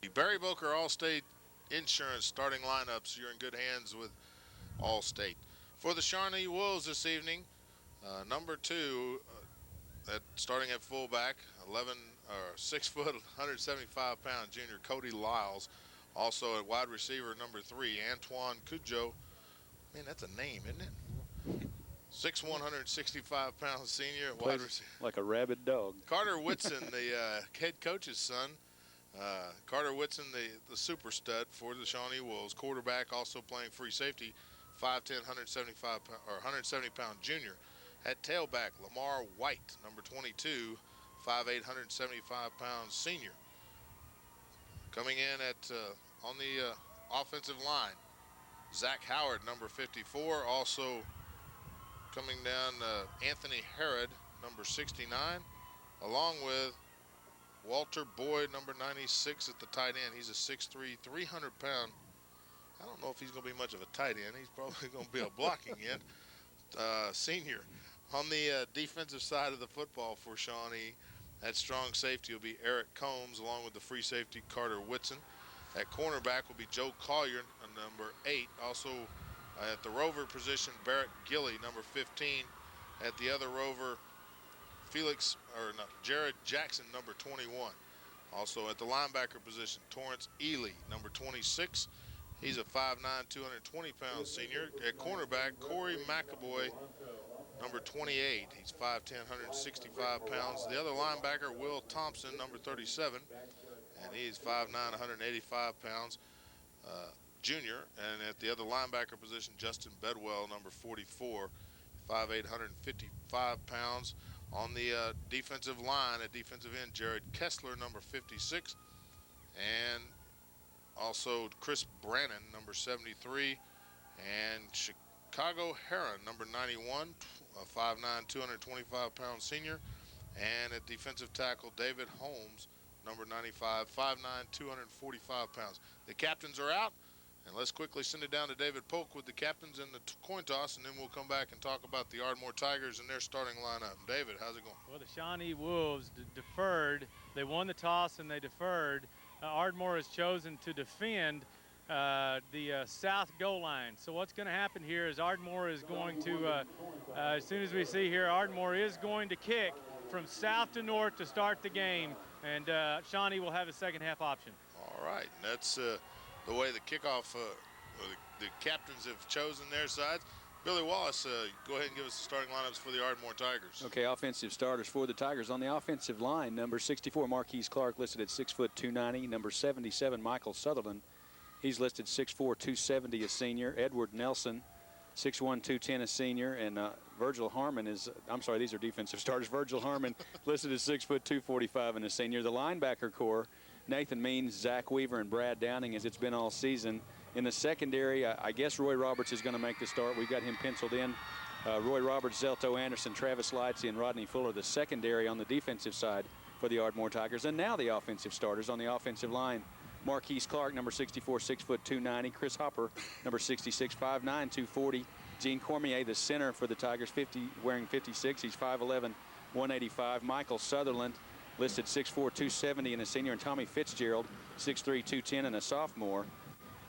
The Barry Boker Allstate Insurance starting lineups. You're in good hands with Allstate. For the Shawnee Wolves this evening, number 2, starting at fullback, 6 foot, 175-pound junior Cody Lyles. Also at wide receiver, number 3, Antoine Cujo. Man, that's a name, isn't it? 6'1", 165-pound senior at wide receiver. Like a rabid dog. Carter Whitson, the head coach's son. Carter Whitson, the super stud for the Shawnee Wolves. Quarterback, also playing free safety, 5'10", 170-pound junior. At tailback, Lamar White, number 22, 5'8", 175-pound senior. Coming in on the offensive line, Zach Howard, number 54. Also coming down, Anthony Harrod, number 69, along with Walter Boyd, number 96 at the tight end. He's a 6'3", 300-pound. I don't know if he's going to be much of a tight end. He's probably going to be a blocking end. Senior. On the defensive side of the football for Shawnee, at strong safety will be Eric Combs, along with the free safety Carter Whitson. At cornerback will be Joe Collier, number 8. Also at the rover position, Barrett Gilly, number 15. At the other rover, Jared Jackson, number 21. Also at the linebacker position, Torrance Ely, number 26. He's a 5'9", 220-pound senior. At cornerback, Corey McAvoy, number 28. He's 5'10", 165 pounds. The other linebacker, Will Thompson, number 37. And he's 5'9", 185 pounds, junior. And at the other linebacker position, Justin Bedwell, number 44, 5'8", 155 pounds. On the defensive line, at defensive end, Jared Kessler, number 56. And also Chris Brannon, number 73. And Chicago Heron, number 91, 5'9", 225-pound senior. And at defensive tackle, David Holmes, number 95, 5'9", 245 pounds. The captains are out, and let's quickly send it down to David Polk with the captains and the coin toss, and then we'll come back and talk about the Ardmore Tigers and their starting lineup. David, how's it going? Well, the Shawnee Wolves deferred. They won the toss and they deferred. Ardmore has chosen to defend the south goal line. So what's going to happen here is Ardmore is going to, as soon as we see here, Ardmore is going to kick from south to north to start the game, and Shawnee will have a second half option. All right, and that's the way the kickoff, the captains have chosen their sides. Billy Wallace, go ahead and give us the starting lineups for the Ardmore Tigers. Okay, offensive starters for the Tigers. On the offensive line, number 64, Marquise Clark, listed at 6', 290. Number 77, Michael Sutherland. He's listed 6'4", 270, a senior. Edward Nelson, 6'1", 210, a senior. And Virgil Harmon is, I'm sorry, these are defensive starters. Virgil Harmon listed at 6', 245, and a senior. The linebacker core, Nathan Means, Zach Weaver, and Brad Downing, as it's been all season. In the secondary, I guess Roy Roberts is going to make the start. We've got him penciled in. Roy Roberts, Zelto Anderson, Travis Lightsey, and Rodney Fuller, the secondary on the defensive side for the Ardmore Tigers. And now the offensive starters on the offensive line. Marquise Clark, number 64, 6', 290. Chris Hopper, number 66, 5'9", 240. Gene Cormier, the center for the Tigers, wearing 56. He's 5'11", 185. Michael Sutherland, listed 6'4", 270, and a senior. And Tommy Fitzgerald, 6'3", 210, and a sophomore.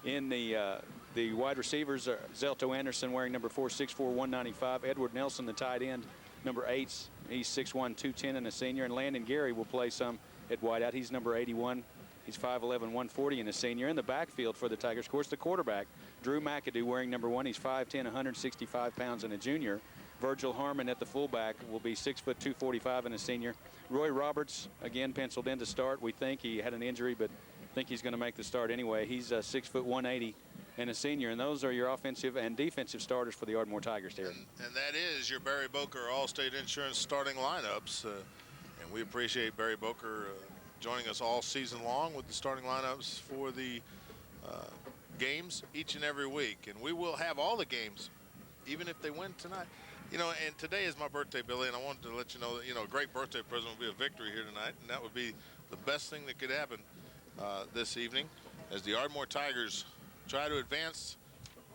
In the wide receivers, Zelto Anderson wearing number 4, 6'4", 195. Edward Nelson, the tight end, number 8. He's 6'1", 210, and a senior. And Landon Gary will play some at wideout. He's number 81. He's 5'11", 140, and a senior. In the backfield for the Tigers, of course, the quarterback, Drew McAdoo, wearing number 1. He's 5'10", 165 pounds, and a junior. Virgil Harmon at the fullback will be 6', 245, and a senior. Roy Roberts, again, penciled in to start. We think he had an injury, but think he's going to make the start anyway. He's 6', 180, and a senior. And those are your offensive and defensive starters for the Ardmore Tigers here. And that is your Barry Boker Allstate Insurance starting lineups. And we appreciate Barry Boker joining us all season long with the starting lineups for the games each and every week. And we will have all the games, even if they win tonight. You know, and today is my birthday, Billy, and I wanted to let you know that, you know, a great birthday present would be a victory here tonight, and that would be the best thing that could happen this evening as the Ardmore Tigers try to advance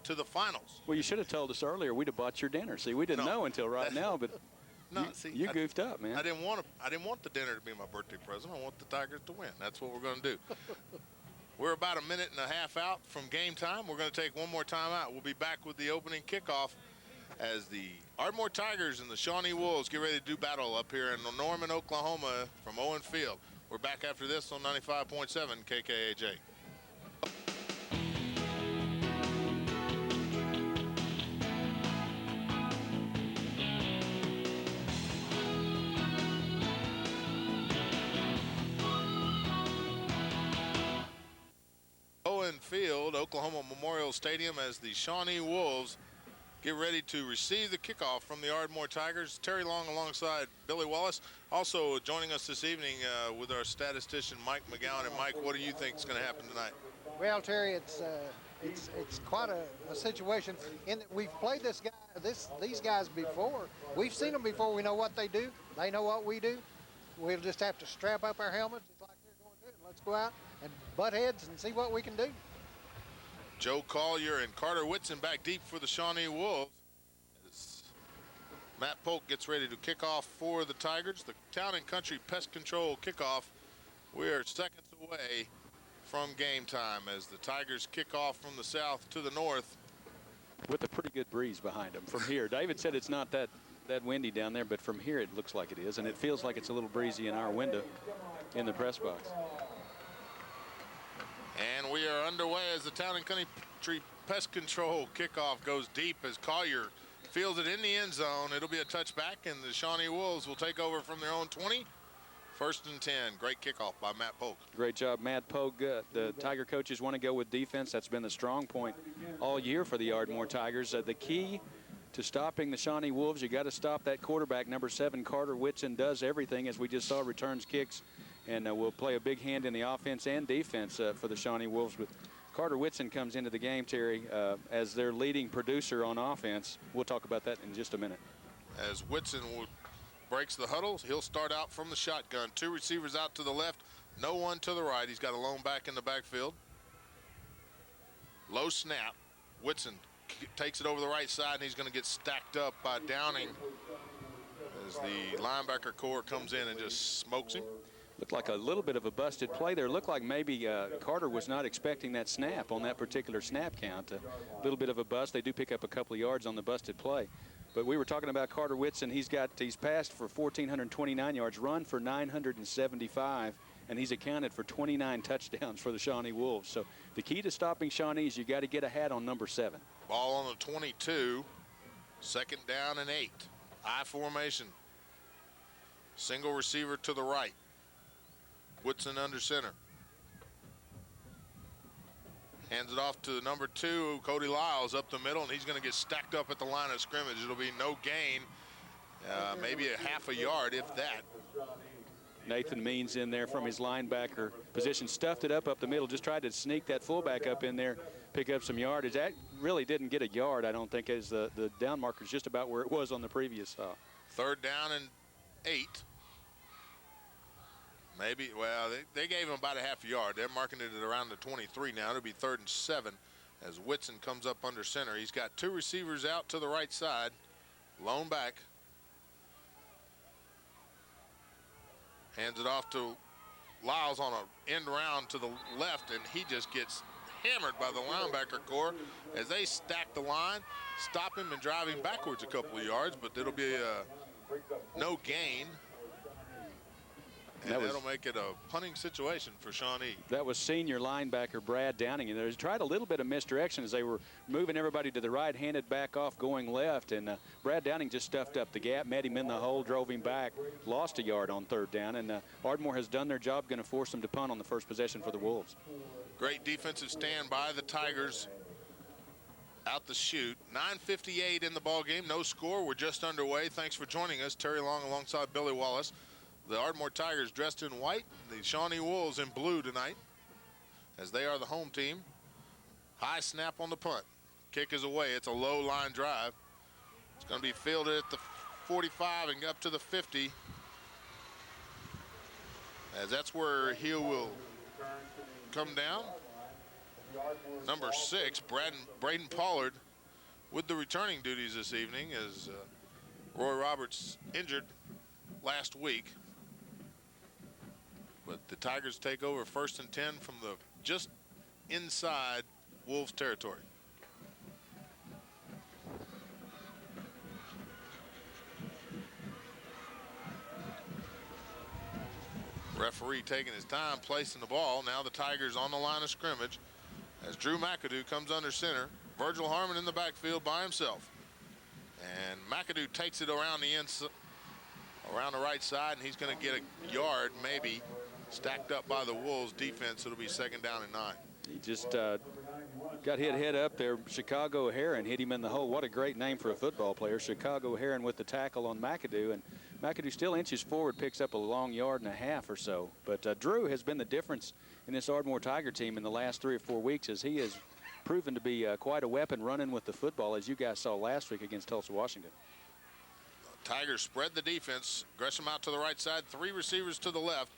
to the finals. Well, you should have told us earlier. We'd have bought your dinner. See, we didn't know until right now, but you goofed up, man. I didn't want the dinner to be my birthday present. I want the Tigers to win. That's what we're going to do. We're about a minute and a half out from game time. We're going to take one more time out. We'll be back with the opening kickoff as the Ardmore Tigers and the Shawnee Wolves get ready to do battle up here in Norman, Oklahoma from Owen Field. We're back after this on 95.7 KKAJ. Owen Field, Oklahoma Memorial Stadium, as the Shawnee Wolves get ready to receive the kickoff from the Ardmore Tigers. Terry Long alongside Billy Wallace. Also joining us this evening with our statistician Mike McGowan. And Mike, what do you think is going to happen tonight? Well, Terry, it's quite a situation in that we've played these guys before. We've seen them before. We know what they do. They know what we do. We'll just have to strap up our helmets just like they're going to do, and let's go out and butt heads and see what we can do. Joe Collier and Carter Whitson back deep for the Shawnee Wolves. As Matt Polk gets ready to kick off for the Tigers. The Town and Country Pest Control kickoff. We are seconds away from game time as the Tigers kick off from the south to the north. With a pretty good breeze behind them from here. David said it's not that windy down there, but from here it looks like it is, and it feels like it's a little breezy in our window in the press box. And we are underway as the Town and Country Pest Control kickoff goes deep as Collier fields it in the end zone. It'll be a touchback, and the Shawnee Wolves will take over from their own 20. First and 10. Great kickoff by Matt Polk. Great job, Matt Polk. The Tiger coaches want to go with defense. That's been the strong point all year for the Ardmore Tigers. The key to stopping the Shawnee Wolves, you got to stop that quarterback, number 7, Carter Whitson. Does everything, as we just saw, returns kicks, and will play a big hand in the offense and defense for the Shawnee Wolves. But Carter Whitson comes into the game, Terry, as their leading producer on offense. We'll talk about that in just a minute. As Whitson breaks the huddle, he'll start out from the shotgun. 2 receivers out to the left, no one to the right. He's got a lone back in the backfield. Low snap. Whitson takes it over the right side, and he's going to get stacked up by Downing as the linebacker core comes in and just smokes him. Looked like a little bit of a busted play there. Looked like maybe Carter was not expecting that snap on that particular snap count. A little bit of a bust. They do pick up a couple of yards on the busted play. But we were talking about Carter Whitson. He's passed for 1,429 yards, run for 975, and he's accounted for 29 touchdowns for the Shawnee Wolves. So the key to stopping Shawnee is you got to get a hat on number 7. Ball on the 22. Second down and 8. I formation. Single receiver to the right. Whitson under center. Hands it off to number 2, Cody Lyles, up the middle, and he's going to get stacked up at the line of scrimmage. It'll be no gain, maybe a half a yard, if that. Nathan Means in there from his linebacker position, stuffed it up the middle, just tried to sneak that fullback up in there, pick up some yardage. That really didn't get a yard, I don't think, as the down marker's just about where it was on the previous stop. Third down and 8. Maybe, well, they gave him about a half a yard. They're marking it at around the 23 now. It'll be 3rd and 7 as Whitson comes up under center. He's got 2 receivers out to the right side. Lone back. Hands it off to Lyles on a end round to the left, and he just gets hammered by the linebacker core as they stack the line, stop him and drive him backwards a couple of yards, but it'll be no gain. And that'll make it a punting situation for Shawnee. That was senior linebacker Brad Downing. And they tried a little bit of misdirection as they were moving everybody to the right, handed back off, going left. And Brad Downing just stuffed up the gap, met him in the hole, drove him back, lost a yard on 3rd down. And Ardmore has done their job, going to force them to punt on the first possession for the Wolves. Great defensive stand by the Tigers out the chute. 9:58 in the ball game. No score. We're just underway. Thanks for joining us. Terry Long alongside Billy Wallace. The Ardmore Tigers dressed in white, the Shawnee Wolves in blue tonight, as they are the home team. High snap on the punt. Kick is away. It's a low line drive. It's going to be fielded at the 45 and up to the 50, as that's where he will come down. Number 6, Braden Pollard, with the returning duties this evening, as Roy Roberts injured last week. But the Tigers take over 1st and 10 from the just inside Wolves territory. Referee taking his time, placing the ball. Now the Tigers on the line of scrimmage as Drew McAdoo comes under center. Virgil Harmon in the backfield by himself. And McAdoo takes it around around the right side, and he's going to get a yard, maybe, stacked up by the Wolves defense. It'll be 2nd down and 9. He just got hit head up there. Chicago Heron hit him in the hole. What a great name for a football player. Chicago Heron with the tackle on McAdoo, and McAdoo still inches forward, picks up a long 1.5 yards or so. But Drew has been the difference in this Ardmore Tiger team in the last 3 or 4 weeks, as he has proven to be quite a weapon running with the football, as you guys saw last week against Tulsa, Washington. Tigers spread the defense. Gresham out to the right side, 3 receivers to the left.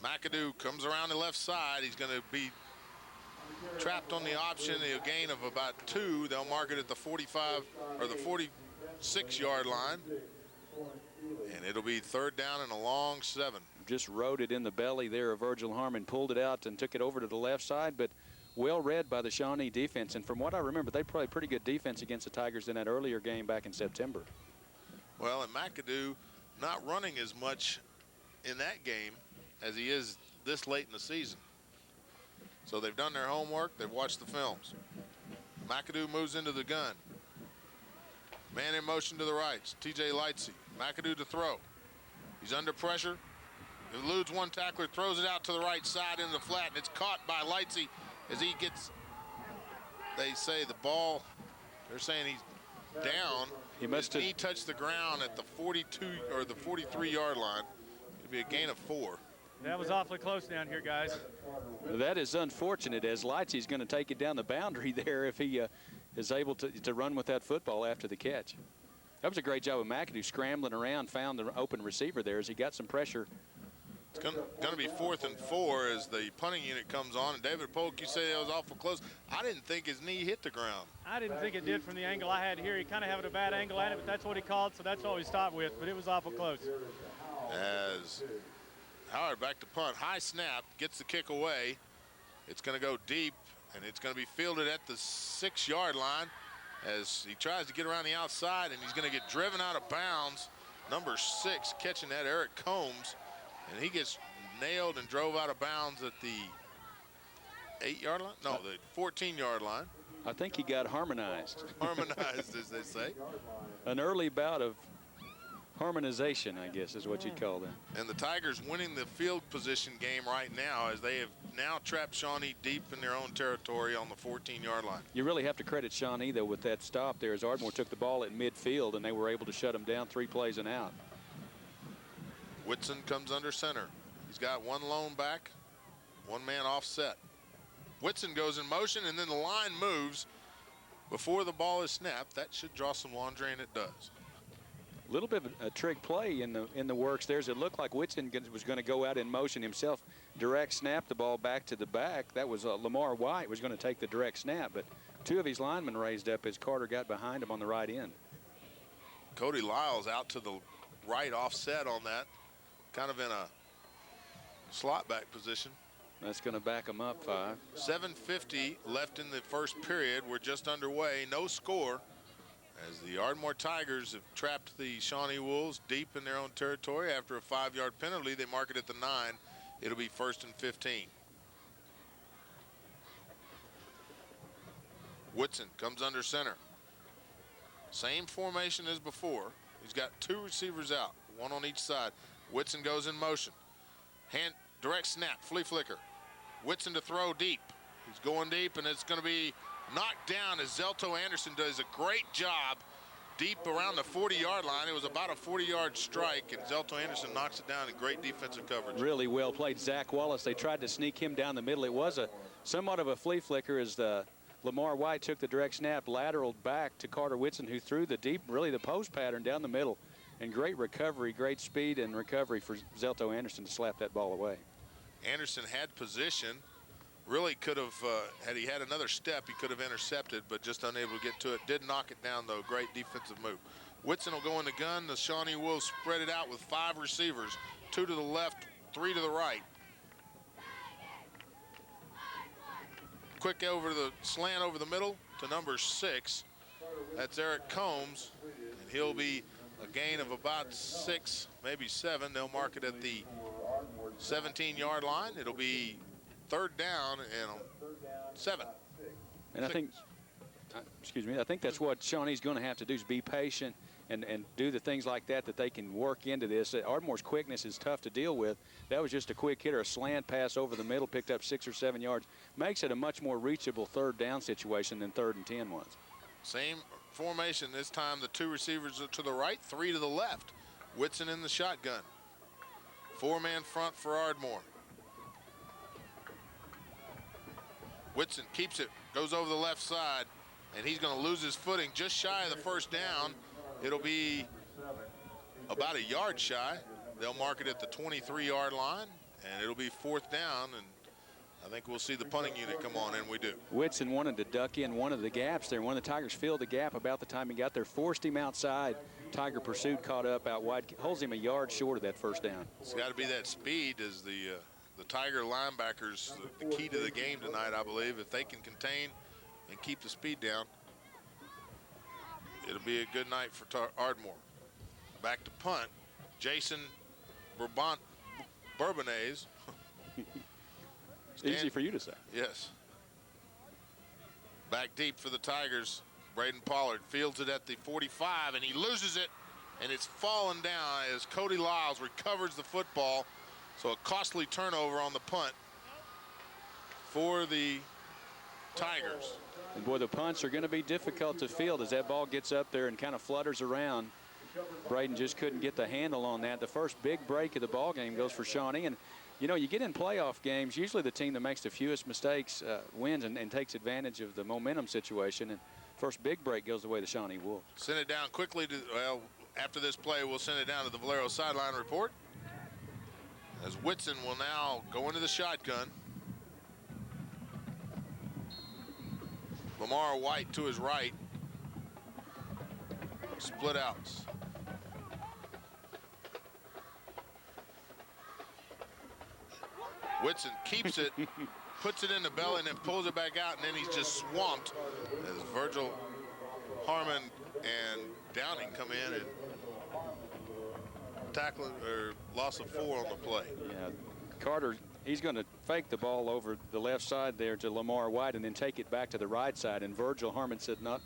McAdoo comes around the left side. He's going to be trapped on the option, a gain of about 2. They'll mark it at the 45 or the 46-yard line. And it'll be 3rd down and a long 7. Just rode it in the belly there of Virgil Harmon, pulled it out and took it over to the left side, but well read by the Shawnee defense. And from what I remember, they played pretty good defense against the Tigers in that earlier game back in September. Well, and McAdoo not running as much in that game as he is this late in the season. So they've done their homework. They've watched the films. McAdoo moves into the gun. Man in motion to the right. TJ Lightsey. McAdoo to throw. He's under pressure. Eludes one tackler, throws it out to the right side into the flat, and it's caught by Lightsey as he gets, they say the ball, they're saying he's down. He must have. His knee touched the ground at the 42 or the 43-yard line. It'd be a gain of 4. That was awfully close down here, guys. That is unfortunate, as Lightsey's going to take it down the boundary there if he is able to run with that football after the catch. That was a great job of McAdoo scrambling around, found the open receiver there as he got some pressure. It's going to be 4th and 4 as the punting unit comes on. And David Polk, you say it was awful close. I didn't think his knee hit the ground. I didn't think it did from the angle I had here. He kind of had a bad angle at it, but that's what he called, so that's what we stopped with. But it was awful close. As Howard back to punt. High snap, gets the kick away. It's going to go deep, and it's going to be fielded at the 6-yard line as he tries to get around the outside, and he's going to get driven out of bounds. Number 6 catching that, Eric Combs, and he gets nailed and drove out of bounds at the 8-yard line? No, the 14-yard line. I think he got harmonized. Harmonized, as they say. An early bout of harmonization, I guess, is what you'd call that. And the Tigers winning the field position game right now as they have now trapped Shawnee deep in their own territory on the 14-yard line. You really have to credit Shawnee, though, with that stop there as Ardmore took the ball at midfield and they were able to shut him down 3 plays and out. Whitson comes under center. He's got 1 lone back, 1 man offset. Whitson goes in motion, and then the line moves before the ball is snapped. That should draw some laundry, and it does. A little bit of a trick play in the works there. As it looked like Whitson was going to go out in motion himself, direct snap the ball back to the back. That was Lamar White was going to take the direct snap, but 2 of his linemen raised up as Carter got behind him on the right end. Cody Lyles out to the right offset on that, kind of in a slot back position. That's going to back him up 5. 7:50 left in the first period. We're just underway. No score as the Ardmore Tigers have trapped the Shawnee Wolves deep in their own territory. After a 5-yard penalty, they mark it at the 9. It'll be 1st and 15. Whitson comes under center. Same formation as before. He's got 2 receivers out, 1 on each side. Whitson goes in motion. Hand direct snap, flea flicker. Whitson to throw deep. He's going deep, and it's going to be knocked down as Zelto Anderson does a great job deep around the 40-yard line. It was about a 40-yard strike, and Zelto Anderson knocks it down in great defensive coverage. Really well played. Zach Wallace, they tried to sneak him down the middle. It was somewhat of a flea flicker as Lamar White took the direct snap, lateraled back to Carter Whitson, who threw the deep, really the post pattern down the middle. And great recovery, great speed and recovery for Zelto Anderson to slap that ball away. Anderson had position. Really could have, had he had another step, he could have intercepted, but just unable to get to it. Did knock it down, though. Great defensive move. Whitson will go in the gun. The Shawnee Wolves spread it out with 5 receivers, 2 to the left, 3 to the right. quick over the slant over the middle to number 6. That's Eric Combs, and he'll be a gain of about 6, maybe 7. They'll mark it at the 17-yard line. It'll be 3rd down and 7. And I think, excuse me, I think that's what Shawnee's going to have to do is be patient and do the things like that they can work into this. Ardmore's quickness is tough to deal with. That was just a quick hit or a slant pass over the middle, picked up 6 or 7 yards. Makes it a much more reachable 3rd down situation than 3rd and 10 was. Same formation this time. The 2 receivers are to the right, 3 to the left. Whitson in the shotgun. 4-man front for Ardmore. Whitson keeps it, goes over the left side, and he's going to lose his footing just shy of the 1st down. It'll be about a yard shy. They'll mark it at the 23-yard line, and it'll be 4th down, and I think we'll see the punting unit come on, and we do. Whitson wanted to duck in one of the gaps there. One of the Tigers filled the gap about the time he got there, forced him outside. Tiger pursuit, caught up out wide, holds him a yard short of that 1st down. It's got to be that speed as the Tiger linebackers, the key to the game tonight, I believe. If they can contain and keep the speed down, it'll be a good night for Ardmore. Back to punt. Jason Bourbonnais. Easy for you to say. Yes. Back deep for the Tigers. Braden Pollard fields it at the 45, and he loses it, and it's fallen down as Cody Lyles recovers the football. So a costly turnover on the punt for the Tigers. And boy, the punts are going to be difficult to field as that ball gets up there and kind of flutters around. Braden just couldn't get the handle on that. The first big break of the ball game goes for Shawnee. And, you know, you get in playoff games, usually the team that makes the fewest mistakes wins and takes advantage of the momentum situation. And first big break goes the way of the Shawnee Wolves. Send it down quickly to, well, after this play, we'll send it down to the Valero sideline report. As Whitson will now go into the shotgun. Lamar White to his right. Split outs. Whitson keeps it, puts it in the belly, and then pulls it back out, and then he's just swamped as Virgil Harmon and Downing come in and tackle or loss of 4 on the play. Yeah, Carter, he's going to fake the ball over the left side there to Lamar White and then take it back to the right side. And Virgil Harmon said, not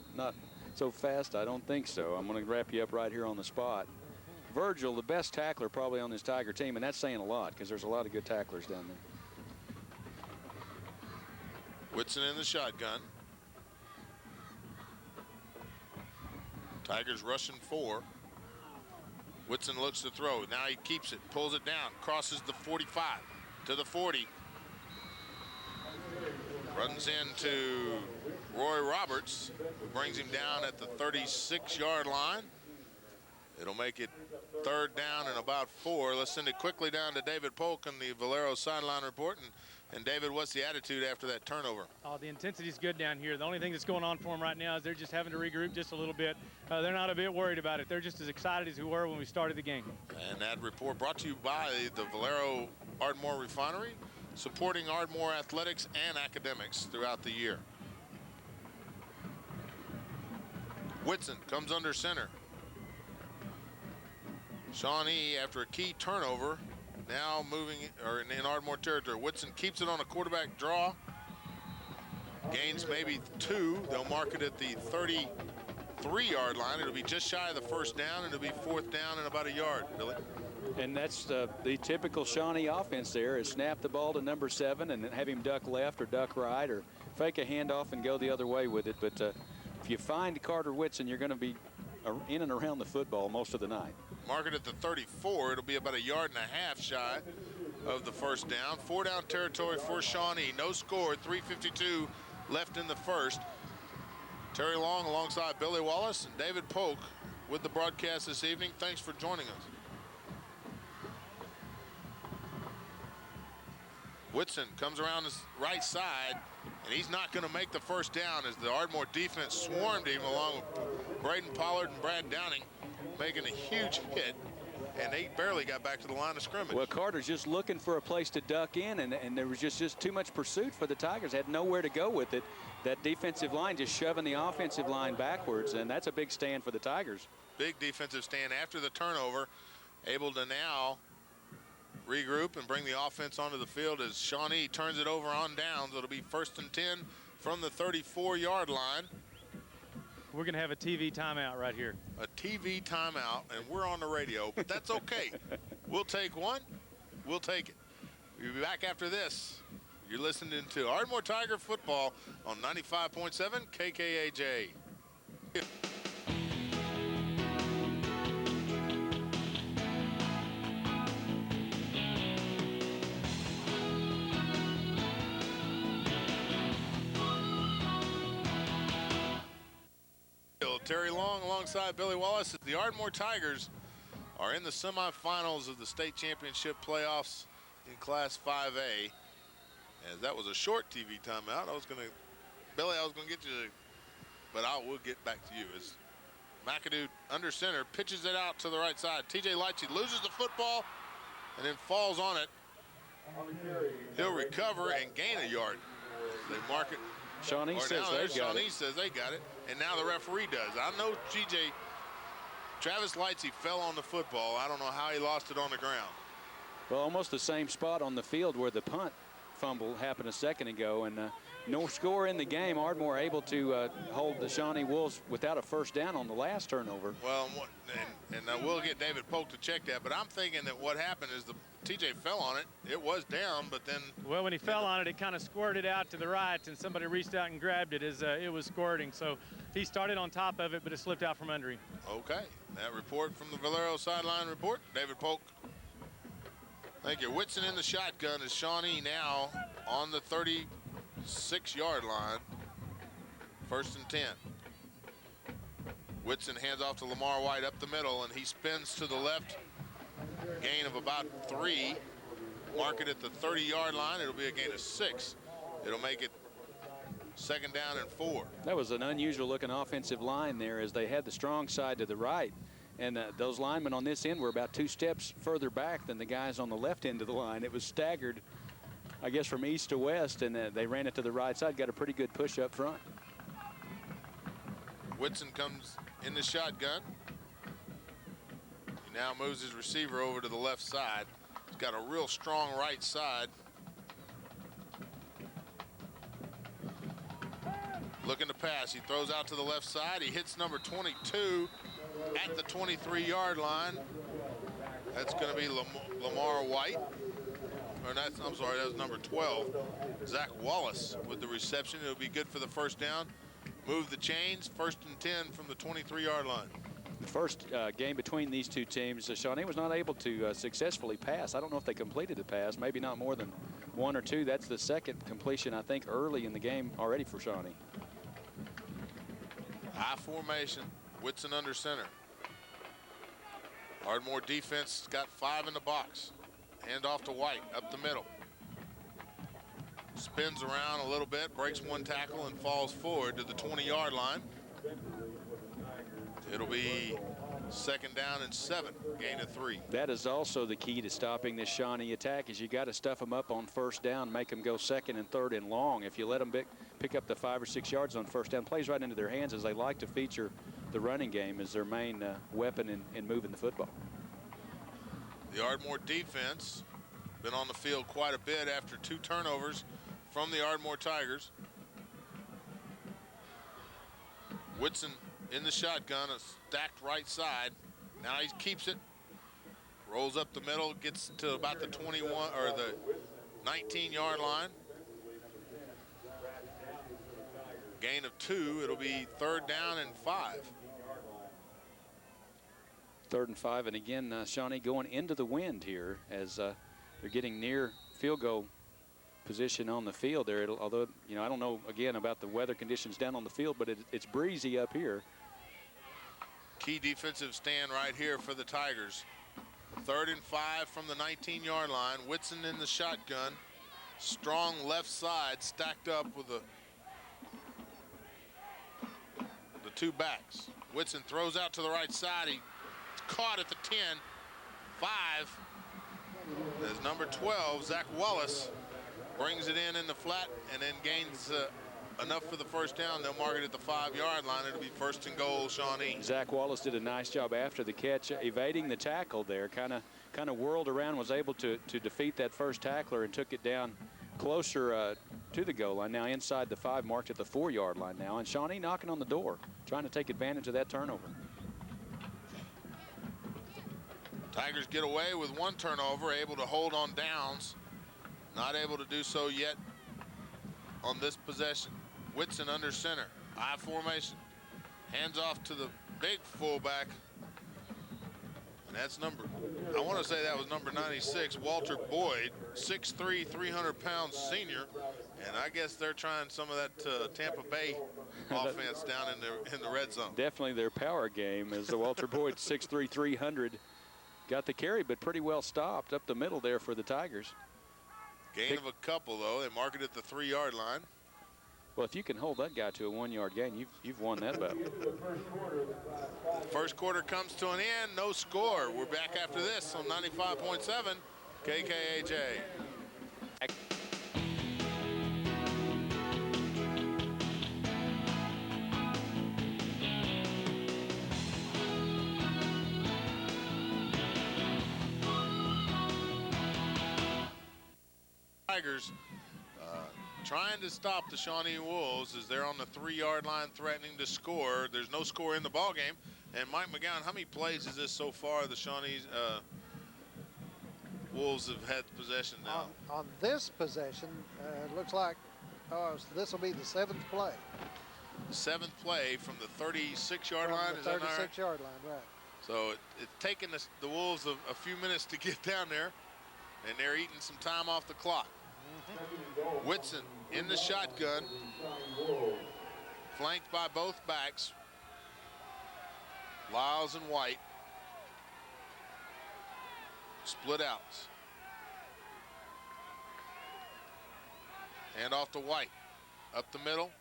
so fast, I don't think so. I'm going to wrap you up right here on the spot. Virgil, the best tackler probably on this Tiger team, and that's saying a lot because there's a lot of good tacklers down there. Whitson in the shotgun. Tigers rushing 4. Whitson looks to throw. Now he keeps it, pulls it down, crosses the 45 to the 40. Runs into Roy Roberts, who brings him down at the 36-yard line. It'll make it 3rd down and about 4. Let's send it quickly down to David Polk in the Valero sideline report. And David, what's the attitude after that turnover? Oh, the intensity's good down here. The only thing that's going on for them right now is they're just having to regroup just a little bit. They're not a bit worried about it. They're just as excited as we were when we started the game. And that report brought to you by the Valero Ardmore Refinery, supporting Ardmore athletics and academics throughout the year. Whitson comes under center. Shawnee, after a key turnover, now moving in Ardmore territory. Whitson keeps it on a quarterback draw. Gains maybe 2. They'll mark it at the 33-yard line. It'll be just shy of the 1st down, and it'll be 4th down and about a yard, Billy. And that's the typical Shawnee offense there is snap the ball to number 7 and then have him duck left or duck right or fake a handoff and go the other way with it. But if you find Carter Whitson, you're going to be in and around the football most of the night. Mark it at the 34. It'll be about a yard and a half shy of the 1st down. 4 down territory for Shawnee. No score, 3:52 left in the 1st. Terry Long alongside Billy Wallace and David Polk with the broadcast this evening. Thanks for joining us. Whitson comes around his right side, and he's not going to make the 1st down as the Ardmore defense swarmed him along with Braden Pollard and Brad Downing, making a huge hit. and they barely got back to the line of scrimmage. Well, Carter's just looking for a place to duck in, and there was just too much pursuit for the Tigers. Had nowhere to go with it. That defensive line just shoving the offensive line backwards, and that's a big stand for the Tigers. Big defensive stand after the turnover. Able to now regroup and bring the offense onto the field as Shawnee turns it over on downs. It'll be 1st and 10 from the 34-yard line. We're going to have a TV timeout right here. A TV timeout, and we're on the radio, but that's okay. We'll take one. We'll take it. We'll be back after this. You're listening to Ardmore Tiger football on 95.7 KKAJ. Terry Long alongside Billy Wallace. The Ardmore Tigers are in the semifinals of the state championship playoffs in Class 5A. And that was a short TV timeout. Billy, I was gonna get you, but we'll get back to you. As McAdoo under center pitches it out to the right side. TJ Leitchie loses the football and then falls on it. He'll recover and gain a yard. They mark it. Shawnee says they got it, and now the referee does. I know Travis Lightsey fell on the football. I don't know how he lost it on the ground. Well, almost the same spot on the field where the punt fumble happened a second ago, and no score in the game. Ardmore able to hold the Shawnee Wolves without a first down on the last turnover. Well, and we'll get David Polk to check that, but I'm thinking that what happened is the TJ fell on it. It was down, but then... Well, when he fell on it, it kind of squirted out to the right, and somebody reached out and grabbed it as it was squirting. So he started on top of it, but it slipped out from under him. Okay. That report from the Valero sideline report. David Polk. Thank you. Whitson in the shotgun is Shawnee now on the 36-yard line. 1st and 10. Whitson hands off to Lamar White up the middle, and he spins to the left. Gain of about 3. Mark it at the 30-yard line. It'll be a gain of 6. It'll make it 2nd down and 4. That was an unusual looking offensive line there as they had the strong side to the right. And those linemen on this end were about 2 steps further back than the guys on the left end of the line. It was staggered, I guess, from east to west, and they ran it to the right side, got a pretty good push up front. Whitson comes in the shotgun. He now moves his receiver over to the left side. He's got a real strong right side. Looking to pass. He throws out to the left side. He hits number 22 at the 23-yard line. That's going to be Lamar White. Or that's, I'm sorry, that was number 12. Zach Wallace with the reception. It'll be good for the 1st down. Move the chains. 1st and 10 from the 23-yard line. The first game between these two teams, Shawnee was not able to successfully pass. I don't know if they completed the pass, maybe not more than 1 or 2. That's the second completion, I think, early in the game already for Shawnee. High formation, Whitson under center. Ardmore defense got 5 in the box. Hand off to White, up the middle. Spins around a little bit, breaks 1 tackle, and falls forward to the 20-yard line. It'll be 2nd down and 7, gain of 3. That is also the key to stopping this Shawnee attack, is you got to stuff them up on 1st down, make them go 2nd and 3rd and long. If you let them pick up the 5 or 6 yards on 1st down, plays right into their hands, as they like to feature the running game as their main weapon in moving the football. The Ardmore defense been on the field quite a bit after 2 turnovers from the Ardmore Tigers. Whitson in the shotgun, a stacked right side. Now he keeps it, rolls up the middle, gets to about the 21 or the 19-yard line. Gain of 2. It'll be 3rd down and 5. 3rd and 5, and again, Shawnee going into the wind here as they're getting near field goal position on the field there. Although, you know, I don't know, again, about the weather conditions down on the field, but it's breezy up here. Key defensive stand right here for the Tigers. 3rd and 5 from the 19-yard line. Whitson in the shotgun. Strong left side stacked up with the 2 backs. Whitson throws out to the right side. He's caught at the 10. 5 as number 12, Zach Wallace, brings it in the flat and then gains enough for the first down. They'll mark it at the 5-yard line. It'll be 1st and goal, Shawnee. Zach Wallace did a nice job after the catch, evading the tackle there. Kind of whirled around, was able to defeat that first tackler and took it down closer to the goal line. Now inside the 5, marked at the 4-yard line now. And Shawnee knocking on the door, trying to take advantage of that turnover. Tigers get away with 1 turnover, able to hold on downs. Not able to do so yet on this possession. Whitson under center, I formation. Hands off to the big fullback. And that's I want to say that was number 96, Walter Boyd, 6'3", 300-pound senior. And I guess they're trying some of that Tampa Bay offense down in the red zone. Definitely their power game is the Walter Boyd, 6'3", 300. Got the carry, but pretty well stopped up the middle there for the Tigers. Gain of a couple, though. They mark it at the 3-yard line. Well, if you can hold that guy to a 1-yard gain, you've won that battle. First quarter comes to an end. No score. We're back after this on 95.7 KKAJ. Tigers trying to stop the Shawnee Wolves as they're on the 3-yard line threatening to score. There's no score in the ball game. And Mike McGowan, how many plays is this so far the Shawnee Wolves have had possession now? On this possession, it looks like this will be the 7th play. The 7th play from the 36-yard line, is that right? 36-yard line, right. So it's taken the Wolves a few minutes to get down there, and they're eating some time off the clock. Whitson in the shotgun, flanked by both backs, Lyles and White. Split outs. Hand off to White. Up the middle.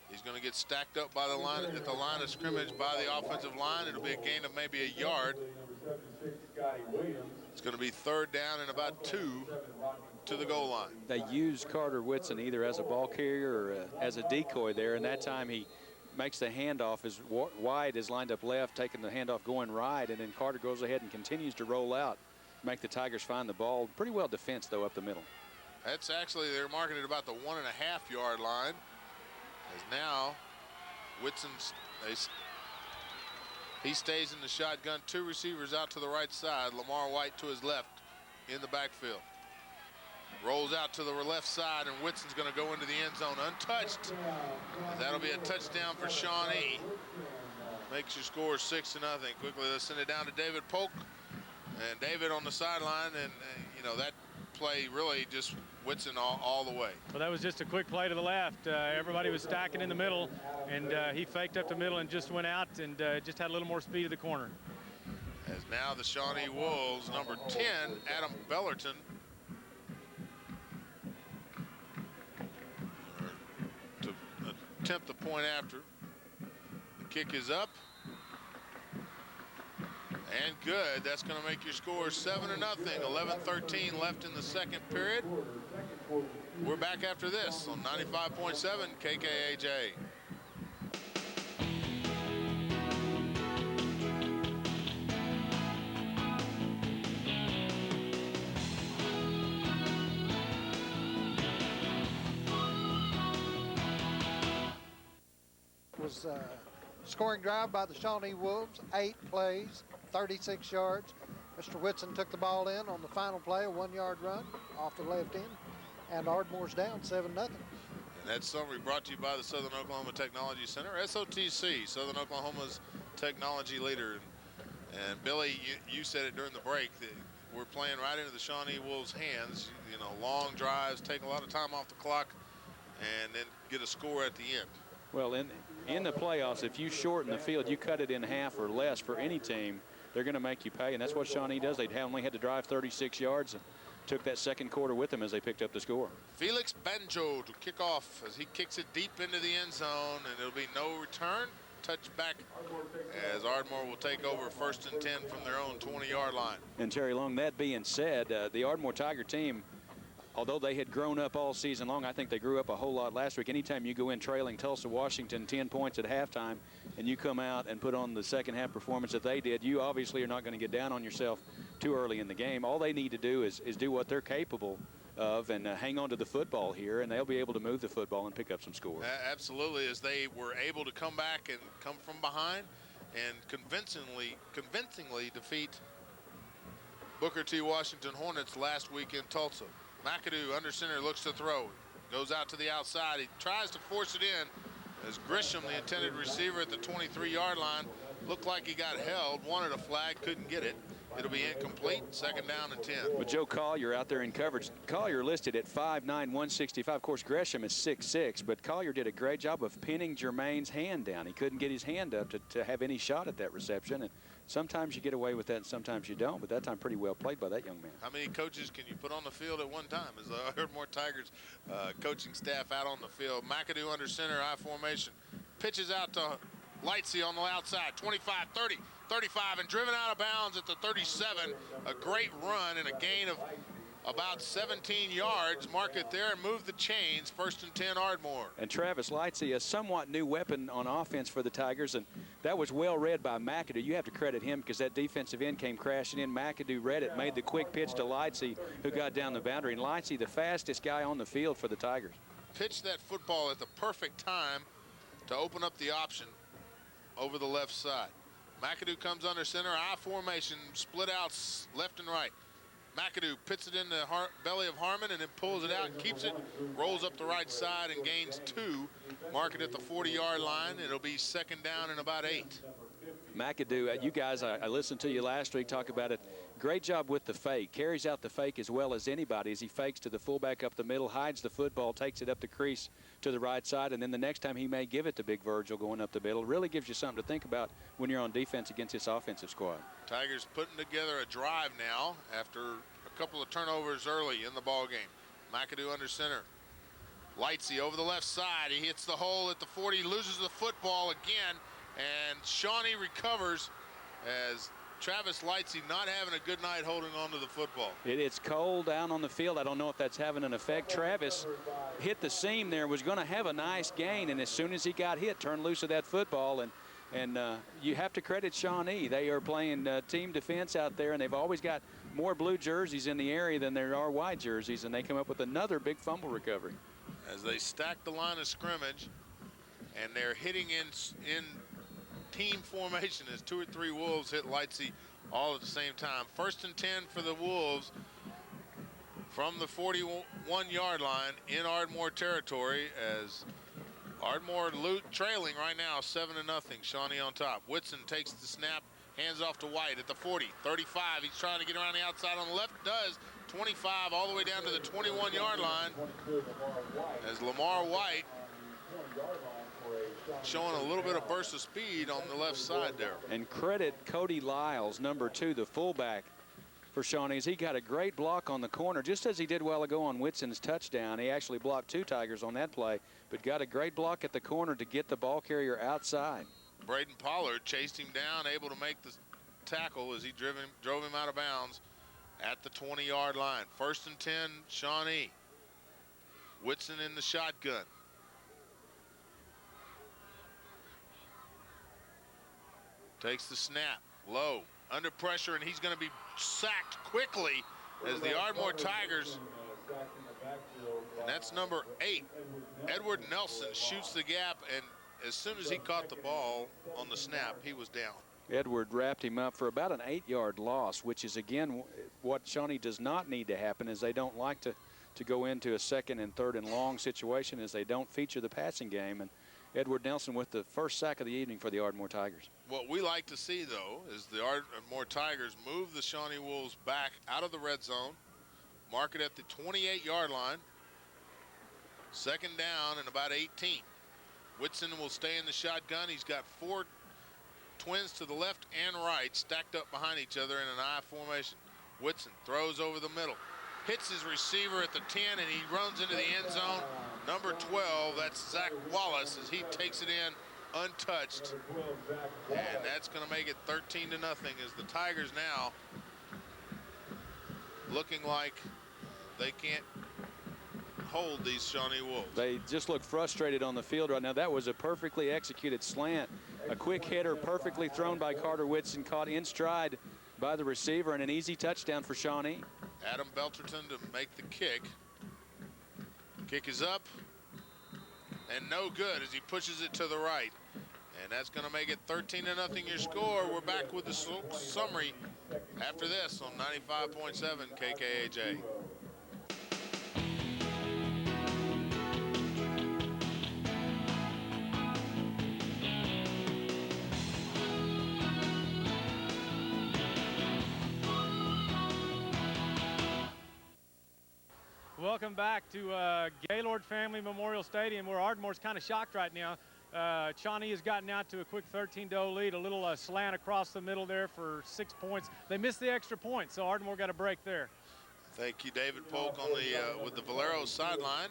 He's going to get stacked up by the line at the line of scrimmage by the offensive line. It'll be a gain of maybe a yard. It's going to be 3rd down and about 2 to the goal line. They used Carter Whitson either as a ball carrier or as a decoy there, and that time he makes the handoff as White is lined up left, taking the handoff going right, and then Carter goes ahead and continues to roll out, make the Tigers find the ball. Pretty well defense, though, up the middle. That's actually, they're marking it about the 1.5-yard line. As now, Whitson, he stays in the shotgun. 2 receivers out to the right side. Lamar White to his left in the backfield. Rolls out to the left side, and Whitson's going to go into the end zone untouched. That'll be a touchdown for Shawnee. Makes your score 6-0. Quickly, let's send it down to David Polk. And David on the sideline, and you know, that play really just Whitson all the way. Well, that was just a quick play to the left. Everybody was stacking in the middle, and he faked up the middle and just went out and just had a little more speed to the corner. As now the Shawnee Wolves, number 10, Adam Bellerton, to attempt the point after. The kick is up. And good. That's going to make your score 7-0. 11-13 left in the second period. We're back after this on 95.7 KKAJ. Was scoring drive by the Shawnee Wolves, 8 plays, 36 yards. Mr. Whitson took the ball in on the final play, a 1-yard run off the left end, and Ardmore's down 7-0. And that summary brought to you by the Southern Oklahoma Technology Center, SOTC, Southern Oklahoma's technology leader. And Billy, you said it during the break that we're playing right into the Shawnee Wolves' hands. You know, long drives, take a lot of time off the clock, and then get a score at the end. Well, in the playoffs, if you shorten the field, you cut it in half or less for any team, they're going to make you pay, and that's what Shawnee does. They only had to drive 36 yards and took that second quarter with them as they picked up the score. Felix Banjo to kick off as he kicks it deep into the end zone, and it'll be no return. touchback as Ardmore will take over 1st and 10 from their own 20-yard line. And Terry Long, that being said, the Ardmore Tiger team, although they had grown up all season long, I think they grew up a whole lot last week. Anytime you go in trailing Tulsa, Washington 10 points at halftime and you come out and put on the second half performance that they did, you obviously are not going to get down on yourself too early in the game. All they need to do is do what they're capable of and hang on to the football here, and they'll be able to move the football and pick up some scores. Absolutely, as they were able to come back and come from behind and convincingly defeat Booker T. Washington Hornets last week in Tulsa. McAdoo under center looks to throw. Goes out to the outside. He tries to force it in as Grisham, the intended receiver at the 23-yard line, looked like he got held, wanted a flag, couldn't get it. It'll be incomplete, 2nd down and 10. But Joe Collier out there in coverage. Collier listed at 5'9", 165. Of course, Gresham is 6'6", but Collier did a great job of pinning Jermaine's hand down. He couldn't get his hand up to have any shot at that reception. And sometimes you get away with that and sometimes you don't, but that time pretty well played by that young man. How many coaches can you put on the field at one time? As the Ardmore Tigers coaching staff out on the field. McAdoo under center, I formation. Pitches out to Lightsey on the outside, 25, 30, 35, and driven out of bounds at the 37. A great run and a gain of about 17 yards. Mark it there and move the chains. 1st and 10 Ardmore. And Travis Lightsey, a somewhat new weapon on offense for the Tigers, and that was well read by McAdoo. You have to credit him because that defensive end came crashing in. McAdoo read it, made the quick pitch to Lightsey, who got down the boundary. And Lightsey, the fastest guy on the field for the Tigers. Pitched that football at the perfect time to open up the option over the left side. McAdoo comes under center, I formation, split out left and right. McAdoo pits it in the belly of Harmon and then pulls it out and keeps it, rolls up the right side and gains 2. Mark it at the 40-yard line. It'll be 2nd down and about 8. McAdoo, you guys, I listened to you last week talk about it. Great job with the fake. Carries out the fake as well as anybody as he fakes to the fullback up the middle, hides the football, takes it up the crease to the right side, and then the next time he may give it to Big Virgil going up the middle. Really gives you something to think about when you're on defense against this offensive squad. Tigers putting together a drive now after a couple of turnovers early in the ball game. McAdoo under center. Lightsey over the left side. He hits the hole at the 40, loses the football again, and Shawnee recovers as Travis Lightsey not having a good night holding on to the football. It's cold down on the field. I don't know if that's having an effect. Travis hit the seam there, was going to have a nice gain, and as soon as he got hit, turned loose of that football. And you have to credit Shawnee. They are playing team defense out there, and they've always got more blue jerseys in the area than there are white jerseys, and they come up with another big fumble recovery. As they stack the line of scrimmage, and they're hitting in team formation as 2 or 3 Wolves hit Lightsey all at the same time. 1st and 10 for the Wolves from the 41-yard line in Ardmore territory as Ardmore trailing right now 7-0. Shawnee on top. Whitson takes the snap, hands off to White at the 40, 35. He's trying to get around the outside on the left. Does. 25 all the way down to the 21-yard line as Lamar White showing a little bit of burst of speed on the left side there. And credit Cody Lyles, number 2, the fullback for Shawnee. He got a great block on the corner, just as he did a while ago on Whitson's touchdown. He actually blocked 2 Tigers on that play, but got a great block at the corner to get the ball carrier outside. Braden Pollard chased him down, able to make the tackle as he drove him out of bounds at the 20-yard line. 1st and 10, Shawnee. Whitson in the shotgun. Takes the snap, low, under pressure, and he's going to be sacked quickly as the Ardmore Tigers, and that's number 8, Edward Nelson, shoots the gap, and as soon as he caught the ball on the snap, he was down. Edward wrapped him up for about an 8-yard loss, which is, again, what Shawnee does not need to happen, is they don't like to go into a 2nd and 3rd and long situation as they don't feature the passing game. And Edward Nelson with the first sack of the evening for the Ardmore Tigers. What we like to see, though, is the Ardmore Tigers move the Shawnee Wolves back out of the red zone, mark it at the 28-yard line, 2nd down and about 18. Whitson will stay in the shotgun. He's got 4 twins to the left and right stacked up behind each other in an I formation. Whitson throws over the middle, hits his receiver at the 10, and he runs into the end zone. Number 12, that's Zach Wallace, as he takes it in untouched. And that's going to make it 13-0 as the Tigers now looking like they can't hold these Shawnee Wolves. They just look frustrated on the field right now. That was a perfectly executed slant. A quick hitter, perfectly thrown by Carter Whitson, caught in stride by the receiver, and an easy touchdown for Shawnee. Adam Belterton to make the kick. Kick is up, and no good as he pushes it to the right. And that's going to make it 13-0 your score. We're back with the summary after this on 95.7 KKAJ. Welcome back to Gaylord Family Memorial Stadium, where Ardmore's kind of shocked right now. Shawnee has gotten out to a quick 13-0 lead, a little slant across the middle there for 6 points. They missed the extra point, so Ardmore got a break there. Thank you, David Polk, on the with the Valero sideline,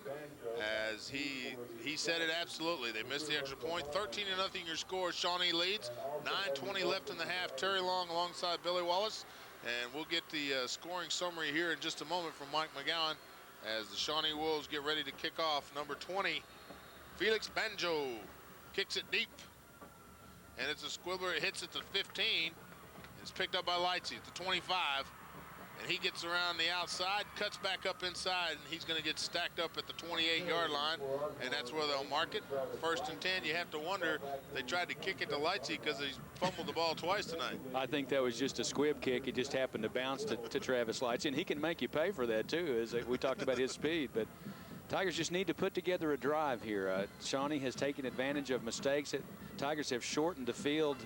as he said it absolutely. They missed the extra point. 13-0 your score. Shawnee leads. 9:20 left in the half. Terry Long alongside Billy Wallace, and we'll get the scoring summary here in just a moment from Mike McGowan as the Shawnee Wolves get ready to kick off. Number 20, Felix Banjo kicks it deep, and it's a squibbler. It hits at the 15. It's picked up by Lightsey at the 25, and he gets around the outside, cuts back up inside, and he's going to get stacked up at the 28-yard line, and that's where they'll mark it. 1st and 10. You have to wonder they tried to kick it to Lightsey because he fumbled the ball twice tonight. I think that was just a squib kick. It just happened to bounce to Travis Lightsey, and he can make you pay for that too, as we talked about his speed. But Tigers just need to put together a drive here. Shawnee has taken advantage of mistakes. Tigers have shortened the field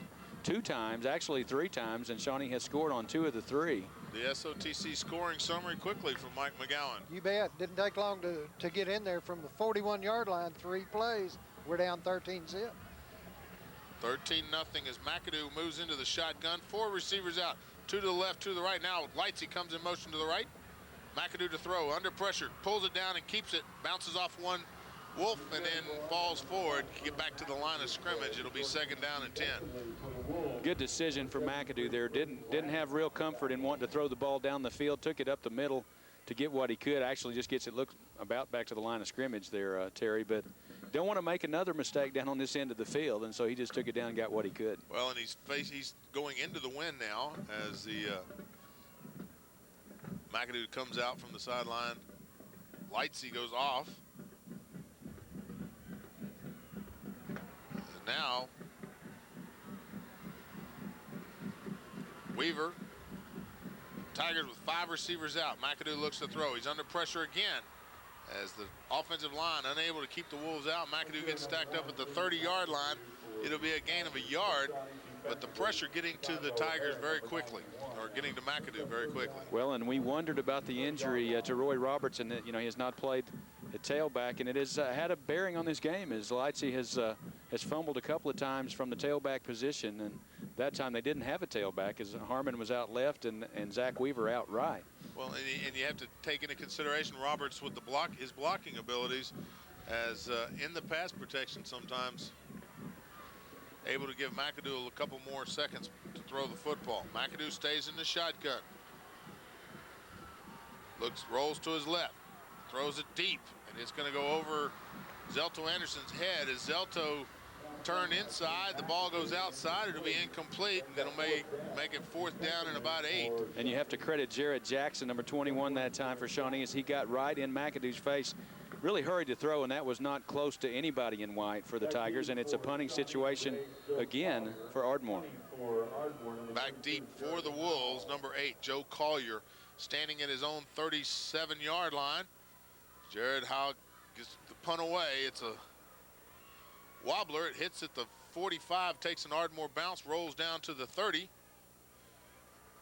2 times, actually 3 times, and Shawnee has scored on 2 of the 3. The SOTC scoring summary quickly from Mike McGowan. You bet. Didn't take long to get in there from the 41-yard line. 3 plays. We're down 13-zip. 13-0 as McAdoo moves into the shotgun. 4 receivers out. 2 to the left, 2 to the right. Now Lightsey comes in motion to the right. McAdoo to throw, under pressure, pulls it down and keeps it, bounces off one Wolf and then falls forward. Get back to the line of scrimmage. It'll be 2nd down and 10. Good decision for McAdoo there. Didn't have real comfort in wanting to throw the ball down the field. Took it up the middle to get what he could. Actually just gets it look about back to the line of scrimmage there, Terry. But don't want to make another mistake down on this end of the field, and so he just took it down and got what he could. Well, and he's going into the wind now as the McAdoo comes out from the sideline. Lightsey goes off. And now Weaver. Tigers with 5 receivers out. McAdoo looks to throw. He's under pressure again as the offensive line unable to keep the Wolves out. McAdoo gets stacked up at the 30-yard line. It'll be a gain of a yard, but the pressure getting to the Tigers very quickly, or getting to McAdoo very quickly. Well, and we wondered about the injury to Roy Robertson. That, he has not played at tailback, and it has had a bearing on this game as Lightsey has fumbled a couple of times from the tailback position, and that time they didn't have a tailback as Harmon was out left and Zach Weaver out right. Well, and you have to take into consideration Roberts with his blocking abilities, as in the pass protection sometimes able to give McAdoo a couple more seconds to throw the football. McAdoo stays in the shotgun. Rolls to his left, throws it deep, and it's going to go over Zelto Anderson's head as Zelto turned inside. The ball goes outside. It'll be incomplete, and it'll make it 4th down and about 8. And you have to credit Jared Jackson, number 21 that time for Shawnee, as he got right in McAdoo's face. Really hurried to throw, and that was not close to anybody in white for the Tigers, and it's a punting situation again for Ardmore. Back deep for the Wolves, number 8, Joe Collier, standing at his own 37-yard line. Jared Howe gets the punt away. It's a wobbler. It hits at the 45, takes an Ardmore bounce, rolls down to the 30.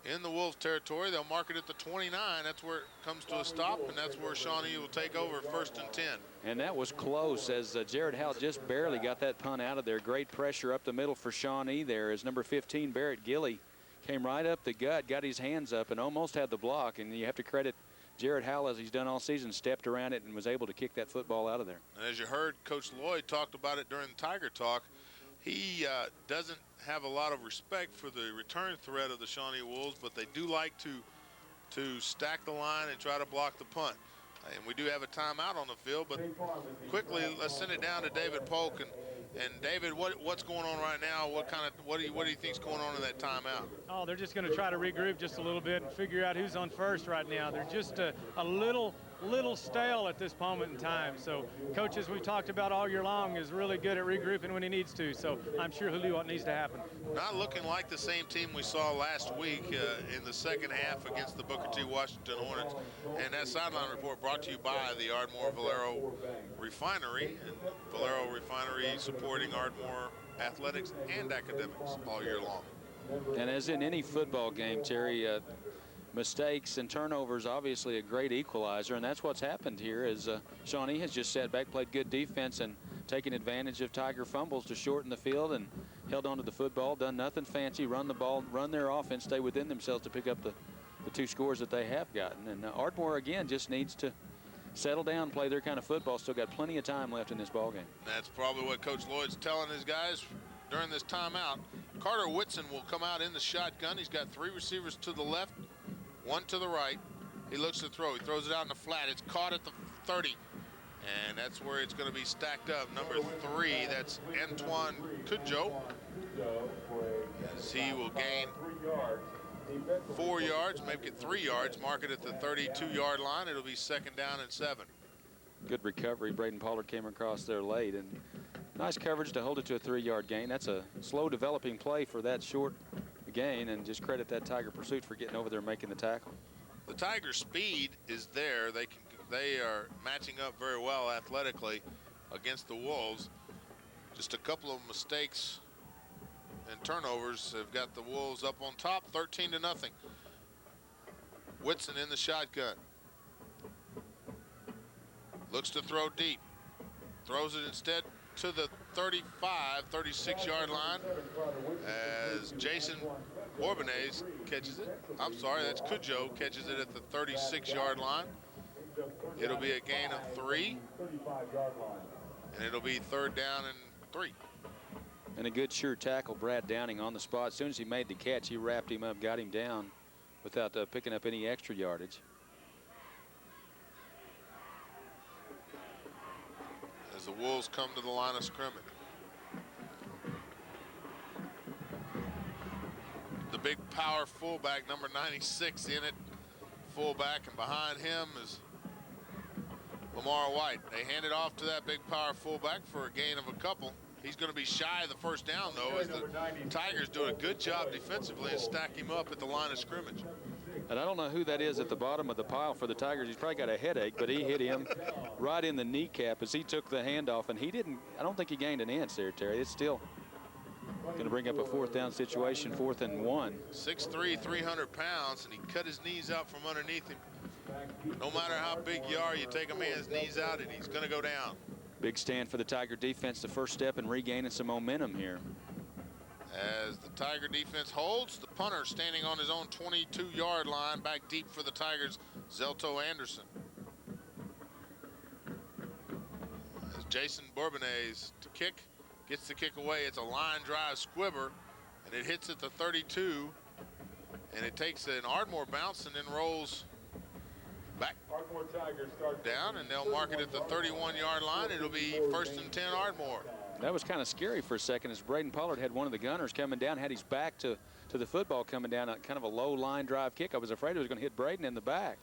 In the Wolves territory, they'll mark it at the 29. That's where it comes to a stop, and that's where Shawnee will take over, 1st and 10. And that was close as Jared Howe just barely got that punt out of there. Great pressure up the middle for Shawnee there as number 15, Barrett Gilly, came right up the gut, got his hands up, and almost had the block. And you have to credit Jared Howell, as he's done all season, stepped around it and was able to kick that football out of there. And as you heard, Coach Lloyd talked about it during the Tiger Talk. He doesn't have a lot of respect for the return threat of the Shawnee Wolves, but they do like to stack the line and try to block the punt. And we do have a timeout on the field, but quickly let's send it down to David Polk. And David, what's going on right now? What do you think's going on in that timeout? Oh, they're just going to try to regroup just a little bit and figure out who's on first right now. They're just a little stale at this moment in time. So coach, as we've talked about all year long, is really good at regrouping when he needs to. So I'm sure he'll do what needs to happen. Not looking like the same team we saw last week in the second half against the Booker T. Washington Hornets. And that sideline report brought to you by the Ardmore Valero Refinery. And Valero Refinery supporting Ardmore athletics and academics all year long. And as in any football game, Terry, mistakes and turnovers obviously a great equalizer, and that's what's happened here. Is Shawnee has just sat back, played good defense, and taken advantage of Tiger fumbles to shorten the field and held on to the football, done nothing fancy, run the ball, run their offense, stay within themselves to pick up the two scores that they have gotten. And Ardmore again just needs to settle down, play their kind of football. Still got plenty of time left in this ball game. That's probably what Coach Lloyd's telling his guys during this timeout. Carter Whitson will come out in the shotgun. He's got 3 receivers to the left, 1 to the right. He looks to throw. He throws it out in the flat. It's caught at the 30. And that's where it's going to be stacked up. Number 3, that's Antoine Kudjoe. As he will gain 4 yards, make it 3 yards, mark it at the 32-yard line. It'll be 2nd down and 7. Good recovery. Braden Pollard came across there late, and nice coverage to hold it to a 3-yard gain. That's a slow developing play for that short gain, and just credit that Tiger pursuit for getting over there and making the tackle. The Tiger speed is there. They are matching up very well athletically against the Wolves. Just a couple of mistakes and turnovers have got the Wolves up on top, 13-0. Whitson in the shotgun. Looks to throw deep. Throws it instead to the 36-yard line as Jason Borbonais catches it. I'm sorry, that's Kudjoe catches it at the 36-yard line. It'll be a gain of 3, and it'll be 3rd down and 3. And a good sure tackle, Brad Downing on the spot. As soon as he made the catch, he wrapped him up, got him down without picking up any extra yardage. As the Wolves come to the line of scrimmage. The big power fullback, number 96 in it, fullback, and behind him is Lamar White. They hand it off to that big power fullback for a gain of a couple. He's going to be shy of the 1st down, though, as the Tigers do a good job defensively and stack him up at the line of scrimmage. And I don't know who that is at the bottom of the pile for the Tigers. He's probably got a headache, but he hit him right in the kneecap as he took the handoff, and he didn't, I don't think he gained an inch there, Terry. It's still going to bring up a 4th down situation, 4th and 1. 6'3", 300 pounds, and he cut his knees out from underneath him. No matter how big you are, you take a man's knees out and he's going to go down. Big stand for the Tiger defense, the first step in regaining some momentum here. As the Tiger defense holds, the punter standing on his own 22-yard line, back deep for the Tigers, Zelto Anderson. As Jason Bourbonnais to kick, gets the kick away. It's a line drive squibber, and it hits at the 32, and it takes an Ardmore bounce and then rolls back down, and they'll mark it at the 31-yard line. It'll be 1st and 10 Ardmore. That was kind of scary for a second as Braden Pollard had one of the gunners coming down, had his back to the football coming down, kind of a low line drive kick. I was afraid it was going to hit Braden in the back,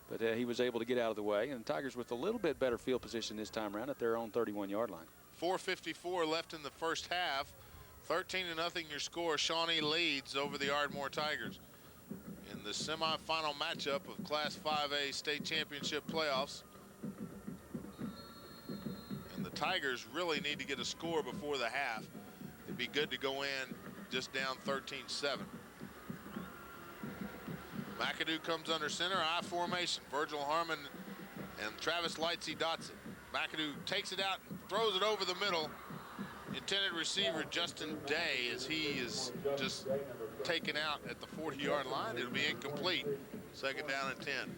but he was able to get out of the way, and the Tigers with a little bit better field position this time around at their own 31-yard line. 4:54 left in the first half. 13-0 your score. Shawnee leads over the Ardmore Tigers in the semifinal matchup of Class 5A state championship playoffs. And the Tigers really need to get a score before the half. It'd be good to go in just down 13-7. McAdoo comes under center, I formation. Virgil Harmon and Travis Lightsey dots it. McAdoo takes it out and throws it over the middle. Intended receiver Justin Day, as he is just taken out at the 40-yard line. It'll be incomplete. 2nd down and 10.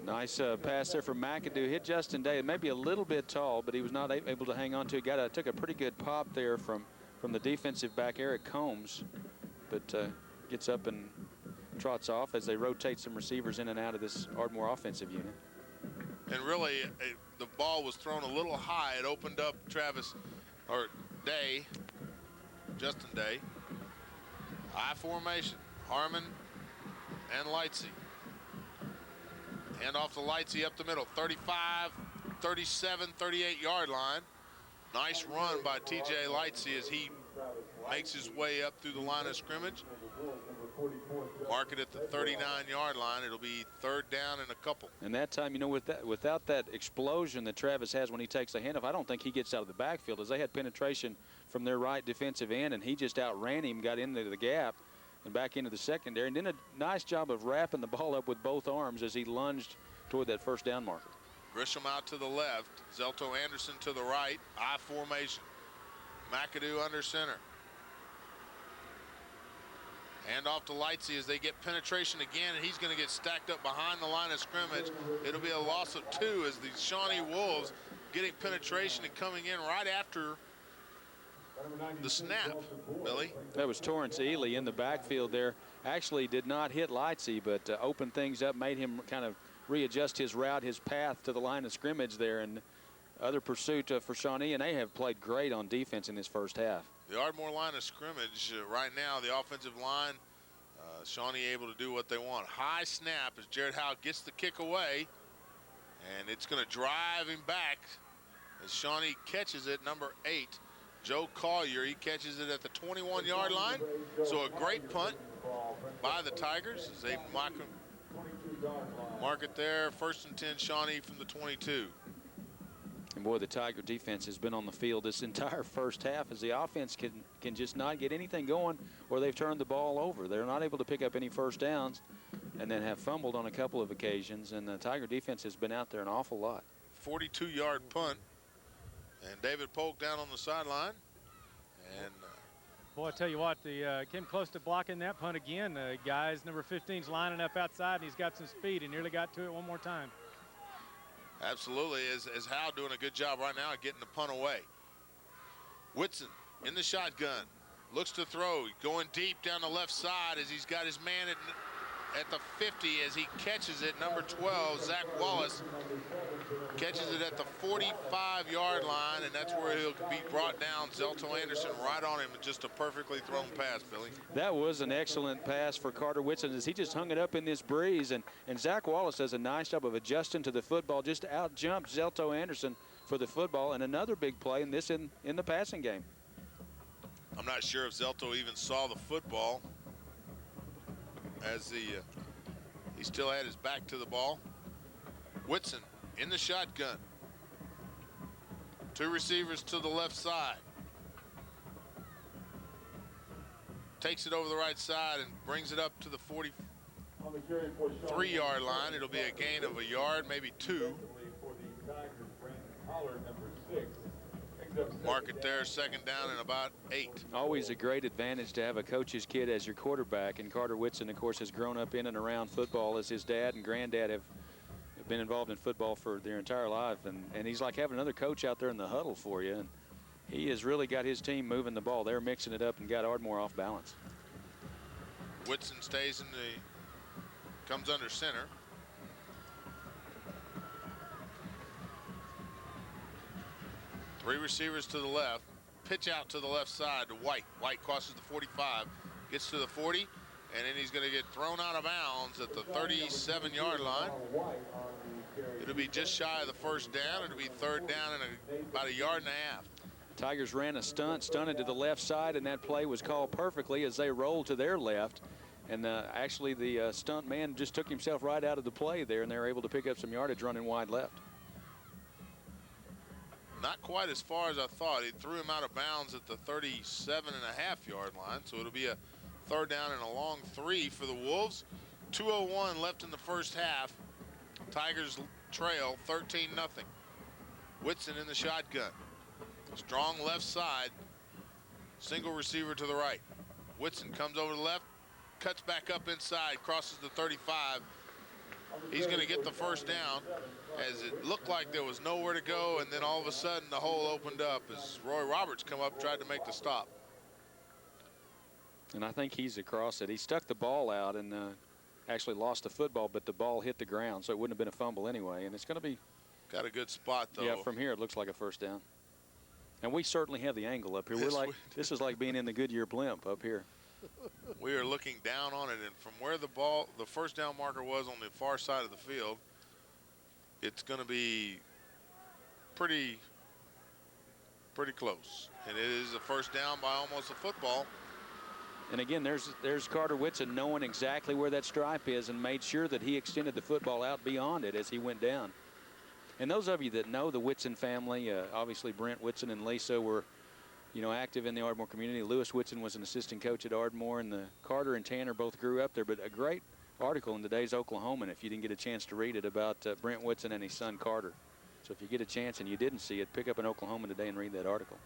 Nice pass there from McAdoo. Hit Justin Day. Maybe a little bit tall, but he was not able to hang on to it. Took a pretty good pop there from from the defensive back, Eric Combs, but gets up and trots off as they rotate some receivers in and out of this Ardmore offensive unit. And really, the ball was thrown a little high. It opened up Justin Day. I formation, Harmon and Lightsey. Hand off to Lightsey up the middle, 35, 37, 38-yard line. Nice run by TJ Lightsey as he makes his way up through the line of scrimmage. Mark it at the 39-yard line. It'll be third down and a couple. And that time, you know, without that explosion that Travis has when he takes the handoff, I don't think he gets out of the backfield, as they had penetration from their right defensive end, and he just outran him, got into the gap and back into the secondary, and did a nice job of wrapping the ball up with both arms as he lunged toward that first down marker. Grisham out to the left, Zelto Anderson to the right, I formation. McAdoo under center. Hand off to Lightsey as they get penetration again, and he's going to get stacked up behind the line of scrimmage. It'll be a loss of 2 as the Shawnee Wolves getting penetration and coming in right after the snap, Billy. That was Torrance Ely in the backfield there. Actually did not hit Lightsey, but opened things up, made him kind of readjust his route, his path to the line of scrimmage there. And other pursuit for Shawnee, and they have played great on defense in this first half. The Ardmore line of scrimmage right now, the offensive line, Shawnee able to do what they want. High snap as Jared Howe gets the kick away, and it's going to drive him back as Shawnee catches it, number 8, Joe Collier. He catches it at the 21-yard line. So a great punt by the Tigers as they mark it there. 1st and 10, Shawnee from the 22. And boy, the Tiger defense has been on the field this entire first half as the offense can just not get anything going, or they've turned the ball over. They're not able to pick up any first downs and then have fumbled on a couple of occasions, and the Tiger defense has been out there an awful lot. 42-yard punt, and David Polk down on the sideline. And boy, I tell you what, came close to blocking that punt again. Guys, number 15's lining up outside, and he's got some speed. He nearly got to it one more time. Absolutely, as Howe doing a good job right now getting the punt away. Whitson in the shotgun, looks to throw, going deep down the left side as he's got his man at the 50 as he catches it. Number 12, Zach Wallace, catches it at the 45-yard line, and that's where he'll be brought down. Zelto Anderson right on him, just a perfectly thrown pass, Billy. That was an excellent pass for Carter Whitson as he just hung it up in this breeze, and Zach Wallace does a nice job of adjusting to the football, just out-jumped Zelto Anderson for the football, and another big play in this in the passing game. I'm not sure if Zelto even saw the football as he still had his back to the ball. Whitson in the shotgun. 2 receivers to the left side. Takes it over the right side and brings it up to the 43-yard line. It'll be a gain of a yard, maybe 2. Mark it there, 2nd down and about 8. Always a great advantage to have a coach's kid as your quarterback, and Carter Whitson, of course, has grown up in and around football as his dad and granddad have been involved in football for their entire life, and he's like having another coach out there in the huddle for you, and he has really got his team moving the ball. They're mixing it up and got Ardmore off balance. Whitson stays comes under center. Three receivers to the left. Pitch out to the left side to White. White crosses the 45, gets to the 40, and then he's going to get thrown out of bounds at the 37-yard line. It'll be just shy of the first down. It'll be 3rd down and about a yard and a half. Tigers ran a stunted to the left side, and that play was called perfectly as they rolled to their left. And actually the stunt man just took himself right out of the play there, and they were able to pick up some yardage running wide left. Not quite as far as I thought. He threw him out of bounds at the 37.5-yard line, so it'll be a 3rd down and a long 3 for the Wolves. 2:01 left in the first half. Tigers trail 13-0. Whitson in the shotgun. Strong left side. Single receiver to the right. Whitson comes over to the left, cuts back up inside, crosses the 35. He's going to get the first down as it looked like there was nowhere to go, and then all of a sudden the hole opened up as Roy Roberts come up, tried to make the stop. And I think he's across it. He stuck the ball out and actually lost the football, but the ball hit the ground, so it wouldn't have been a fumble anyway. And it's going to be. Got a good spot, though. Yeah, from here it looks like a first down. And we certainly have the angle up here. We're like, this is like being in the Goodyear blimp up here. We are looking down on it, and from where the first down marker was on the far side of the field, it's going to be pretty close. And it is a first down by almost a football. And again, there's Carter Whitson knowing exactly where that stripe is and made sure that he extended the football out beyond it as he went down. And those of you that know the Whitson family, obviously Brent Whitson and Lisa were, active in the Ardmore community. Lewis Whitson was an assistant coach at Ardmore, and the Carter and Tanner both grew up there. But a great article in today's Oklahoman, if you didn't get a chance to read it, about Brent Whitson and his son Carter. So if you get a chance and you didn't see it, pick up an Oklahoman today and read that article.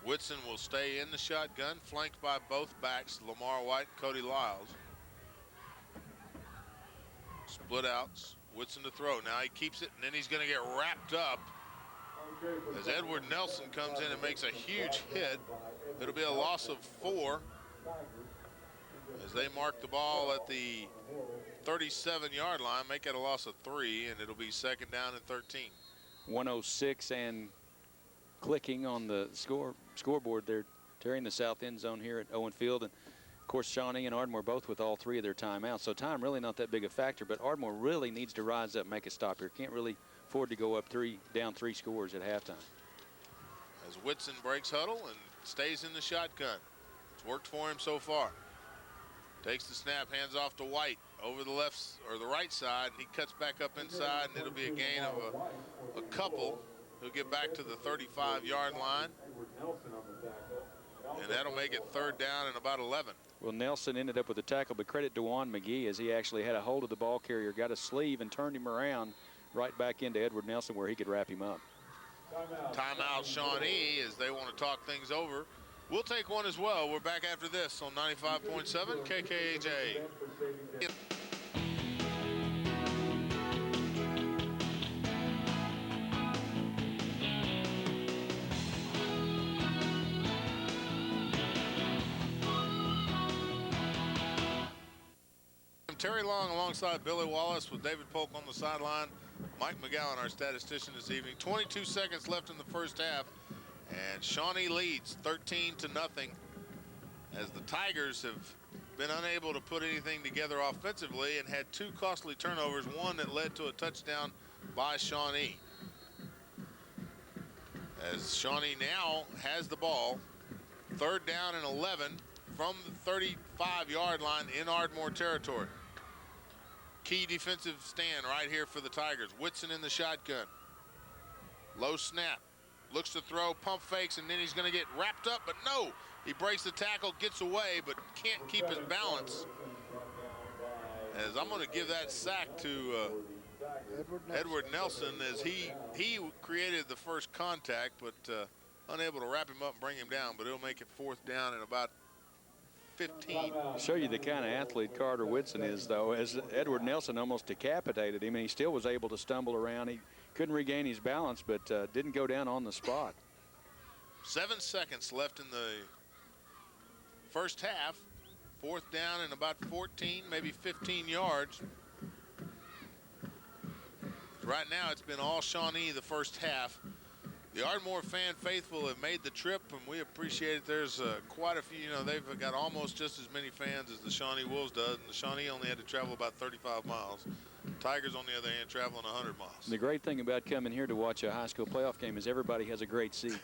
Whitson will stay in the shotgun, flanked by both backs, Lamar White and Cody Lyles. Split outs. Whitson to throw. Now he keeps it, and then he's going to get wrapped up as Edward Nelson comes in and makes a huge hit. It'll be a loss of 4 as they mark the ball at the 37-yard line, make it a loss of 3, and it'll be second down and 13. 106 and clicking on the scoreboard. They're tearing the south end zone here at Owen Field. And of course, Shawnee and Ardmore both with all 3 of their timeouts. So time really not that big a factor, but Ardmore really needs to rise up and make a stop here. Can't really afford to go up down 3 scores at halftime. As Whitson breaks huddle and stays in the shotgun. It's worked for him so far. Takes the snap, hands off to White over the left or the right side, and he cuts back up inside, and it'll be a gain of a couple. He'll get back to the 35-yard line, and that'll make it third down and about 11. Well, Nelson ended up with the tackle, but credit DeJuan McGee as he actually had a hold of the ball carrier, got a sleeve, and turned him around right back into Edward Nelson where he could wrap him up. Timeout Shawnee as they want to talk things over. We'll take one as well. We're back after this on 95.7 KKAJ. Terry Long alongside Billy Wallace with David Polk on the sideline. Mike McGowan, our statistician this evening. 22 seconds left in the first half, and Shawnee leads 13-0 as the Tigers have been unable to put anything together offensively and had 2 costly turnovers, one that led to a touchdown by Shawnee. As Shawnee now has the ball, third down and 11 from the 35-yard line in Ardmore territory. Key defensive stand right here for the Tigers. Whitson in the shotgun. Low snap. Looks to throw, pump fakes, and then he's going to get wrapped up, but no. He breaks the tackle, gets away, but can't keep his balance. As I'm going to give that sack to Edward Nelson as he created the first contact, but unable to wrap him up and bring him down, but it'll make it fourth down and about 15. Show you the kind of athlete Carter Whitson is, though, as Edward Nelson almost decapitated him, and he still was able to stumble around. He couldn't regain his balance, but didn't go down on the spot. 7 seconds left in the first half. Fourth down and about 14, maybe 15 yards. Right now, it's been all Shawnee the first half. The Ardmore fan faithful have made the trip, and we appreciate it. There's quite a few. They've got almost just as many fans as the Shawnee Wolves does, and the Shawnee only had to travel about 35 miles. Tigers, on the other hand, traveling 100 miles. The great thing about coming here to watch a high school playoff game is everybody has a great seat.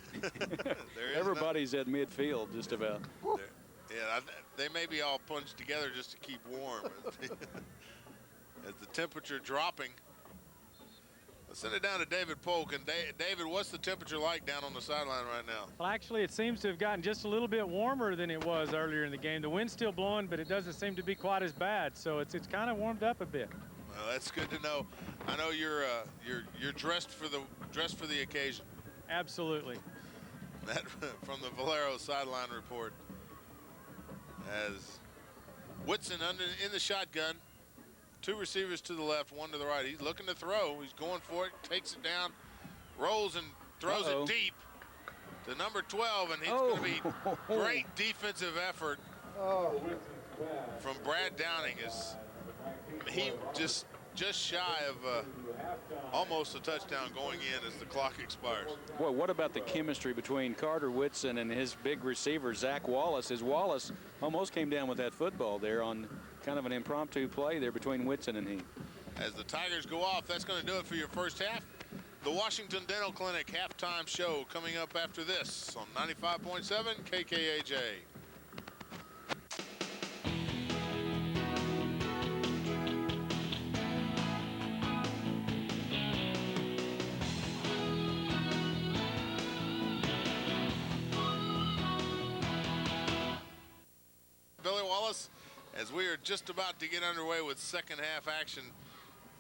Everybody's at midfield, just about. Yeah, they may be all punched together just to keep warm. As the temperature dropping. Let's send it down to David Polk. And David, what's the temperature like down on the sideline right now? Well, actually, it seems to have gotten just a little bit warmer than it was earlier in the game. The wind's still blowing, but it doesn't seem to be quite as bad. So it's kind of warmed up a bit. Well, that's good to know. I know you're dressed for the occasion. Absolutely. That from the Valero sideline report. As Whitson in the shotgun. 2 receivers to the left, 1 to the right. He's looking to throw. He's going for it, takes it down, rolls and throws it deep. to number 12, and it's going to be great defensive effort from Brad Downing. As he just shy of almost a touchdown going in as the clock expires. Boy, what about the chemistry between Carter Whitson and his big receiver, Zach Wallace? As Wallace almost came down with that football there on kind of an impromptu play there between Whitson and he. As the Tigers go off, that's going to do it for your first half. The Washington Dental Clinic halftime show coming up after this on 95.7 KKAJ. Billy Wallace, as we are just about to get underway with second half action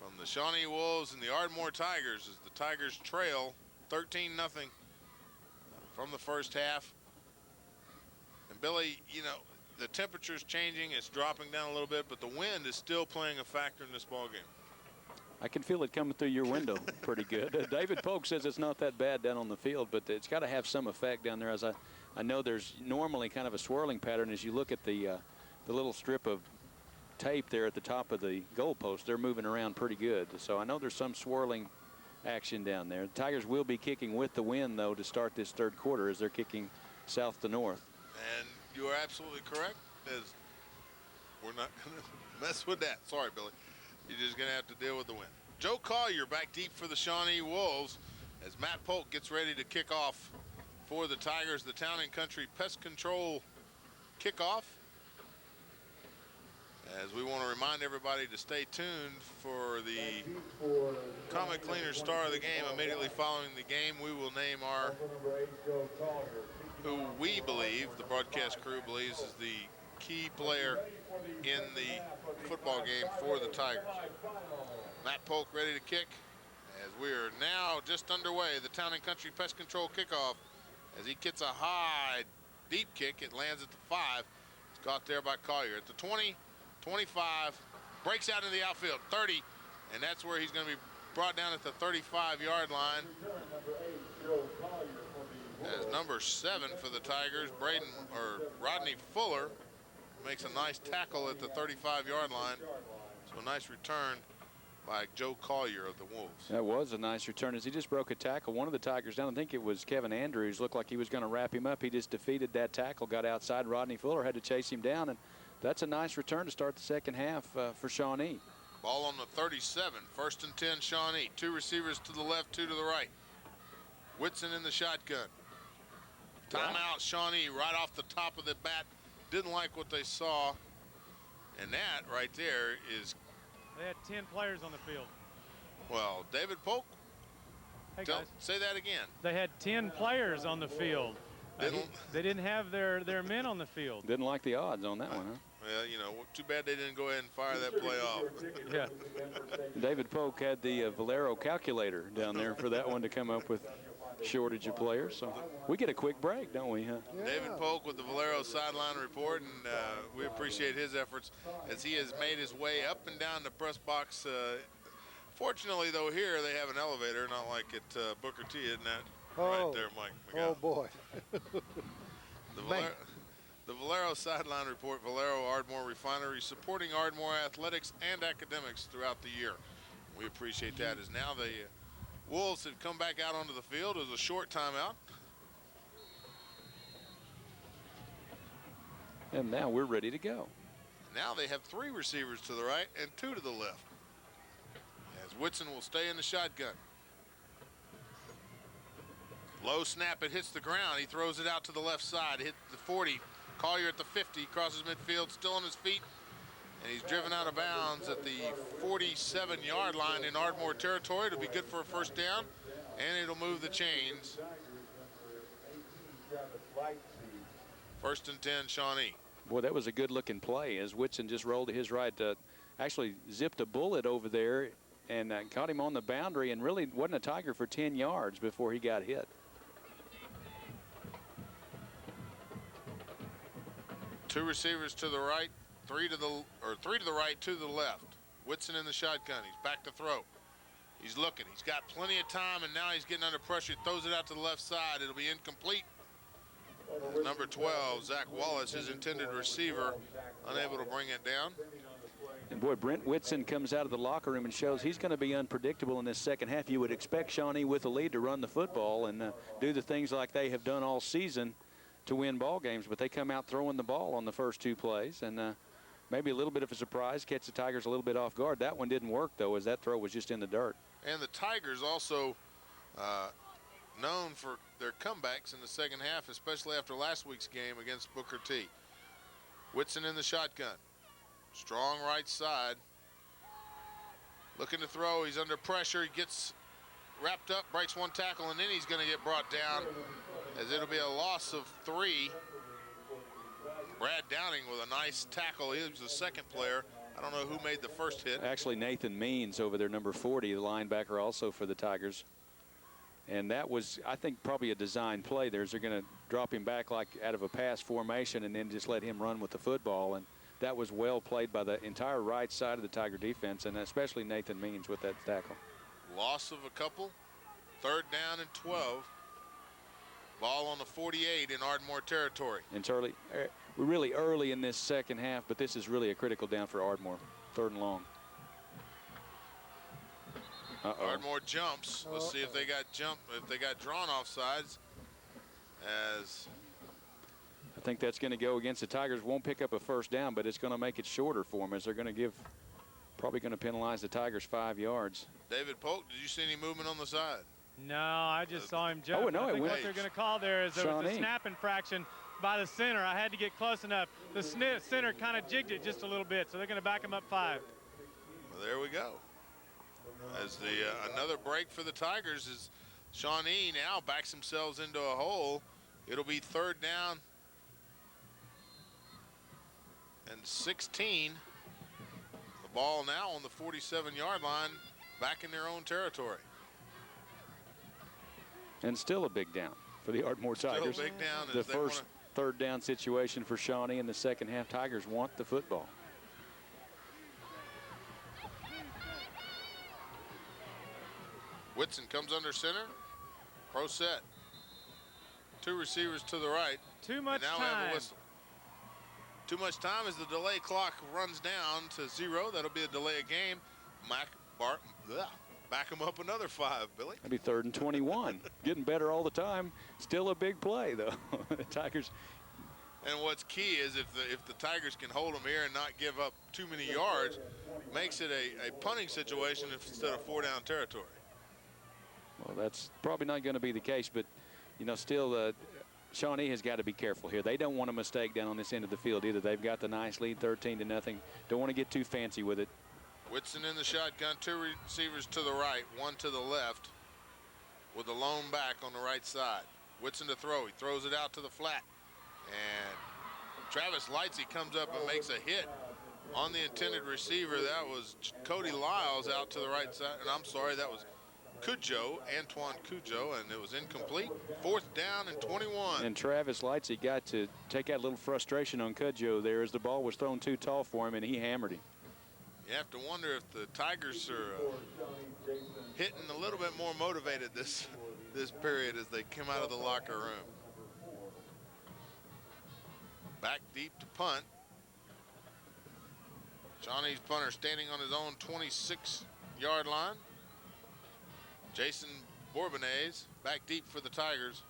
from the Shawnee Wolves and the Ardmore Tigers, as the Tigers trail 13-0 from the first half. And Billy, you know, the temperature's changing, it's dropping down a little bit, but the wind is still playing a factor in this ball game. I can feel it coming through your window pretty good. David Polk says it's not that bad down on the field, but it's got to have some effect down there. As I know there's normally kind of a swirling pattern as you look at the little strip of tape there at the top of the goalpost. They're moving around pretty good. So I know there's some swirling action down there. The Tigers will be kicking with the wind, though, to start this third quarter as they're kicking south to north. And you are absolutely correct, as we're not going to mess with that. Sorry, Billy. You're just going to have to deal with the wind. Joe Collier back deep for the Shawnee Wolves as Matt Polk gets ready to kick off for the Tigers, the Town and Country Pest Control kickoff. As we want to remind everybody to stay tuned for the Comet Cleaner Star of the Game. Immediately following the game, we will name our, who we believe, the broadcast crew believes, is the key player in the football game for the Tigers. Matt Polk ready to kick as we are now just underway. The Town and Country Pest Control kickoff as he gets a high, deep kick. It lands at the 5. It's caught there by Collier at the 20. 25, breaks out into the outfield, 30, and that's where he's going to be brought down at the 35-yard line. As number 7 for the Tigers, Rodney Fuller makes a nice tackle at the 35-yard line. So a nice return by Joe Collier of the Wolves. That was a nice return as he just broke a tackle. One of the Tigers down, I think it was Kevin Andrews, looked like he was going to wrap him up. He just defeated that tackle, got outside. Rodney Fuller had to chase him down, and that's a nice return to start the second half for Shawnee. Ball on the 37, 1st and 10 Shawnee. 2 receivers to the left, 2 to the right. Whitson in the shotgun. Timeout Shawnee right off the top of the bat. Didn't like what they saw. And that right there is... They had 10 players on the field. Well, David Polk, hey guys. Say that again. They had 10 players on the field. They didn't have their men on the field. Didn't like the odds on that one, huh? Well, you know, too bad they didn't go ahead and fire that play off. Yeah. David Polk had the Valero calculator down there for that one to come up with shortage of players. So we get a quick break, don't we, huh? Yeah. David Polk with the Valero sideline report, and we appreciate his efforts as he has made his way up and down the press box. Fortunately, though, here they have an elevator, not like at Booker T, isn't that? Right there, Mike. Oh, boy. The Valero sideline report, Valero Ardmore Refinery, supporting Ardmore athletics and academics throughout the year. We appreciate that, as now the Wolves have come back out onto the field. It was a short timeout. And now we're ready to go. Now they have 3 receivers to the right and 2 to the left. As Whitson will stay in the shotgun. Low snap, it hits the ground. He throws it out to the left side, hit the 40. Collier at the 50, crosses midfield, still on his feet. And he's driven out of bounds at the 47-yard line in Ardmore territory. It'll be good for a first down, and it'll move the chains. 1st and 10, Shawnee. Boy, that was a good-looking play as Whitson just rolled to his right. Actually zipped a bullet over there and caught him on the boundary, and really wasn't a Tiger for 10 yards before he got hit. 2 receivers to the right, 3 to the right, 2 to the left. Whitson in the shotgun. He's back to throw. He's looking. He's got plenty of time, and now he's getting under pressure. He throws it out to the left side. It'll be incomplete. Number 12, Zach Wallace, his intended receiver, unable to bring it down. And boy, Brent Whitson comes out of the locker room and shows he's going to be unpredictable in this second half. You would expect Shawnee with the lead to run the football and do the things like they have done all season to win ball games, but they come out throwing the ball on the first 2 plays, and maybe a little bit of a surprise, catch the Tigers a little bit off guard. That one didn't work, though, as that throw was just in the dirt. And the Tigers also known for their comebacks in the second half, especially after last week's game against Booker T. Whitson in the shotgun. Strong right side. Looking to throw. He's under pressure. He gets wrapped up, breaks 1 tackle, and then he's going to get brought down as it'll be a loss of 3. Brad Downing with a nice tackle. He was the second player. I don't know who made the first hit. Actually, Nathan Means over there, number 40, the linebacker also for the Tigers. And that was, I think, probably a design play there. They're going to drop him back like out of a pass formation and then just let him run with the football. And that was well played by the entire right side of the Tiger defense, and especially Nathan Means with that tackle. Loss of a couple. 3rd down and 12. Ball on the 48 in Ardmore territory. And it's early, we're really early in this second half, but this is really a critical down for Ardmore. 3rd and long. Ardmore jumps. Let's see if they got drawn off sides. As I think that's going to go against the Tigers. Won't pick up a first down, but it's going to make it shorter for them as they're going to probably going to penalize the Tigers 5 yards. David Polk, did you see any movement on the side? No, I just saw him jump. Oh, no, I think it what went. they're going to call there is there was a Shawnee. snap infraction by the center. I had to get close enough. The center kind of jigged it just a little bit, so they're going to back him up 5. Well, there we go. As another break for the Tigers is Shawnee now backs themselves into a hole. It'll be 3rd down and 16. The ball now on the 47-yard line, back in their own territory. And still a big down for the Ardmore Tigers. Still a big down. The first 3rd down situation for Shawnee in the second half. Tigers want the football. Whitson comes under center. Pro set. 2 receivers to the right. Too much and now time. We have a whistle. Too much time as the delay clock runs down to 0. That'll be a delay of game. Back him up another 5, Billy. That'd be 3rd and 21. Getting better all the time. Still a big play, though. The Tigers. And what's key is if the Tigers can hold them here and not give up too many yards, makes it a punting situation instead of 4-down territory. Well, that's probably not going to be the case, but, you know, still Shawnee has got to be careful here. They don't want a mistake down on this end of the field either. They've got the nice lead, 13-0. Don't want to get too fancy with it. Whitson in the shotgun, 2 receivers to the right, 1 to the left, with a lone back on the right side. Whitson to throw. He throws it out to the flat. And Travis Lightsey comes up and makes a hit on the intended receiver. That was Cody Lyles out to the right side. And I'm sorry, that was Antoine Cujo, and it was incomplete. 4th down and 21. And Travis Lightsey got to take out a little frustration on Cujo there as the ball was thrown too tall for him, and he hammered him. You have to wonder if the Tigers are hitting a little bit more motivated this period as they come out of the locker room. Back deep to punt. Shawnee's punter standing on his own 26-yard line. Jason Bourbonnais back deep for the Tigers.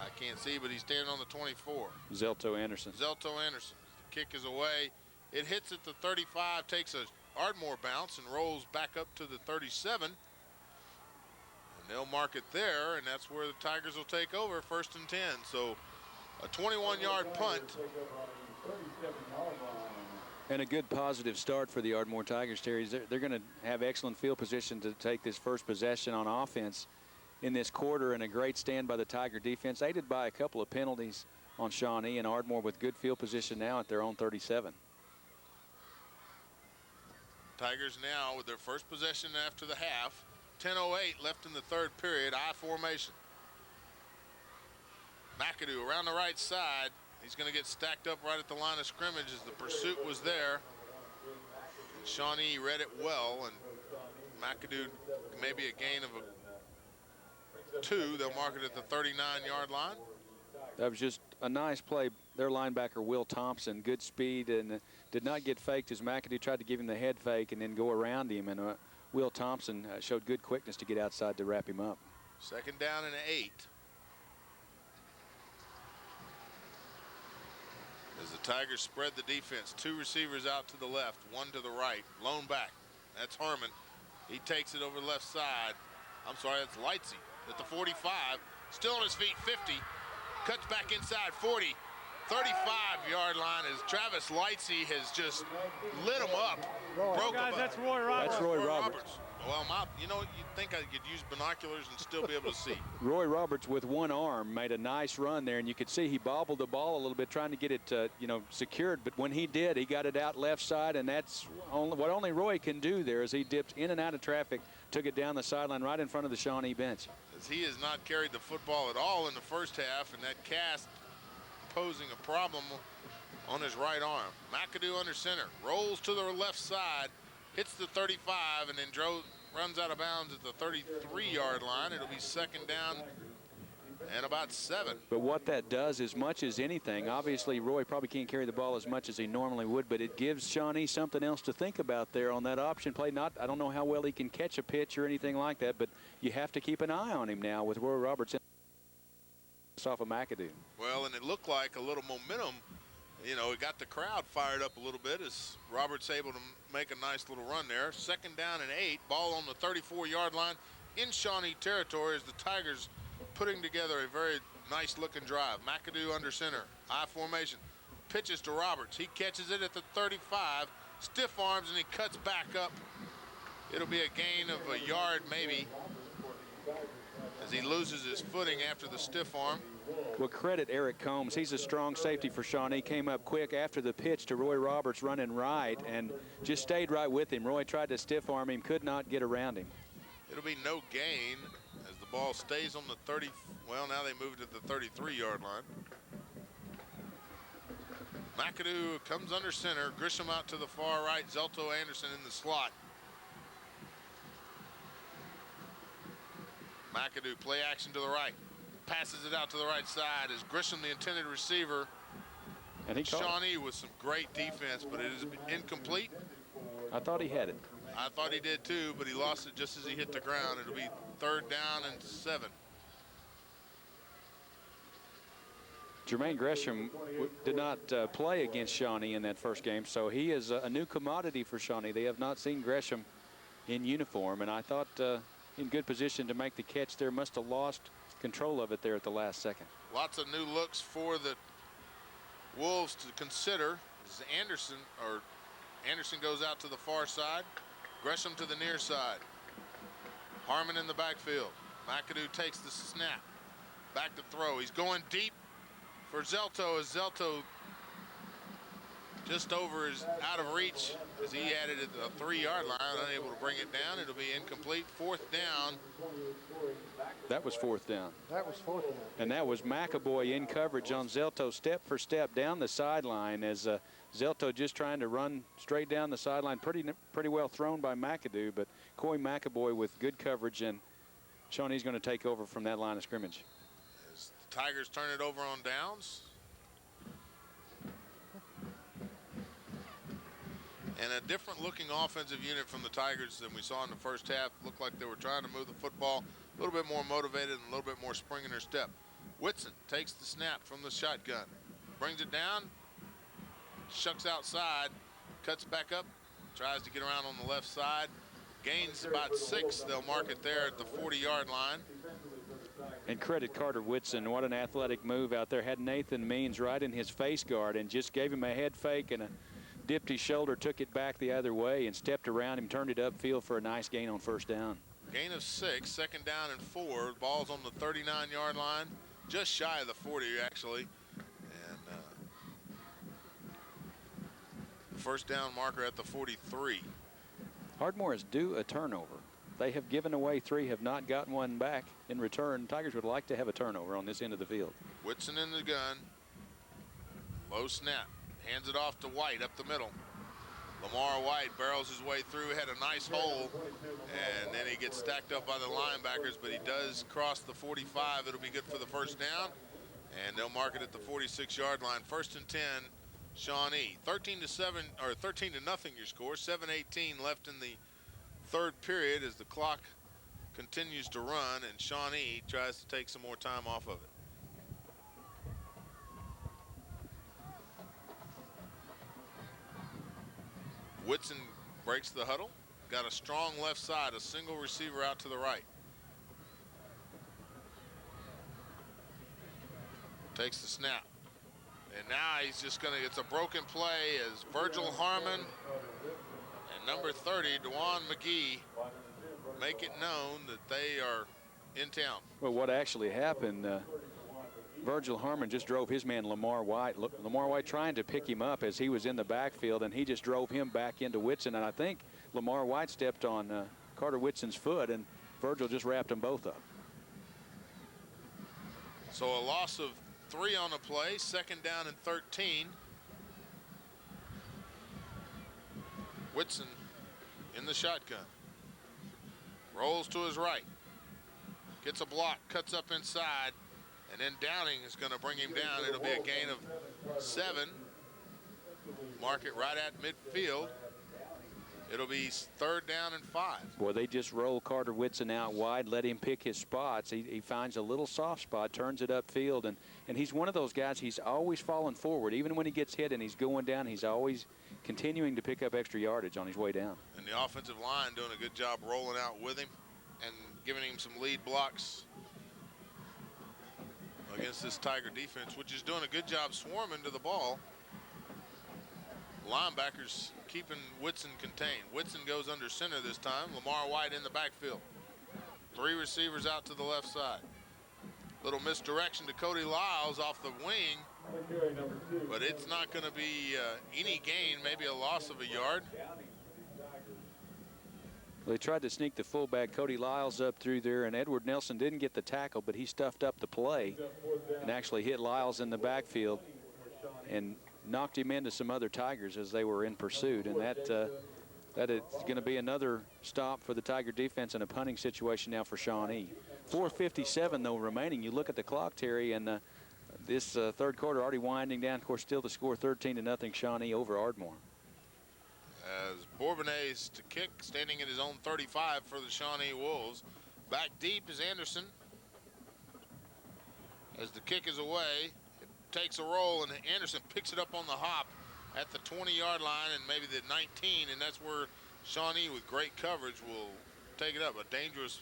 I can't see, but he's standing on the 24. Zelto Anderson. Zelto Anderson. The kick is away. It hits at the 35, takes a Ardmore bounce and rolls back up to the 37. And they'll mark it there, and that's where the Tigers will take over, 1st and 10. So a 21-yard punt. And a good positive start for the Ardmore Tigers, Terry. They're going to have excellent field position to take this first possession on offense in this quarter, and a great stand by the Tiger defense, aided by a couple of penalties on Shawnee, and Ardmore with good field position now at their own 37. Tigers now with their first possession after the half. 10:08 left in the 3rd period. I formation. McAdoo around the right side. He's going to get stacked up right at the line of scrimmage as the pursuit was there. And Shawnee read it well, and McAdoo maybe a gain of 2. They'll mark it at the 39-yard line. That was just a nice play. Their linebacker, Will Thompson, good speed and did not get faked as McAdoo tried to give him the head fake and then go around him. And Will Thompson showed good quickness to get outside to wrap him up. 2nd down and 8. As the Tigers spread the defense, 2 receivers out to the left, 1 to the right, lone back. That's Harmon. He takes it over the left side. I'm sorry, that's Lightsey at the 45. Still on his feet, 50. Cuts back inside, 40. 35-yard line as Travis Lightsey has just lit him up. Broke Guys, him that's up. Roy Roberts. That's Roy Roberts. Well, you know, you'd think I could use binoculars and still be able to see. Roy Roberts with one arm made a nice run there, and you could see he bobbled the ball a little bit trying to get it, secured. But when he did, he got it out left side, and that's what only Roy can do there is he dipped in and out of traffic, took it down the sideline right in front of the Shawnee bench. As he has not carried the football at all in the first half, and that cast posing a problem on his right arm. McAdoo under center, rolls to the left side, hits the 35, and then runs out of bounds at the 33-yard line. It'll be 2nd down and about 7. But what that does, as much as anything, obviously Roy probably can't carry the ball as much as he normally would, but it gives Shawnee something else to think about there on that option play. I don't know how well he can catch a pitch or anything like that, but you have to keep an eye on him now with Roy Roberts off of McAdoo. Well, and it looked like a little momentum. You know, it got the crowd fired up a little bit as Roberts able to make a nice little run there. 2nd down and 8, ball on the 34-yard line in Shawnee territory as the Tigers putting together a very nice looking drive. McAdoo under center, I formation, pitches to Roberts. He catches it at the 35, stiff arms, and he cuts back up. It'll be a gain of a yard maybe as he loses his footing after the stiff arm. Well, credit Eric Combs. He's a strong safety for Shawnee. Came up quick after the pitch to Roy Roberts running right and just stayed right with him. Roy tried to stiff arm him, could not get around him. It'll be no gain as the ball stays on the 30. Well, now they moved to the 33-yard line. McAdoo comes under center. Grisham out to the far right. Zelto Anderson in the slot. McAdoo play action to the right. Passes it out to the right side as Grisham, the intended receiver. And he Shawnee with some great defense, but it is incomplete. I thought he had it. I thought he did too, but he lost it just as he hit the ground. It'll be 3rd down and 7. Jermaine Gresham did not play against Shawnee in that first game, so he is a new commodity for Shawnee. They have not seen Gresham in uniform, and I thought in good position to make the catch there. Must have lost control of it there at the last second. Lots of new looks for the Wolves to consider. This is Anderson goes out to the far side. Gresham to the near side. Harmon in the backfield. McAdoo takes the snap. Back to throw. He's going deep for Zelto as Zelto just over is out of reach as he had it at the 3-yard line, unable to bring it down. It'll be incomplete. 4th down. That was 4th down. That was 4th down. And that was McAboy in coverage on Zelto step for step down the sideline as Zelto just trying to run straight down the sideline. Pretty well thrown by McAdoo, but Coy McAboy with good coverage, and Shawnee's going to take over from that line of scrimmage. As the Tigers turn it over on downs. And a different looking offensive unit from the Tigers than we saw in the first half. Looked like they were trying to move the football a little bit more motivated and a little bit more spring in their step. Whitson takes the snap from the shotgun, brings it down, shucks outside, cuts back up, tries to get around on the left side, gains about 6. They'll mark it there at the 40-yard line. And credit Carter Whitson. What an athletic move out there. Had Nathan Means right in his face guard and just gave him a head fake and dipped his shoulder, took it back the other way, and stepped around him, turned it upfield for a nice gain on 1st down. Gain of 6, 2nd down and 4. Ball's on the 39-yard line, just shy of the 40, actually. And the 1st down marker at the 43. Ardmore is due a turnover. They have given away 3, have not gotten one back in return. Tigers would like to have a turnover on this end of the field. Whitson in the gun. Low snap. Hands it off to White up the middle. Lamar White barrels his way through, had a nice hole, and then he gets stacked up by the linebackers, but he does cross the 45. It'll be good for the 1st down. And they'll mark it at the 46-yard line. 1st and 10, Shawnee. 13-7 or 13-0 your score. 7:18 left in the third period as the clock continues to run, and Shawnee tries to take some more time off of it. Whitson breaks the huddle. Got a strong left side, a single receiver out to the right. Takes the snap. And now he's just gonna, it's a broken play as Virgil Harmon and number 30, Dewan McGee, make it known that they are in town. Well, what actually happened, Virgil Harmon just drove his man Lamar White. Lamar White trying to pick him up as he was in the backfield, and he just drove him back into Whitson. And I think Lamar White stepped on Carter Whitson's foot, and Virgil just wrapped them both up. So a loss of 3 on the play, 2nd down and 13. Whitson in the shotgun. Rolls to his right. Gets a block, cuts up inside, and then Downing is going to bring him down. It'll be a gain of 7. Mark it right at midfield. It'll be 3rd down and 5. Boy, they just roll Carter Whitson out wide, let him pick his spots. He finds a little soft spot, turns it upfield, and he's one of those guys, he's always falling forward. Even when he gets hit and he's going down, he's always continuing to pick up extra yardage on his way down. And the offensive line doing a good job rolling out with him and giving him some lead blocks against this Tiger defense, which is doing a good job swarming to the ball. Linebackers keeping Whitson contained. Whitson goes under center this time. Lamar White in the backfield. 3 receivers out to the left side. Little misdirection to Cody Lyles off the wing, but it's not going to be any gain, maybe a loss of a yard. They tried to sneak the fullback Cody Lyles up through there, and Edward Nelson didn't get the tackle, but he stuffed up the play and actually hit Lyles in the backfield and knocked him into some other Tigers as they were in pursuit. And that is going to be another stop for the Tiger defense and a punting situation now for Shawnee. 4:57 though remaining. You look at the clock, Terry, and this third quarter already winding down. Of course, still the score 13-0 Shawnee over Ardmore. As Bourbonnais to kick, standing at his own 35 for the Shawnee Wolves. Back deep is Anderson. As the kick is away, it takes a roll, and Anderson picks it up on the hop at the 20-yard line and maybe the 19, and that's where Shawnee, with great coverage, will take it up. A dangerous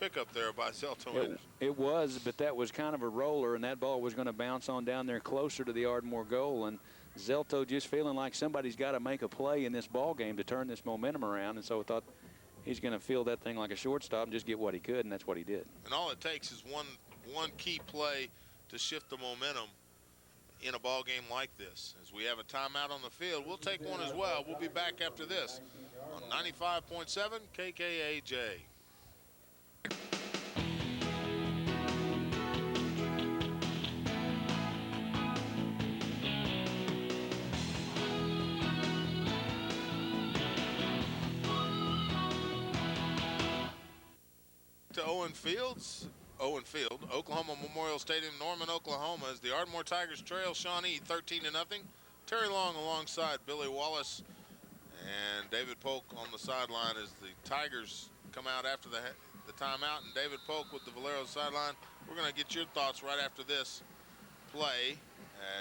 pickup there by Zelto Anderson. It was, but that was kind of a roller, and that ball was going to bounce on down there closer to the Ardmore goal. And Zelto just feeling like somebody's got to make a play in this ball game to turn this momentum around, and so I thought he's going to field that thing like a shortstop and just get what he could, and that's what he did. And all it takes is one key play to shift the momentum in a ball game like this. As we have a timeout on the field, we'll take one as well. We'll be back after this on 95.7 KKAJ. To Owen Field, Oklahoma Memorial Stadium, Norman, Oklahoma, as the Ardmore Tigers trail Shawnee 13-0. Terry Long alongside Billy Wallace and David Polk on the sideline as the Tigers come out after the timeout, and David Polk with the Valero sideline. We're going to get your thoughts right after this play